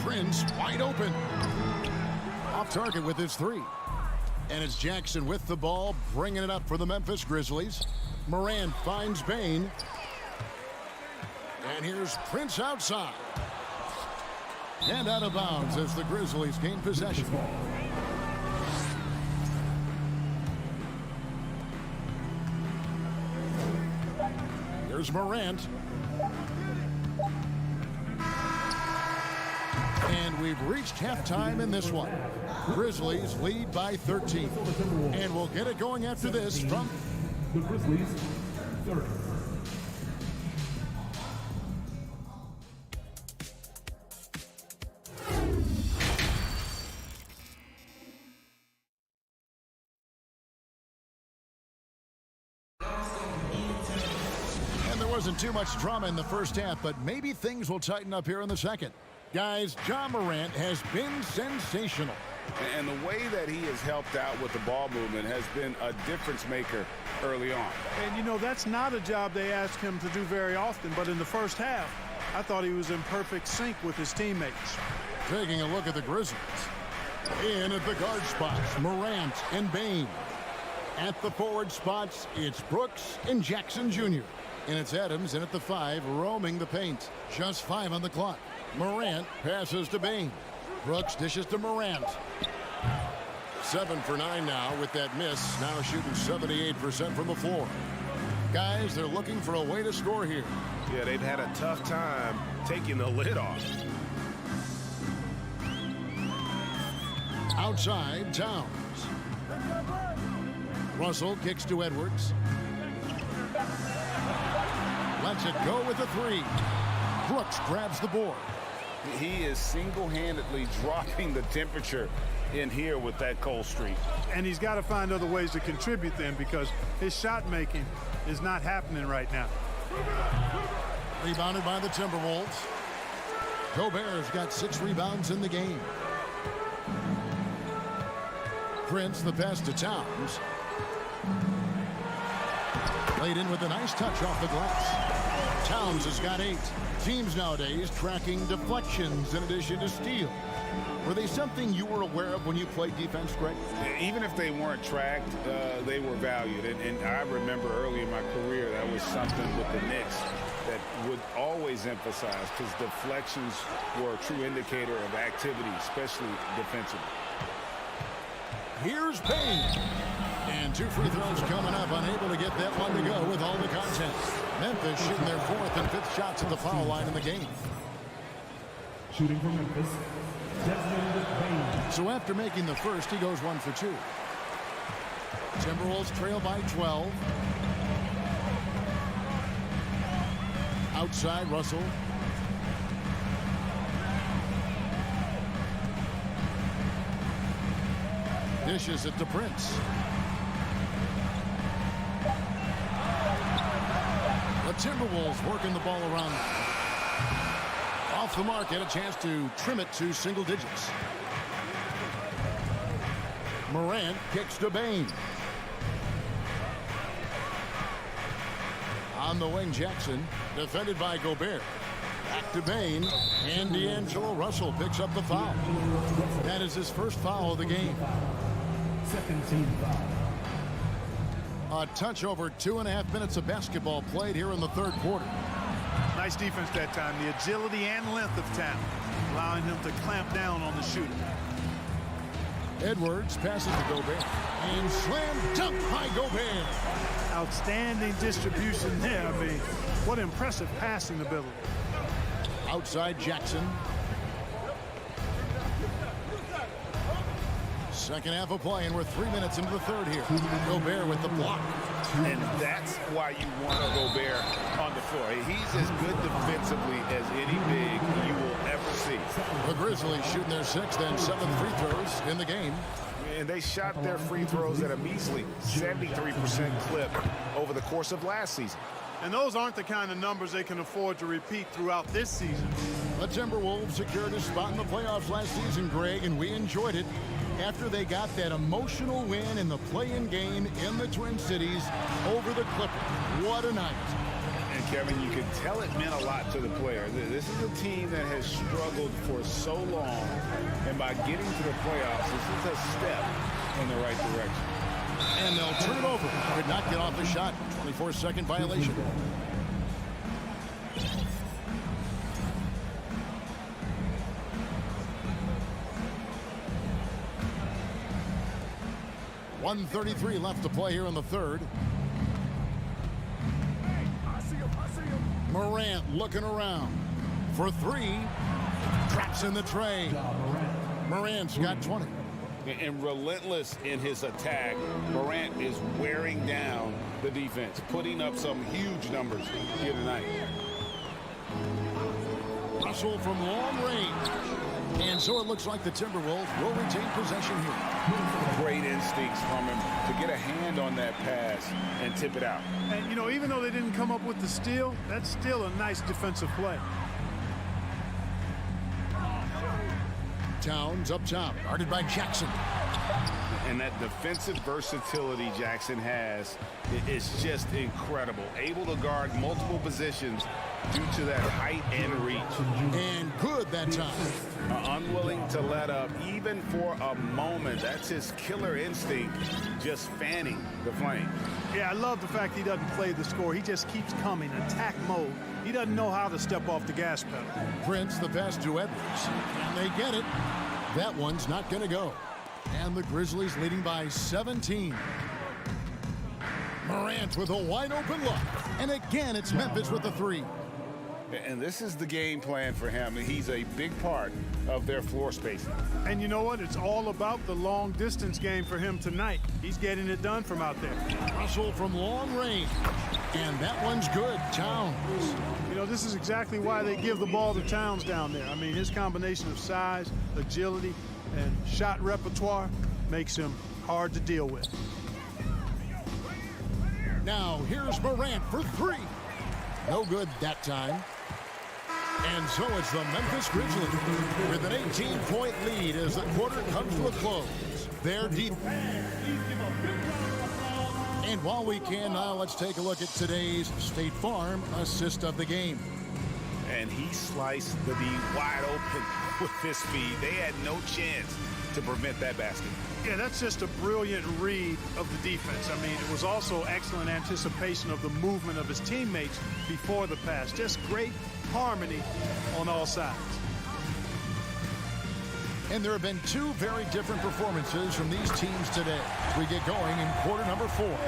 Prince wide open. Off target with his 3. And it's Jackson with the ball, bringing it up for the Memphis Grizzlies. Morant finds Bane. And here's Prince outside. And out of bounds as the Grizzlies gain possession. Here's Morant. And we've reached halftime in this one. Grizzlies lead by 13. And we'll get it going after this from
The Grizzlies, 30.
And there wasn't too much drama in the first half, but maybe things will tighten up here in the second. Guys, Ja Morant has been sensational.
And the way that he has helped out with the ball movement has been a difference maker early on.
And, you know, that's not a job they ask him to do very often, but in the first half, I thought he was in perfect sync with his teammates.
Taking a look at the Grizzlies. In at the guard spots, Morant and Bane. At the forward spots, it's Brooks and Jackson Jr. And it's Adams in at the 5, roaming the paint. Just 5 on the clock. Morant passes to Bane. Brooks dishes to Morant. 7 for 9 now with that miss. Now shooting 78% from the floor. Guys, they're looking for a way to score here.
Yeah, they've had a tough time taking the lid off.
Outside, Towns. Russell kicks to Edwards. Lets it go with a 3. Brooks grabs the board.
He is single-handedly dropping the temperature in here with that cold streak.
And he's got to find other ways to contribute then, because his shot making is not happening right now.
Rebounded by the Timberwolves. Gobert's got 6 rebounds in the game. Prince, the pass to Towns. Laid in with a nice touch off the glass. Towns has got 8. Teams nowadays tracking deflections in addition to steals. Were they something you were aware of when you played defense, Greg?
Even if they weren't tracked, they were valued. And I remember early in my career, that was something with the Knicks that would always emphasize, because deflections were a true indicator of activity, especially defensively.
Here's Payne. And 2 free throws coming up, unable to get that one to go with all the content. Memphis shooting their 4th and 5th shots at the foul line in the game.
Shooting for Memphis, Desmond Bane.
So after making the first, he goes 1 for 2. Timberwolves trail by 12. Outside, Russell. Dishes it to Prince. The Timberwolves working the ball around. Off the mark, get a chance to trim it to single digits. Morant kicks to Bane. On the wing, Jackson, defended by Gobert. Back to Bane, and D'Angelo Russell picks up the foul. That is his first foul of the game.
Second team foul.
A touch over 2.5 minutes of basketball played here in the third quarter.
Nice defense that time. The agility and length of Town, allowing him to clamp down on the shooting.
Edwards passes to Gobert. And slam dunk by Gobert.
Outstanding distribution there. I mean, what impressive passing ability.
Outside Jackson. Second half of play, and we're 3 minutes into the third here. Gobert with the block.
And that's why you want Gobert on the floor. He's as good defensively as any big you will ever see.
The Grizzlies shooting their 6th and 7th free throws in the game.
And they shot their free throws at a measly 73% clip over the course of last season.
And those aren't the kind of numbers they can afford to repeat throughout this season.
The Timberwolves secured a spot in the playoffs last season, Greg, and we enjoyed it after they got that emotional win in the play-in game in the Twin Cities over the Clippers. What a night.
And Kevin, you can tell it meant a lot to the player. This is a team that has struggled for so long, and by getting to the playoffs, this is a step in the right direction.
And they'll turn it over. Could not get off the shot. 24-second violation. .133 left to play here in the third. Morant looking around for three. Traps in the tray. Morant's got 20.
And relentless in his attack, Morant is wearing down the defense, putting up some huge numbers here tonight.
Russell from long range. And so it looks like the Timberwolves will retain possession here.
Great instincts from him to get a hand on that pass and tip it out.
And, you know, even though they didn't come up with the steal, that's still a nice defensive play.
Towns up top, guarded by Jackson.
And that defensive versatility Jackson has is just incredible. Able to guard multiple positions due to that height and reach.
And good that time.
Unwilling to let up even for a moment. That's his killer instinct, just fanning the flame.
Yeah, I love the fact he doesn't play the score. He just keeps coming, attack mode. He doesn't know how to step off the gas pedal.
Prince the pass to Edwards. And they get it. That one's not going to go. And the Grizzlies leading by 17. Morant with a wide open look. And again, it's Memphis with the three.
And this is the game plan for him. He's a big part of their floor spacing.
And you know what? It's all about the long distance game for him tonight. He's getting it done from out there.
Russell from long range. And that one's good. Towns.
You know, this is exactly why they give the ball to Towns down there. I mean, his combination of size, agility, and shot repertoire makes him hard to deal with.
Now, here's Morant for three. No good that time. And so it's the Memphis Grizzlies with an 18-point lead as the quarter comes to a close. They're deep. And while we can now, let's take a look at today's State Farm assist of the game.
And he sliced the D wide open with his speed. They had no chance to prevent that basket.
Yeah, that's just a brilliant read of the defense. I mean, it was also excellent anticipation of the movement of his teammates before the pass. Just great harmony on all sides.
And there have been two very different performances from these teams today. We get going in quarter number 4.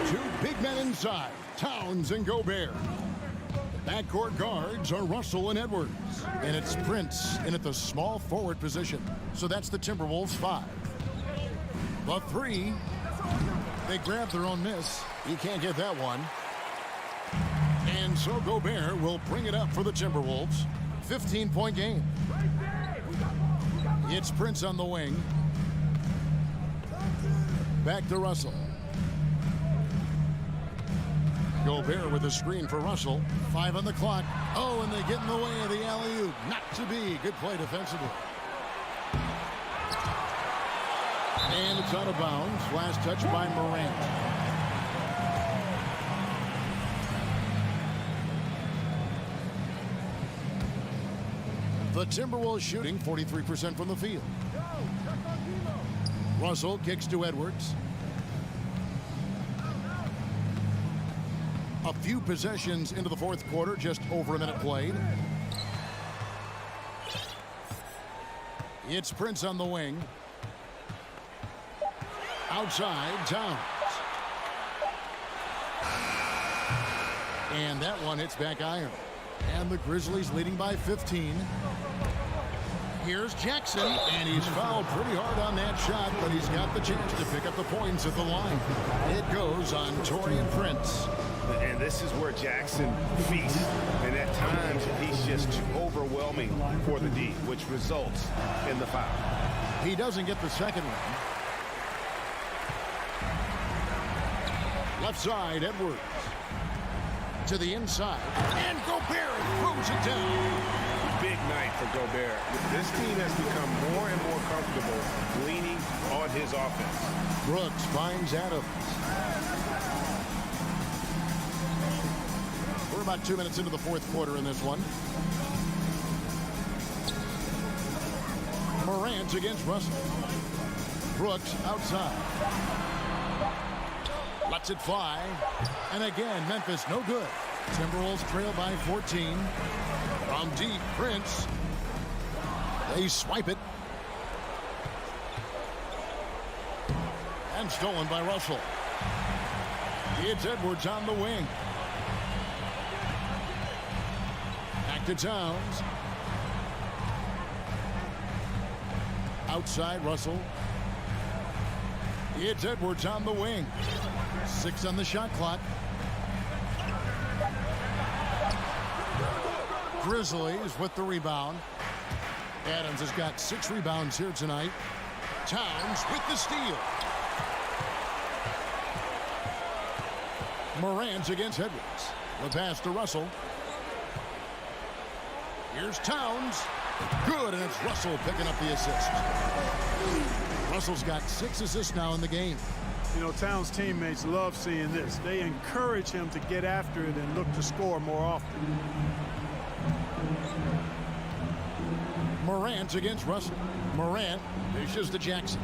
Two big men inside, Towns and Gobert. The backcourt guards are Russell and Edwards. And it's Prince in at the small forward position. So that's the Timberwolves 5. The three, they grab their own miss. He can't get that one. And so Gobert will bring it up for the Timberwolves. 15-point game. It's Prince on the wing. Back to Russell. Gobert with a screen for Russell. 5 on the clock. Oh, and they get in the way of the alley-oop. Not to be. Good play defensively. And it's out of bounds. Last touch by Morant. The Timberwolves shooting 43% from the field. Russell kicks to Edwards. A few possessions into the fourth quarter, just over a minute played. It's Prince on the wing. Outside, Towns. And that one hits back iron. And the Grizzlies leading by 15. Here's Jackson, and he's fouled pretty hard on that shot, but he's got the chance to pick up the points at the line. It goes on Taurean Prince.
And this is where Jackson feasts. And at times, he's just too overwhelming for the D, which results in the foul.
He doesn't get the second one. Left side, Edwards. To the inside. And Gobert throws it down.
Big night for Gobert. This team has become more and more comfortable leaning on his offense.
Brooks finds Adams. We're about 2 minutes into the fourth quarter in this one. Morant against Russell. Brooks outside. Lets it fly. And again, Memphis no good. Timberwolves trail by 14. From deep, Prince. They swipe it. And stolen by Russell. It's Edwards on the wing. Back to Towns. Outside, Russell. It's Edwards on the wing. 6 on the shot clock. Grizzlies with the rebound. Adams has got 6 rebounds here tonight. Towns with the steal. Morant against Edwards. The pass to Russell. Here's Towns. Good, and it's Russell picking up the assist. Russell's got 6 assists now in the game.
You know, Towns' teammates love seeing this. They encourage him to get after it and look to score more often.
Morant against Russell. Morant dishes to Jackson.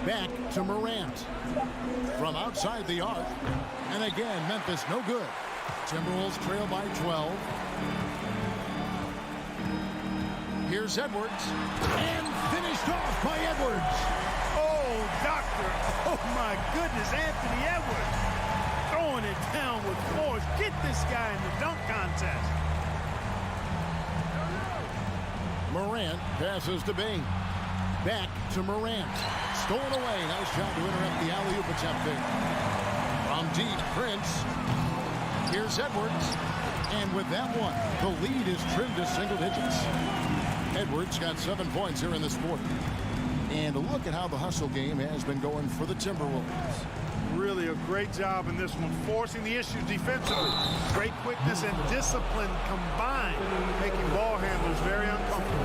Back to Morant. From outside the arc. And again, Memphis no good. Timberwolves trail by 12. Here's Edwards. And finished off by Edwards.
Oh, doctor. Oh, my goodness, Anthony Edwards. Throwing it down with force. Get this guy in the dunk contest.
Morant passes to Bain. Back to Morant. Stolen away. Nice job to interrupt the alley-oop attempt there. From deep, Prince. Here's Edwards. And with that one, the lead is trimmed to single digits. Edwards got 7 points here in this quarter. And look at how the hustle game has been going for the Timberwolves.
Really a great job in this one, forcing the issues defensively. Great quickness and discipline combined, making ball handlers very uncomfortable.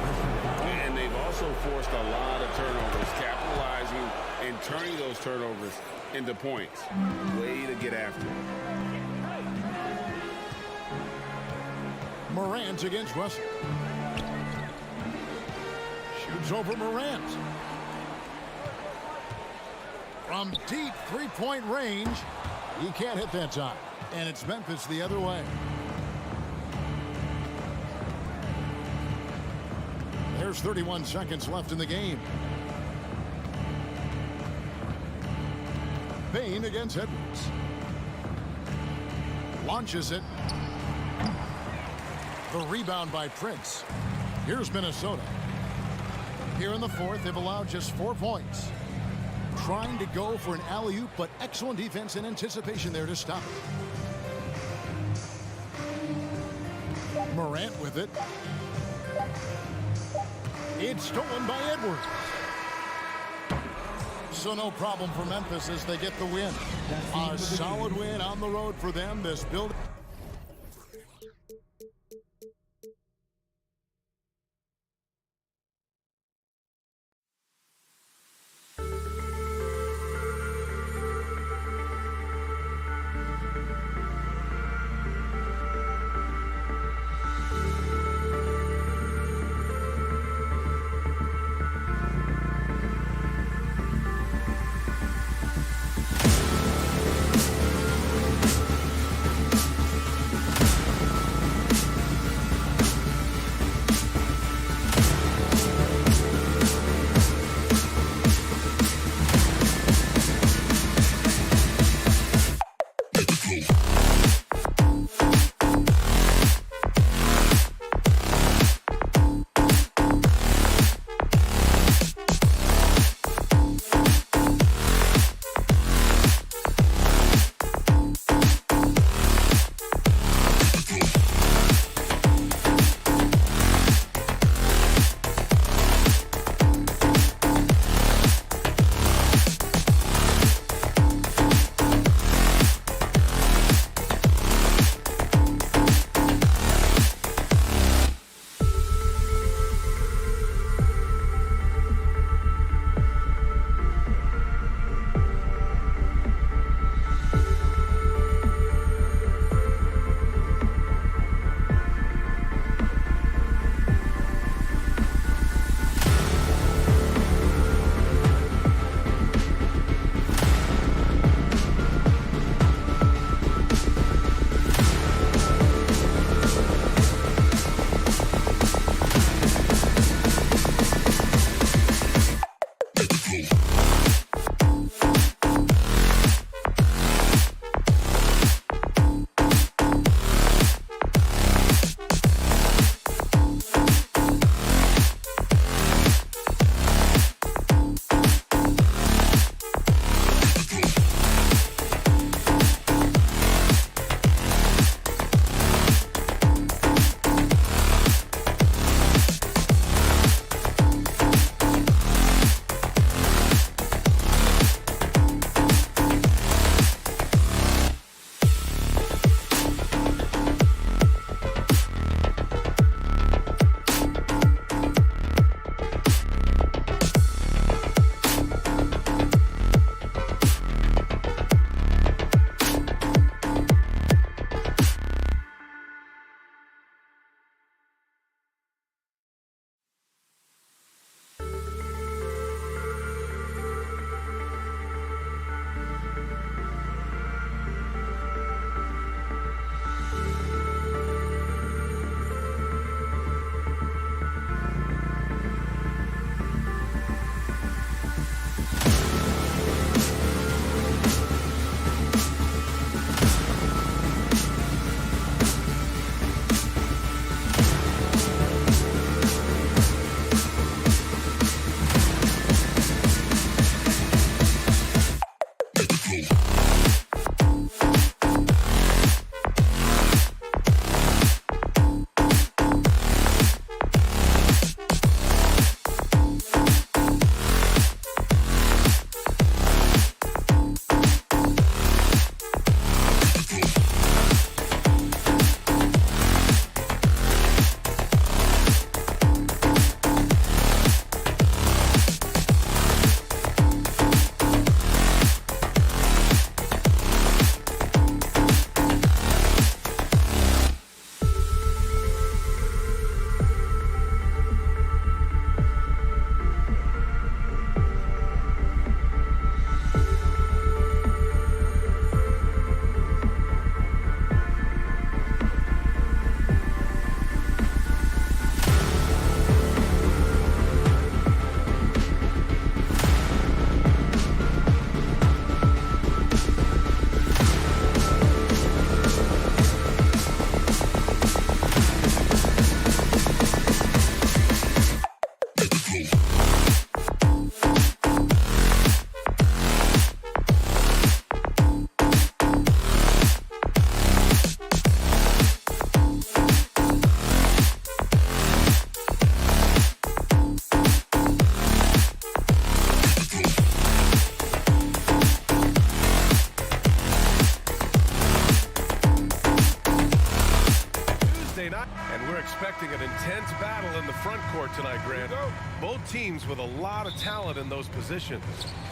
And they've also forced a lot of turnovers, capitalizing and turning those turnovers into points. Way to get after it.
Morant against Russell. Shoots over Morant. From deep three-point range, he can't hit that time. And it's Memphis the other way. There's 31 seconds left in the game. Bain against Edwards. Launches it. The rebound by Prince. Here's Minnesota. Here in the fourth, they've allowed just 4 points. Trying to go for an alley-oop, but excellent defense and anticipation there to stop it. Morant with it. It's stolen by Edwards. So no problem for Memphis as they get the win. A solid win on the road for them. This building.
intense battle in the front court tonight, Grant. Both teams with a lot of talent in those positions.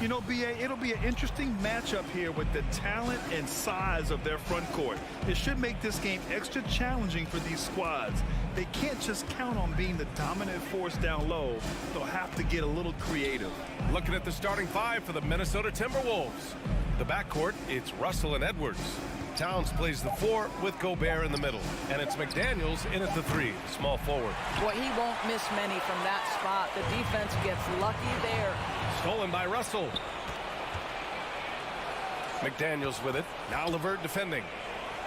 You know, B.A., it'll be an interesting matchup here with the talent and size of their front court. It should make this game extra challenging for these squads. They can't just count on being the dominant force down low. They'll have to get a little creative.
Looking at the starting five for the Minnesota Timberwolves. The backcourt, it's Russell and Edwards. Towns plays the 4 with Gobert in the middle. And it's McDaniels in at the 3, small forward.
Boy, he won't miss many from that spot. The defense gets lucky there.
Stolen by Russell. McDaniels with it. Now LeVert defending.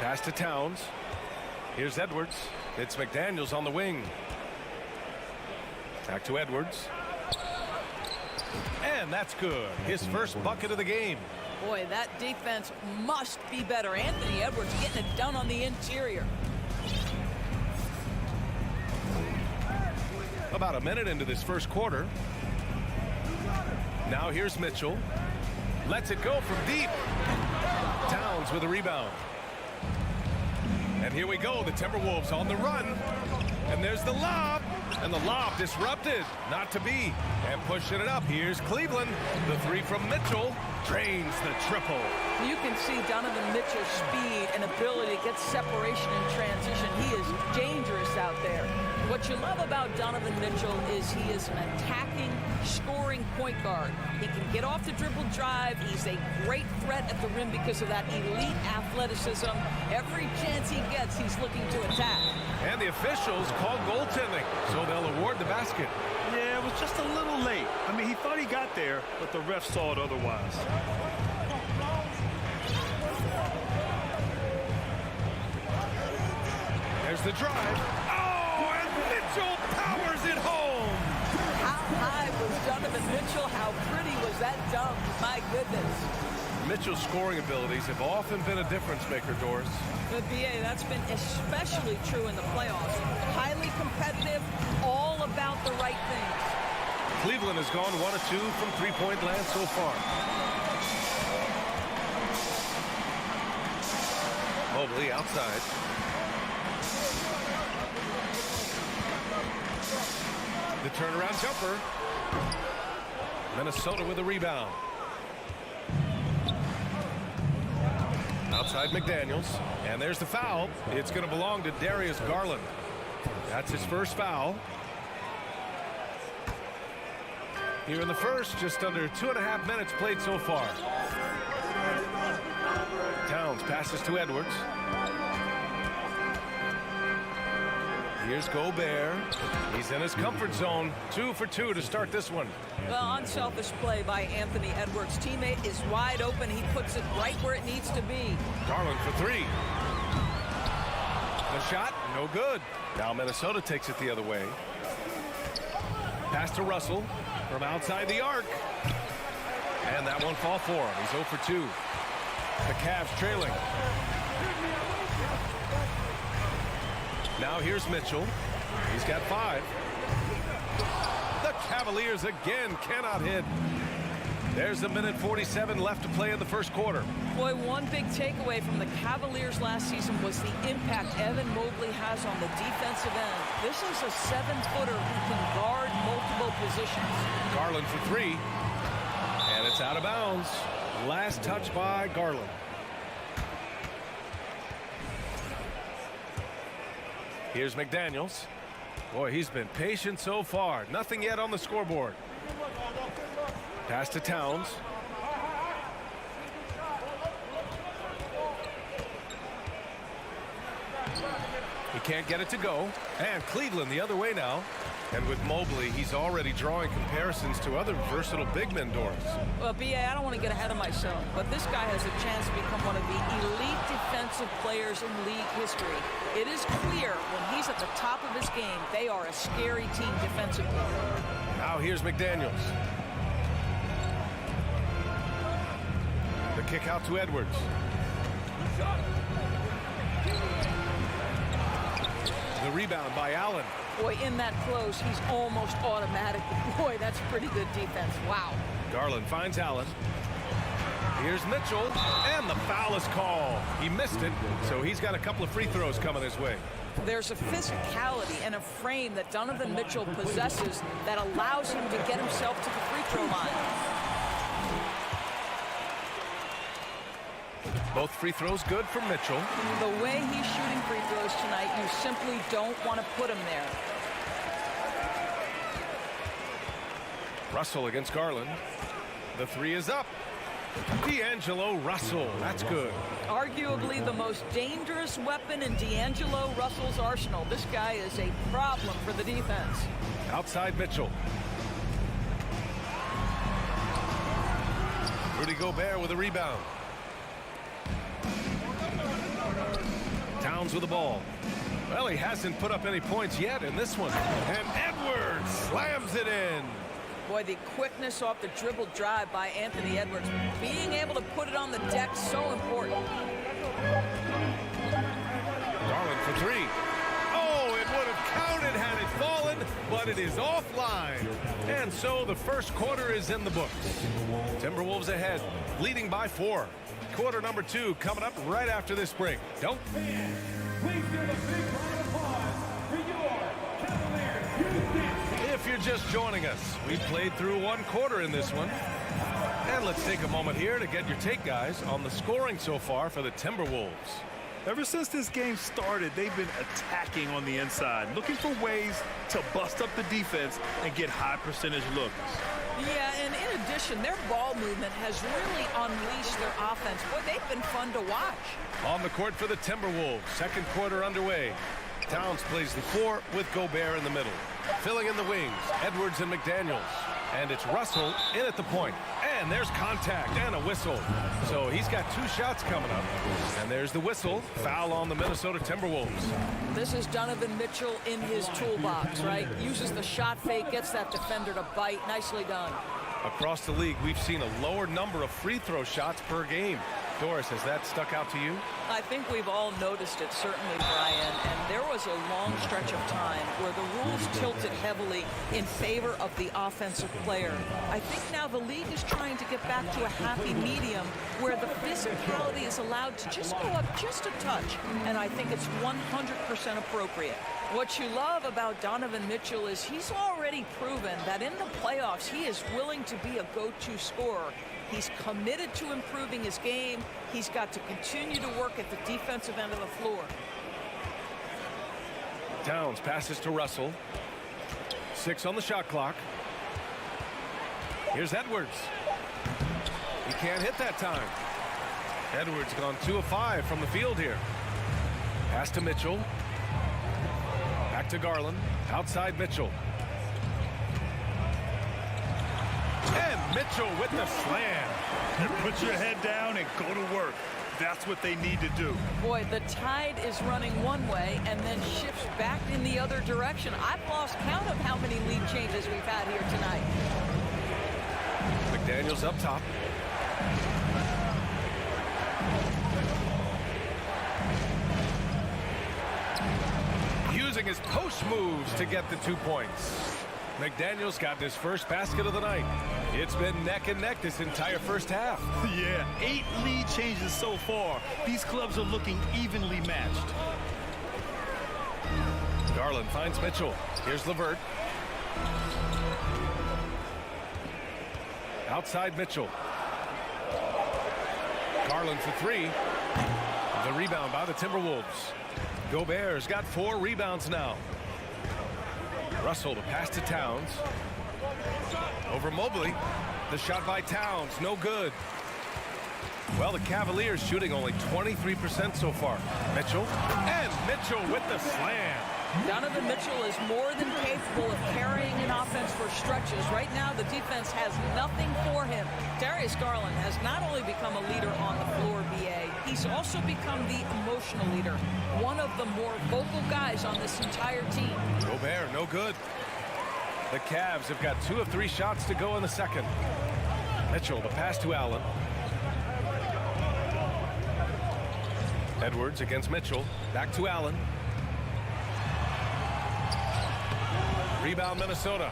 Pass to Towns. Here's Edwards. It's McDaniels on the wing. Back to Edwards. And that's good. His first bucket of the game.
Boy, that defense must be better. Anthony Edwards getting it done on the interior.
About a minute into this first quarter. Now here's Mitchell. Lets it go from deep. Towns with a rebound. And here we go, the Timberwolves on the run. And there's the lob. And the lob disrupted. Not to be. And pushing it up. Here's Cleveland. The 3 from Mitchell. Drains the triple.
You can see Donovan Mitchell's speed and ability to get separation in transition. He is dangerous out there. What you love about Donovan Mitchell is he is an attacking, scoring point guard. He can get off the dribble drive. He's a great threat at the rim because of that elite athleticism. Every chance he gets, he's looking to attack.
And the officials call goaltending, so they'll award the basket.
Yeah, it was just a little late. I mean, he thought he got there, but the ref saw it otherwise.
There's the drive. Oh, and Mitchell powers it home.
How high was Donovan Mitchell? How pretty was that dunk? My goodness.
Mitchell's scoring abilities have often been a difference maker, Doris.
But BA, that's been especially true in the playoffs. Highly competitive, all about the right things.
Cleveland has gone 1 of 2 from three-point land so far. Mobley outside. The turnaround jumper. Minnesota with a rebound. Outside McDaniels. And there's the foul. It's going to belong to Darius Garland. That's his first foul. Here in the first, just under 2.5 minutes played so far. Towns passes to Edwards. Here's Gobert. He's in his comfort zone. 2 for 2 to start this one.
Well, unselfish play by Anthony Edwards. Teammate is wide open. He puts it right where it needs to be.
Garland for 3. The shot, no good. Now Minnesota takes it the other way. Pass to Russell from outside the arc. And that one fall for him. He's 0 for 2. The Cavs trailing. Now here's Mitchell. He's got 5. The Cavaliers again cannot hit. There's a minute 47 left to play in the first quarter.
Boy, one big takeaway from the Cavaliers last season was the impact Evan Mobley has on the defensive end. This is a 7-footer who can guard multiple positions.
Garland for 3. And it's out of bounds. Last touch by Garland. Here's McDaniels. Boy, he's been patient so far. Nothing yet on the scoreboard. Pass to Towns. He can't get it to go. And Cleveland the other way now. And with Mobley, he's already drawing comparisons to other versatile big men, Doris.
Well, B.A., I don't want to get ahead of myself, but this guy has a chance to become one of the elite defensive players in league history. It is clear when he's at the top of his game, they are a scary team defensively.
Now here's McDaniels. The kick out to Edwards. The rebound by Allen.
Boy, in that close, he's almost automatic. Boy, that's pretty good defense. Wow.
Garland finds Allen. Here's Mitchell, and the foul is called. He missed it, so he's got a couple of free throws coming his way.
There's a physicality and a frame that Donovan Mitchell possesses that allows him to get himself to the free throw line.
Both free throws good for Mitchell.
The way he's shooting free throws tonight, you simply don't want to put him there.
Russell against Garland. The three is up. D'Angelo Russell, that's good.
Arguably the most dangerous weapon in D'Angelo Russell's arsenal. This guy is a problem for the defense.
Outside Mitchell. Rudy Gobert with a rebound. Towns with the ball. Well, he hasn't put up any points yet in this one. And Edwards slams it in.
Boy, the quickness off the dribble drive by Anthony Edwards. Being able to put it on the deck, so important.
Garland for three. Oh, it would have counted had it fallen, but it is offline. And so the first quarter is in the books. Timberwolves ahead, leading by 4. Quarter number 2 coming up right after this break. Don't.
Please give a big round of applause for your Cavaliers.
If you're just joining us, we played through 1 quarter in this one. And let's take a moment here to get your take, guys, on the scoring so far for the Timberwolves.
Ever since this game started, they've been attacking on the inside, looking for ways to bust up the defense and get high percentage looks.
Yeah, and in addition, their ball movement has really unleashed their offense. Boy, they've been fun to watch.
On the court for the Timberwolves, second quarter underway. Towns plays the 4 with Gobert in the middle. Filling in the wings, Edwards and McDaniels. And it's Russell in at the point. And there's contact and a whistle. So he's got 2 shots coming up. And there's the whistle. Foul on the Minnesota Timberwolves.
This is Donovan Mitchell in his toolbox, right? Uses the shot fake, gets that defender to bite. Nicely done.
Across the league, we've seen a lower number of free throw shots per game. Doris, has that stuck out to you?
I think we've all noticed it, certainly, Brian. And there was a long stretch of time where the rules tilted heavily in favor of the offensive player. I think now the league is trying to get back to a happy medium where the physicality is allowed to just go up just a touch. And I think it's 100% appropriate. What you love about Donovan Mitchell is he's already proven that in the playoffs he is willing to be a go-to scorer. He's committed to improving his game. He's got to continue to work at the defensive end of the floor.
Towns passes to Russell. 6 on the shot clock. Here's Edwards. He can't hit that time. Edwards gone 2 of 5 from the field here. Pass to Mitchell. Back to Garland. Outside Mitchell. And Mitchell with the slam.
And put your head down and go to work. That's what they need to do.
Boy, the tide is running one way and then shifts back in the other direction. I've lost count of how many lead changes we've had here tonight.
McDaniels up top. Using his post moves to get the 2 points. McDaniels got his first basket of the night. It's been neck and neck this entire first half.
Yeah, 8 lead changes so far. These clubs are looking evenly matched.
Garland finds Mitchell. Here's LeVert. Outside Mitchell. Garland for 3. The rebound by the Timberwolves. Gobert's got 4 rebounds now. Russell to pass to Towns. Over Mobley. The shot by Towns, no good. Well, the Cavaliers shooting only 23% so far. Mitchell. And Mitchell with the slam.
Donovan Mitchell is more than capable of carrying an offense for stretches. Right now, the defense has nothing for him. Darius Garland has not only become a leader on the floor, BA, he's also become the emotional leader. One of the more vocal guys on this entire team.
Gobert, no good. The Cavs have got 2 of 3 shots to go in the second. Mitchell, the pass to Allen. Edwards against Mitchell. Back to Allen. Rebound Minnesota.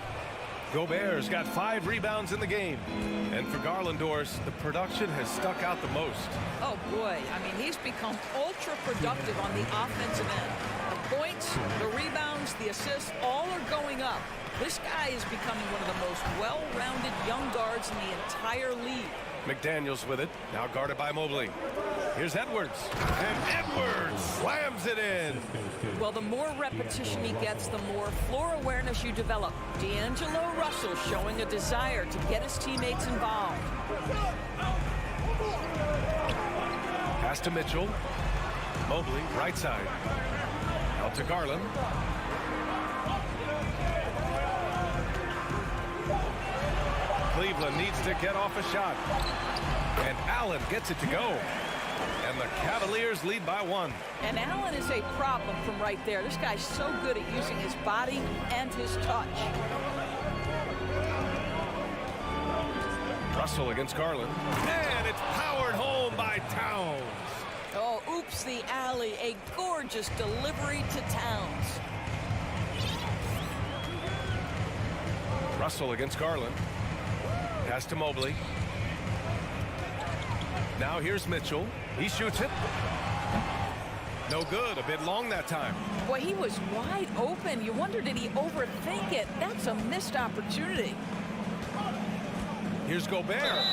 Gobert's got 5 rebounds in the game. And for Garland, Doris, the production has stuck out the most.
Oh, boy. I mean, he's become ultra productive on the offensive end. A points, the rebounds, the assists, all are going up. This guy is becoming one of the most well-rounded young guards in the entire league.
McDaniels with it, now guarded by Mobley. Here's Edwards, and Edwards slams it in.
Well, the more repetition he gets, the more floor awareness you develop. D'Angelo Russell showing a desire to get his teammates involved.
Pass to Mitchell. Mobley, right side. Out to Garland. Cleveland needs to get off a shot. And Allen gets it to go. And the Cavaliers lead by 1.
And Allen is a problem from right there. This guy's so good at using his body and his touch.
Russell against Garland. And it's powered home by Towns.
Oh, oops, the alley. A gorgeous delivery to Towns.
Russell against Garland. Pass to Mobley. Now here's Mitchell. He shoots it. No good. A bit long that time.
Boy, he was wide open. You wonder, did he overthink it? That's a missed opportunity.
Here's Gobert.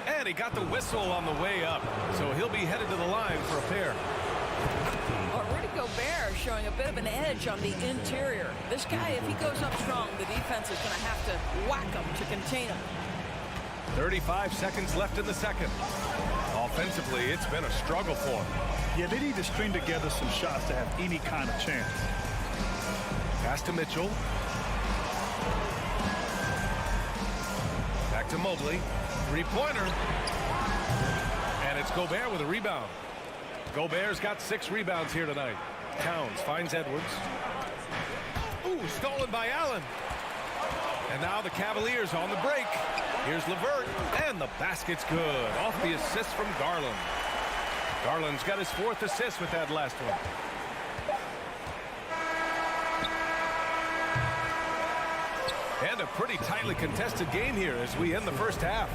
And he got the whistle on the way up. So he'll be headed to the line for a pair.
Well, Rudy Gobert showing a bit of an edge on the interior. This guy, if he goes up strong, the defense is going to have to whack him to contain him.
35 seconds left in the second. Offensively, it's been a struggle for him.
Yeah, they need to string together some shots to have any kind of chance.
Pass to Mitchell. Back to Mobley. Three-pointer. And it's Gobert with a rebound. Gobert's got 6 rebounds here tonight. Towns finds Edwards. Ooh, stolen by Allen. And now the Cavaliers on the break. Here's LeVert, and the basket's good. Off the assist from Garland. Garland's got his 4th assist with that last one. And a pretty tightly contested game here as we end the first half.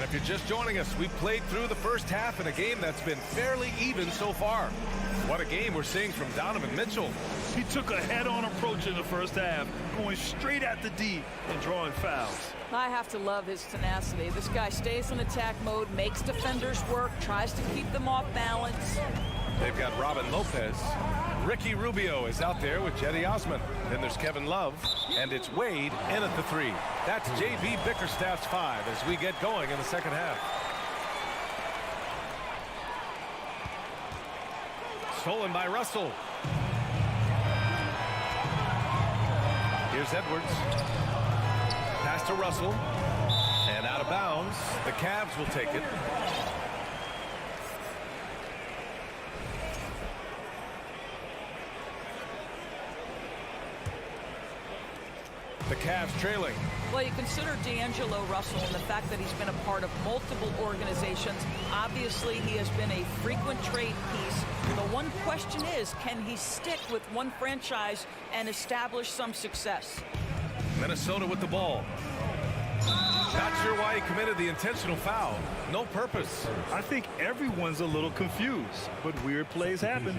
If you're just joining us, we played through the first half in a game that's been fairly even so far. What a game we're seeing from Donovan Mitchell.
He took a head-on approach in the first half, going straight at the D and drawing fouls.
I have to love his tenacity. This guy stays in attack mode, makes defenders work, tries to keep them off balance.
They've got Robin Lopez. Ricky Rubio is out there with Cedi Osman. Then there's Kevin Love, and it's Wade in at the 3. That's J.B. Bickerstaff's 5 as we get going in the second half. Stolen by Russell. Here's Edwards. Pass to Russell. And out of bounds. The Cavs will take it. The Cavs trailing.
Well, you consider D'Angelo Russell and the fact that he's been a part of multiple organizations. Obviously, he has been a frequent trade piece. The one question is, can he stick with one franchise and establish some success?
Minnesota with the ball. Not sure why he committed the intentional foul. No purpose.
I think everyone's a little confused, but weird plays happen.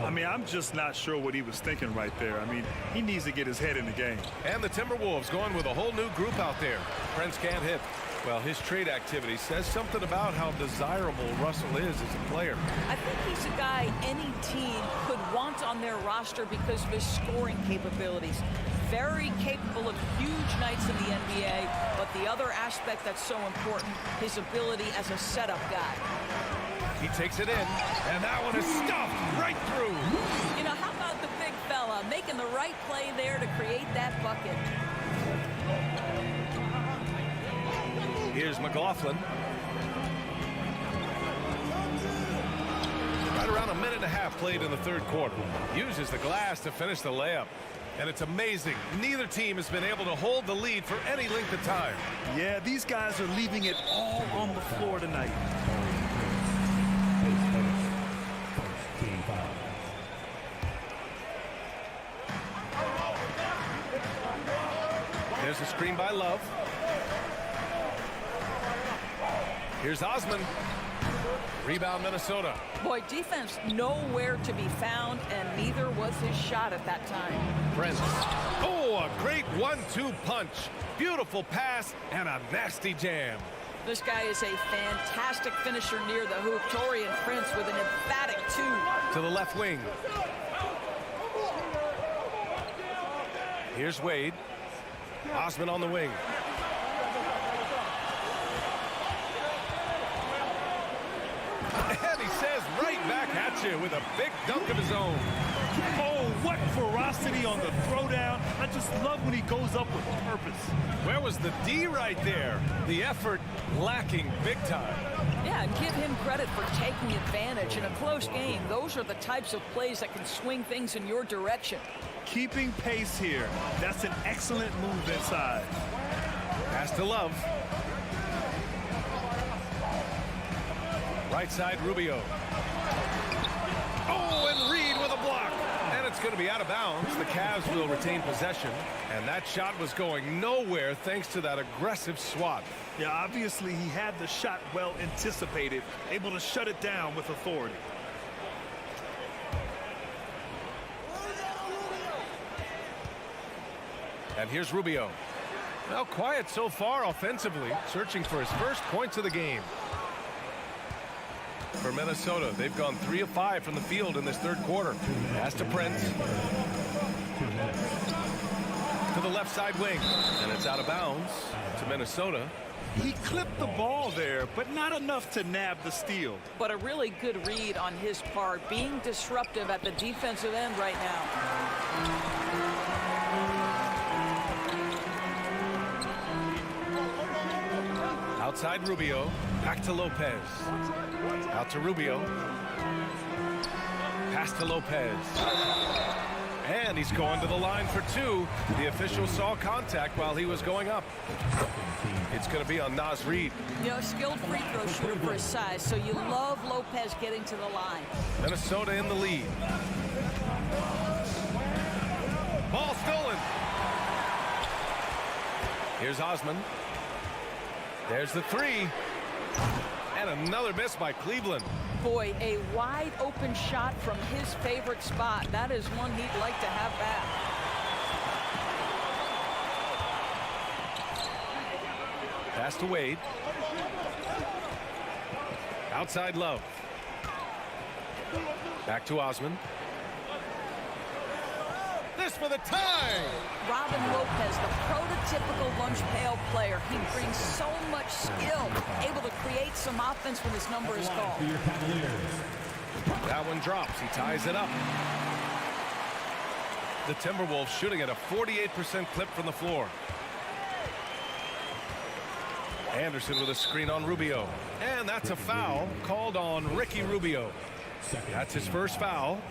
I mean, I'm just not sure what he was thinking right there. I mean, he needs to get his head in the game.
And the Timberwolves going with a whole new group out there. Prince can't hit. Well, his trade activity says something about how desirable Russell is as a player.
I think he's a guy any team could want on their roster because of his scoring capabilities. Very capable of huge nights in the NBA, but the other aspect that's so important, his ability as a setup guy.
He takes it in, and that one is stuffed right through.
You know, how about the big fella making the right play there to create that bucket?
Here's McLaughlin. Right around a minute and a half played in the third quarter. Uses the glass to finish the layup. And it's amazing. Neither team has been able to hold the lead for any length of time.
Yeah, these guys are leaving it all on the floor tonight.
There's a screen by Love. Here's Osman. Rebound, Minnesota.
Boy, defense nowhere to be found, and neither was his shot at that time.
Prince. Oh, a great 1-2 punch. Beautiful pass and a nasty jam.
This guy is a fantastic finisher near the hoop. Taurean Prince with an emphatic 2.
To the left wing. Here's Wade. Osman on the wing. And he says right back at you with a big dunk of his own.
Oh, what ferocity on the throwdown. I just love when he goes up with purpose.
Where was the D right there? The effort lacking big time.
Yeah, and give him credit for taking advantage in a close game. Those are the types of plays that can swing things in your direction.
Keeping pace here. That's an excellent move inside.
Pass to Love. Right side, Rubio. Oh, and Reed with a block. And it's going to be out of bounds. The Cavs will retain possession. And that shot was going nowhere thanks to that aggressive swat.
Yeah, obviously he had the shot well anticipated, able to shut it down with authority.
And here's Rubio. Well, quiet so far offensively, searching for his first points of the game. For Minnesota, they've gone 3 of 5 from the field in this third quarter. Pass to Prince. To the left side wing. And it's out of bounds to Minnesota.
He clipped the ball there, but not enough to nab the steal.
But a really good read on his part, being disruptive at the defensive end right now.
Outside Rubio, back to Lopez. Out to Rubio. Pass to Lopez. And he's going to the line for 2. The official saw contact while he was going up. It's going to be on Naz Reid.
You know, skilled free throw shooter for his size, so you love Lopez getting to the line.
Minnesota in the lead. Ball stolen. Here's Osman. There's the 3. And another miss by Cleveland.
Boy, a wide open shot from his favorite spot. That is one he'd like to have back.
Pass to Wade. Outside Love. Back to Osman. This for the tie.
Robin Lopez, the prototypical lunch pail player. He brings so much skill, able to create some offense when his number is called.
That one drops. He ties it up. The Timberwolves shooting at a 48% clip from the floor. Anderson with a screen on Rubio. And that's a foul called on Ricky Rubio. That's his first foul.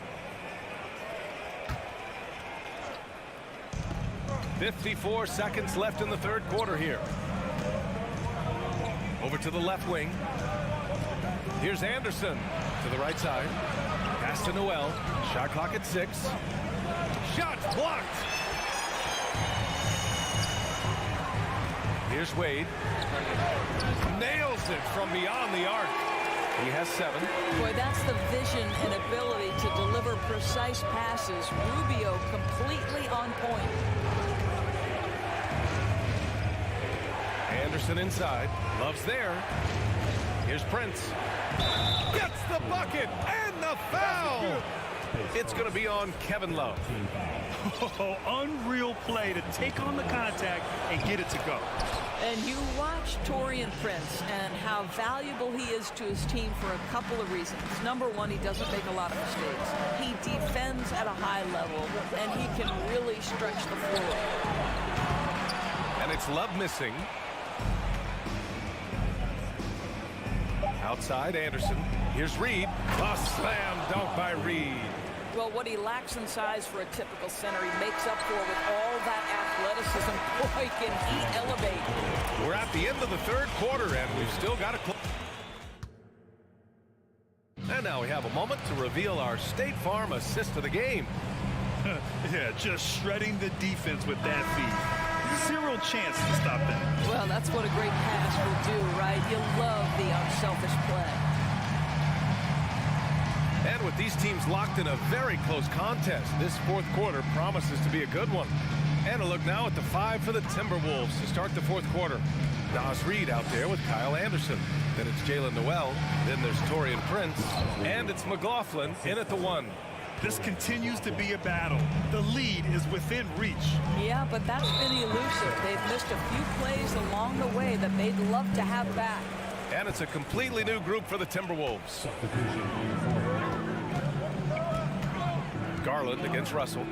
54 seconds left in the third quarter here. Over to the left wing. Here's Anderson to the right side. Pass to Noel. Shot clock at 6. Shot blocked. Here's Wade. Nails it from beyond the arc. He has 7.
Boy, that's the vision and ability to deliver precise passes. Rubio completely on point.
Anderson inside. Love's there. Here's Prince. Gets the bucket and the foul. It's going to be on Kevin Love.
Oh, unreal play to take on the contact and get it to go.
And you watch Taurean Prince and how valuable he is to his team for a couple of reasons. Number one, he doesn't make a lot of mistakes. He defends at a high level, and he can really stretch the floor.
And it's Love missing. Outside, Anderson. Here's Reed. A slam dunk by Reed.
Well, what he lacks in size for a typical center, he makes up for with all that athleticism. Boy, can he elevate.
We're at the end of the third quarter, and we've still got a close. And now we have a moment to reveal our State Farm assist of the game.
Yeah, just shredding the defense with that feed. Zero chance to stop that.
Well, that's what a great pass will do, right? You love the unselfish play.
And with these teams locked in a very close contest, this fourth quarter promises to be a good one. And a look now at the 5 for the Timberwolves to start the fourth quarter. Nas Reed out there with Kyle Anderson. Then it's Jalen Noel. Then there's Taurean Prince. And it's McLaughlin in at the 1.
This continues to be a battle. The lead is within reach.
Yeah, but that's been elusive. They've missed a few plays along the way that they'd love to have back.
And it's a completely new group for the Timberwolves. Garland against Russell.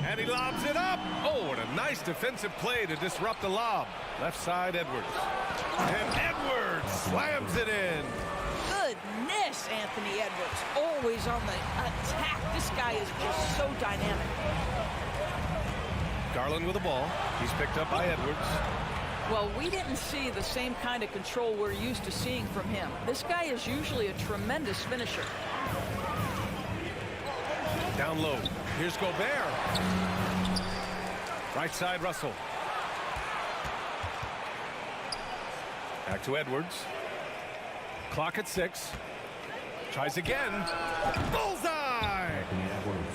And he lobs it up. Oh, and a nice defensive play to disrupt the lob. Left side, Edwards. And Edwards slams it in.
Goodness, Anthony Edwards. Always on the attack. This guy is just so dynamic.
Garland with the ball. He's picked up by Edwards.
Well, we didn't see the same kind of control we're used to seeing from him. This guy is usually a tremendous finisher.
Down low. Here's Gobert. Right side, Russell. Back to Edwards. Clock at 6. Tries again. Bullseye!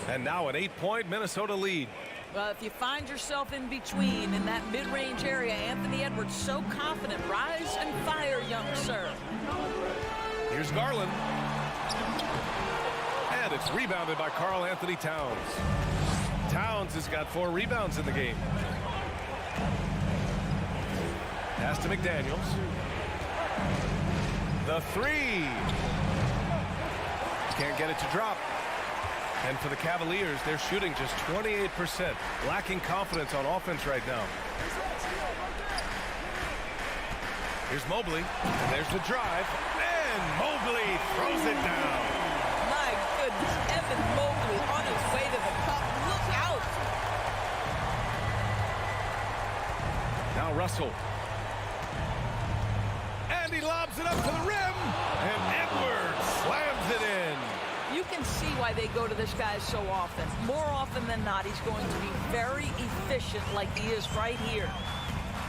And now an 8-point Minnesota lead.
Well, if you find yourself in between in that mid-range area, Anthony Edwards so confident. Rise and fire, young sir.
Here's Garland. And it's rebounded by Karl Anthony Towns. Towns has got 4 rebounds in the game. Pass to McDaniels. The 3. Can't get it to drop. And for the Cavaliers, they're shooting just 28%. Lacking confidence on offense right now. Here's Mobley. And there's the drive. And Mobley throws it down.
My goodness, Evan Mobley on his way to the cup. Look out.
Now Russell. And he lobs it up to the rim. And Edwards slams it in.
You can see why they go to this guy so often. More often than not, he's going to be very efficient like he is right here.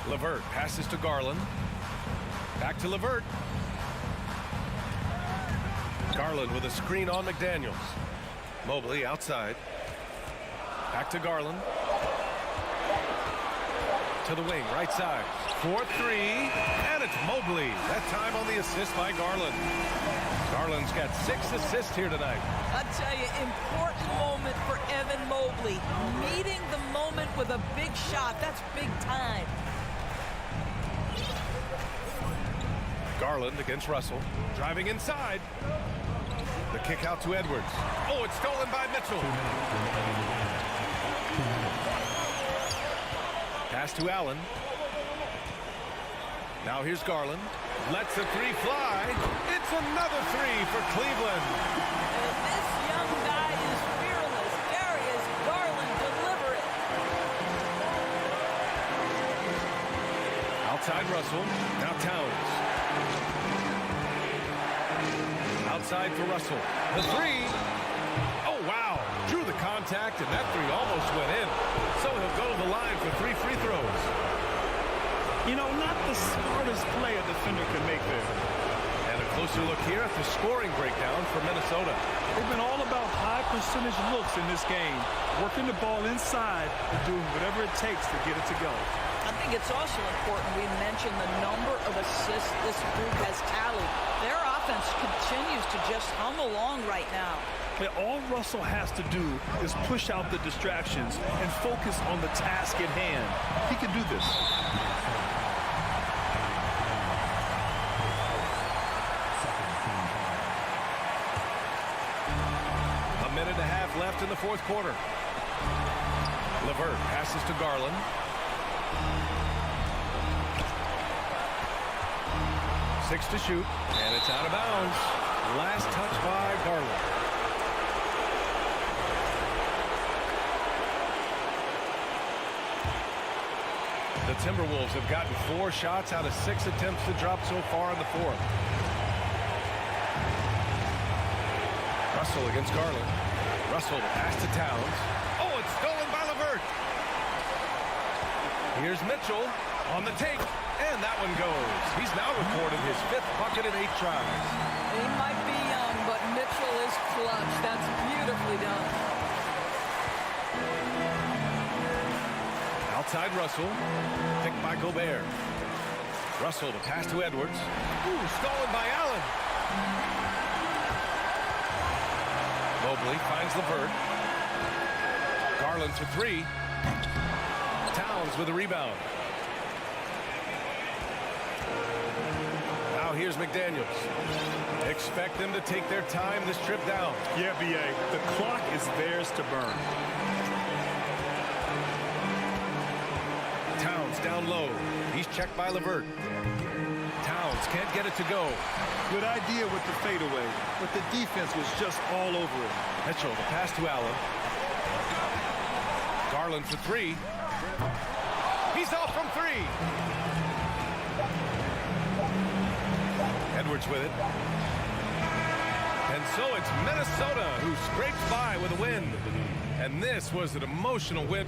LeVert passes to Garland. Back to LeVert. Garland with a screen on McDaniels. Mobley outside. Back to Garland. To the wing, right side. 4-3, and it's Mobley. That time on the assist by Garland. Garland's got 6 assists here tonight.
I tell you, important moment for Evan Mobley. Meeting the moment with a big shot. That's big time.
Garland against Russell. Driving inside. The kick out to Edwards. Oh, it's stolen by Mitchell. Pass to Allen. Now here's Garland. Lets the 3 fly. It's another 3 for Cleveland.
And this young guy is fearless. Darius Garland deliver it.
Outside Russell. Now Towns. Outside for Russell. The 3. Oh, wow. Drew the contact, and that 3 almost went in. So he'll go to the line for 3 free throws.
You know, not the smartest play a defender can make there.
And a closer look here at the scoring breakdown for Minnesota.
They've been all about high percentage looks in this game, working the ball inside and doing whatever it takes to get it to go.
I think it's also important we mention the number of assists this group has tallied. Their offense continues to just hum along right now.
But all Russell has to do is push out the distractions and focus on the task at hand. He can do this.
A minute and a half left in the fourth quarter. LeVert passes to Garland. Six to shoot, and it's out of bounds. Last touch by Garland. The Timberwolves have gotten 4 shots out of 6 attempts to drop so far in the fourth. Russell against Garland. Russell pass to Towns. Oh, it's stolen by LeVert. Here's Mitchell on the take, and that one goes. He's now recorded his 5th bucket in 8 tries.
He might be young, but Mitchell is clutch. That's beautifully done.
Outside Russell, picked by Gobert. Russell to pass to Edwards. Ooh, stolen by Allen. Mobley finds LeVert. Garland for 3. Towns with a rebound. Now here's McDaniels. Expect them to take their time this trip down.
Yeah, B.A., the clock is theirs to burn.
Towns down low. He's checked by LeVert. Towns can't get it to go.
Good idea with the fadeaway, but the defense was just all over it.
Mitchell, the pass to Allen. Garland for 3. He's off from 3. Edwards with it. And so it's Minnesota who scrapes by with a win. And this was an emotional win.